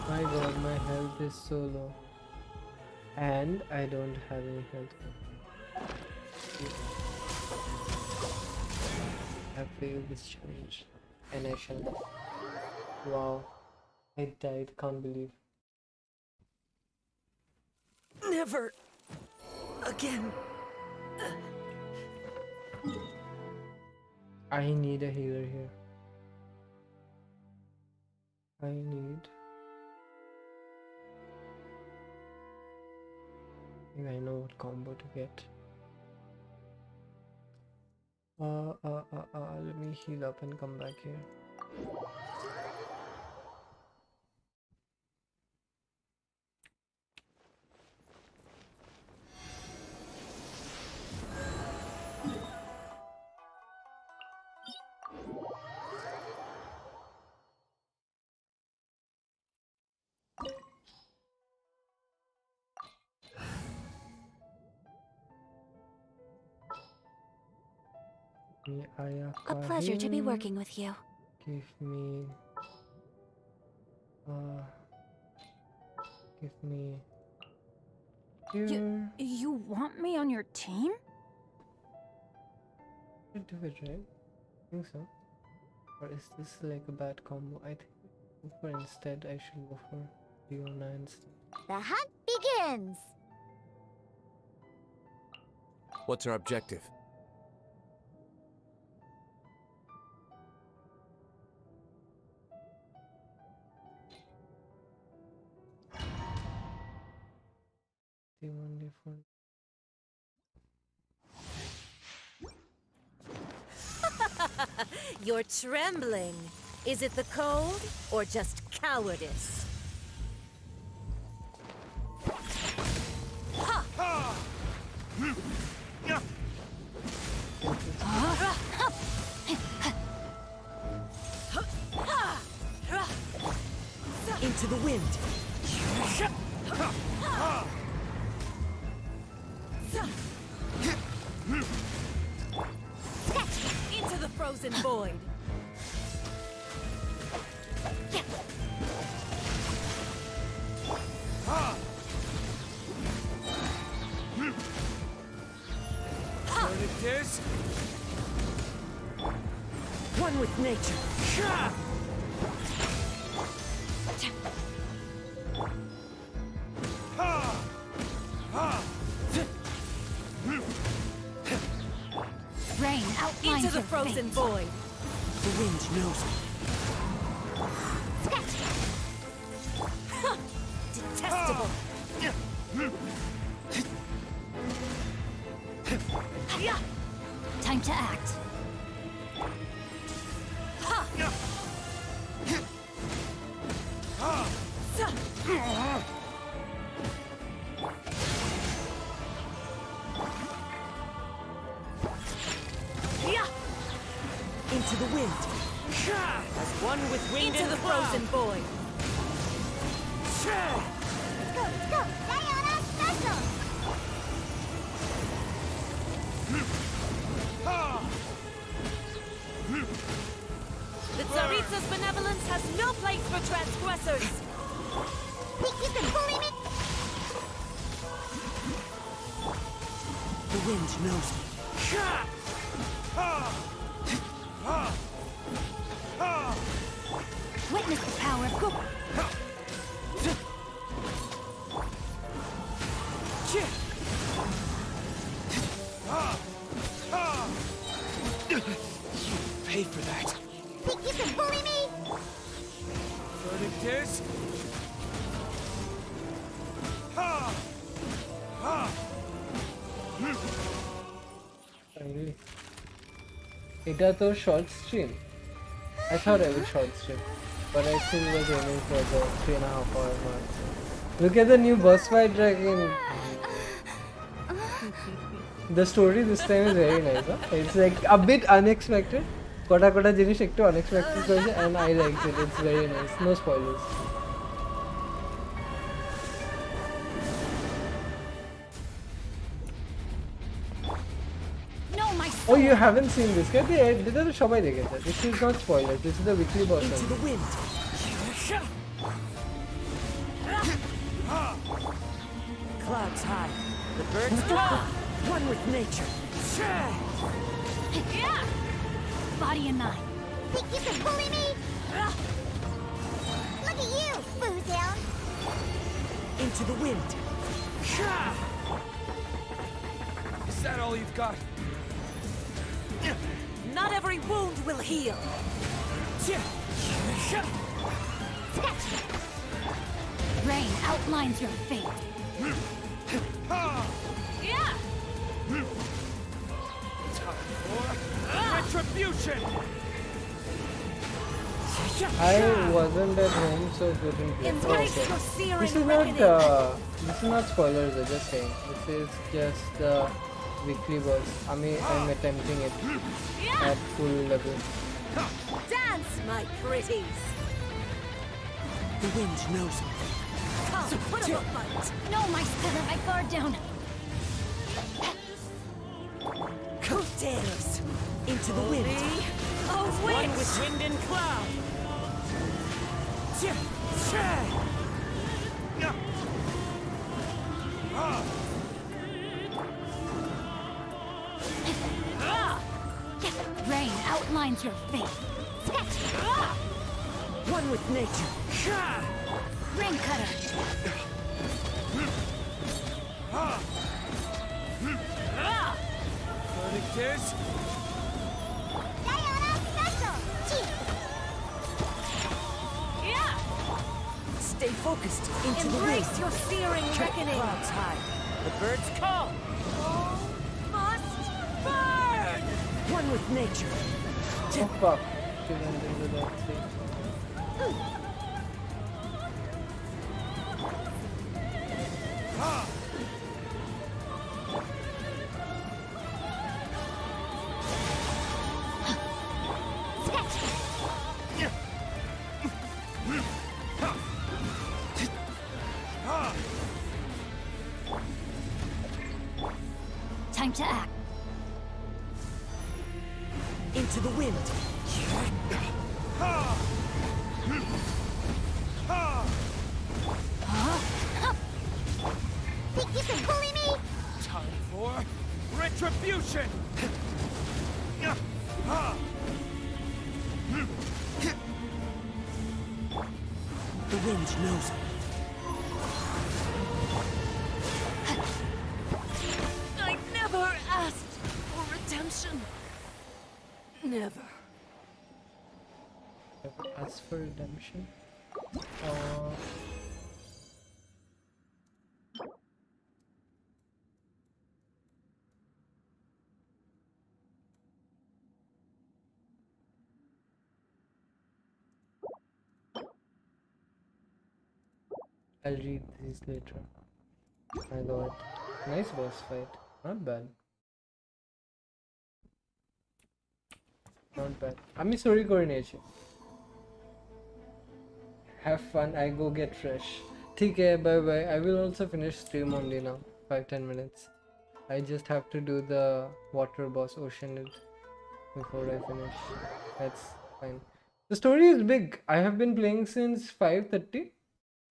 My god, my health is so low. And I don't have any health. I failed this challenge. And I shall die. Wow. I died, can't believe. Never again. I need a healer here. I think I know what combo to get. Let me heal up and come back here. A pleasure to be working with you. Give me here. You want me on your team? You do it, right? I think so. Or is this like a bad combo? I think instead I should go for Leona instead. The hunt begins! What's our objective? One different. You're trembling. Is it the cold or just cowardice? Into the wind. Into the frozen void. There it is. One with nature. Rain outlines Into the your frozen fate. void. The wind knows me. Detestable. Time to act. Into the wind. As one with wind Into the frozen void. Let's go! Diana Special! The Tsaritsa's benevolence has no place for transgressors. Think you can bully me? The wind knows me. Witness the power of You pay for that. Think you can bully me? Verdict is... এটা তো short stream. I thought I would short stream, but I still was aiming for the 3.5 hour mark. Look at the new boss fight dragon. The story this time is very nice. Huh? It's like a bit unexpected. Kota jinish ekটু unexpected koreche and I liked it. It's very nice. No spoilers. No, my Oh, you haven't seen this? This is সবাই দেখেছে. This is not spoilers. This is the weekly boss. Into the wind. Clouds high. The birds fly. One with nature. body and nine. Think you can bully me? Look at you, Boozound! Into the wind. Is that all you've got? Not every wound will heal. Rain outlines your fate. Retribution! I wasn't at home, so couldn't play. Embrace Okay. your searing This is not spoilers. I'm just saying. This is just the weekly boss. I mean, I'm attempting it at full level. Dance, my pretties. The wind knows me. Come, put up a fight. No, my spirit, my guard down. Who dares? Into the wind. Oh, One with wind and cloud. Rain outlines your fate. One with nature. Rain cutter. Verdict is... Diana Special! Stay focused. Into the wind. Embrace your searing reckoning. Clouds high. The birds call. All must burn! One with nature. Oh fuck. She went into that thing. Time to act. Into the wind. Think you can bully me? Time for retribution! The wind knows me. I never asked for redemption. Never. As for redemption, I'll read these later. My god, nice boss fight. Not bad. Not bad. আমি story করে নিয়েছি. Have fun. I go get fresh. ठीक है. Bye bye. I will also finish stream only now. 5-10 minutes. I just have to do the water boss ocean before I finish. That's fine. The story is big. I have been playing since 5:30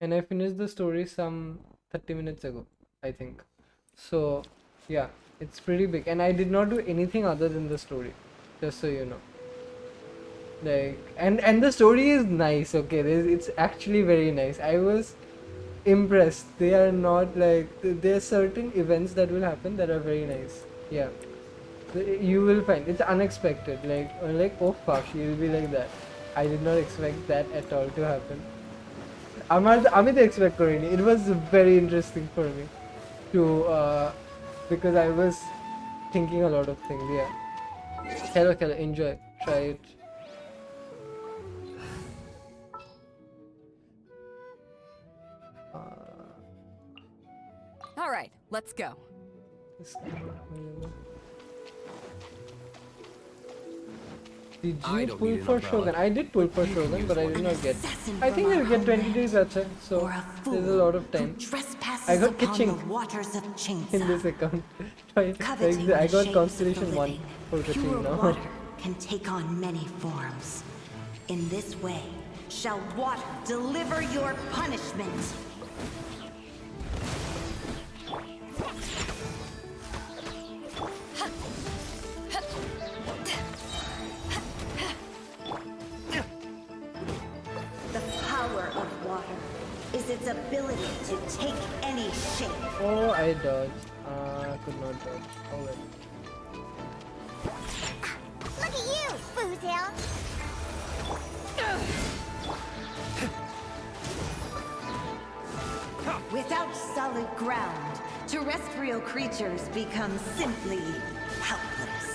and I finished the story some 30 minutes ago, I think. So yeah, it's pretty big and I did not do anything other than the story, just so you know. Like and the story is nice. Okay, it's actually very nice. I was impressed. They are not like, there are certain events that will happen that are very nice. Yeah, you will find it's unexpected. Like oh fuck, you'll be like that. I did not expect that at all to happen. আমি তো expect করিনি. It was very interesting for me to because I was thinking a lot of things. Yeah, hello, enjoy, try it. All right, let's go. Did you pull for Shogun? I did pull for Shogun, but I did not get. I think I'll get 20 days outside, so there's a lot of time. I got kitching in this account. I got Constellation 1 for kitching now. Water can take on many forms. In this way, shall water deliver your punishment. Is its ability to take any shape. Oh, I dodged. I could not dodge. Oh well. Look at you, Boozle! Without solid ground, terrestrial creatures become simply helpless.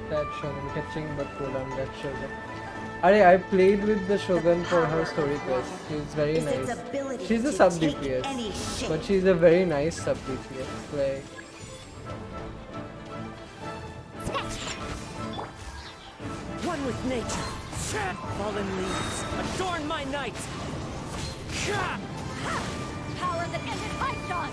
That Shogun catching, but pull on that Shogun. I played with the Shogun for her story quest. She's very nice. She's a sub DPS, but she's a very nice sub DPS. Like, One with nature. Fallen leaves adorn my night. Power that ended Python!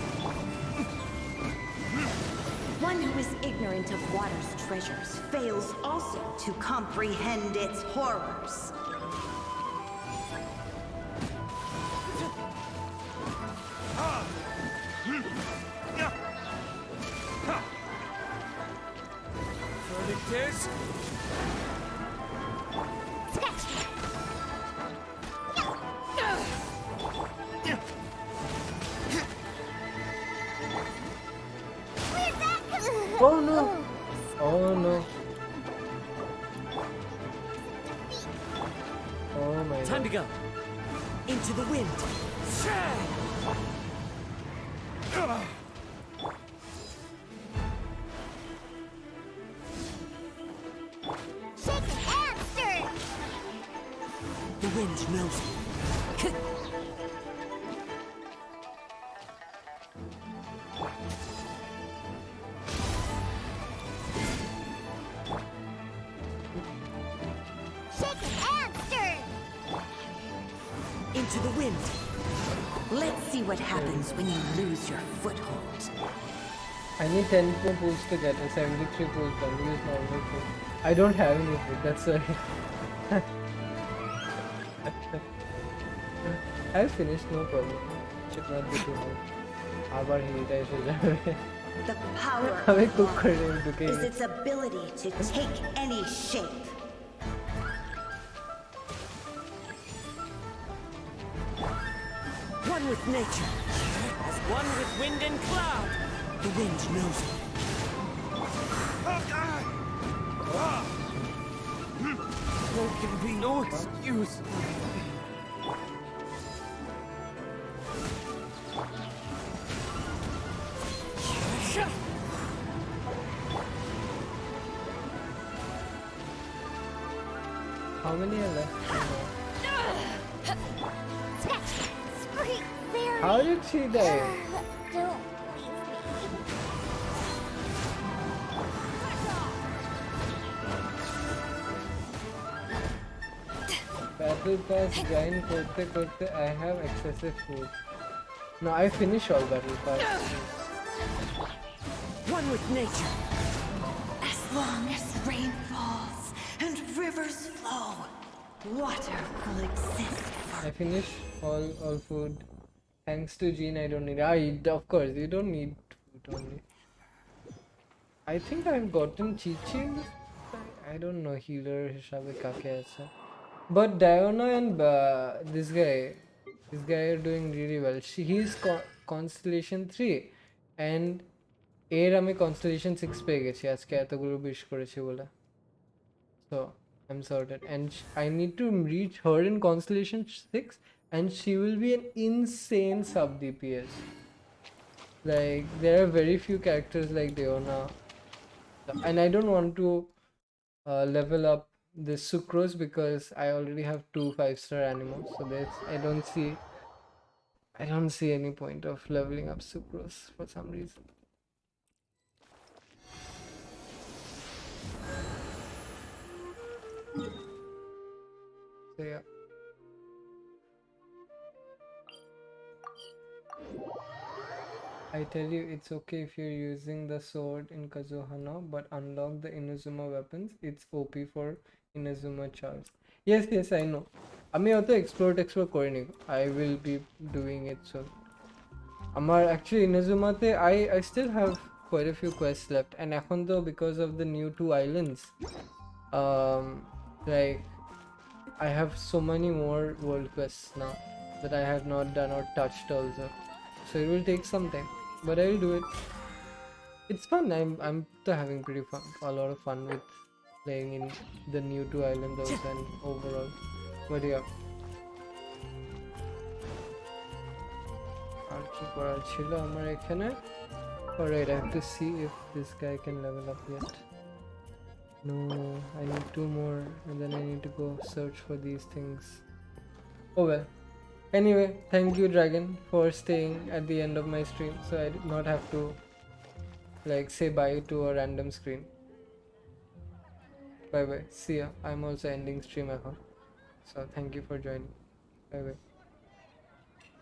One who is ignorant of water's treasures fails also to comprehend its horrors. Verdict is... oh no! Oh no! Oh my Time god. to go. Into the wind. Shaken and stirred. The wind knows me. Shaken and stirred. Into the wind. Let's see what happens when you lose your foothold. I need 10 more pools to get a 73 pools. Don't use normal pool. I don't have any food, that's why. I've finished, no problem. Should not be too hard. আবার হিলটা এসে যাবে। The power আমি of cook water করে ঢুকে is its ability to take any shape. One with nature, as one with wind and cloud. The wind knows me. There can be no excuse. How many are left? Scream very. How did she die? Don't leave me. Battle pass grind korte korte I have excessive food. No, I finish all battle pass. One with nature. As long as rain falls and rivers flow, water will exist. I finish all food. Thanks to Jean, I don't need. Of course, you don't need food only. I think I've gotten Chichi. I don't know healer হিসাবে কাকে আছে. But Diana and this guy are doing really well. He's Constellation 3 and এর আমি Constellation 6 পেয়ে গেছি আজকে এতগুলো wish করেছি বলে. So I'm sorted and I need to reach her in Constellation 6 and she will be an insane sub DPS. Like there are very few characters like Diona and I don't want to level up the sucrose because I already have 2 5-star animals, so there's I don't see any point of leveling up sucrose for some reason. So yeah. I tell you, it's okay if you're using the sword in Kazuhana, but unlock the Inazuma weapons. It's OP for Inazuma Charles. Yes, I know. আমি অত explore করিনি. I will be doing it soon. আমার actually Inazumaতে I still have quite a few quests left, and এখন তো because of the new 2 islands, like I have so many more world quests now that I have not done or touched also. So it will take some time, but I will do it. It's fun. I'm having a lot of fun with playing in the new 2 islands also and overall. But yeah. আর কি করার ছিল আমার এখানে? Alright, I have to see if this guy can level up yet. No, I need 2 more and then I need to go search for these things. Oh well. Anyway, thank you Dragon for staying at the end of my stream so I did not have to like say bye to a random screen. Bye bye. See ya. I'm also ending stream at home. So thank you for joining. Bye bye.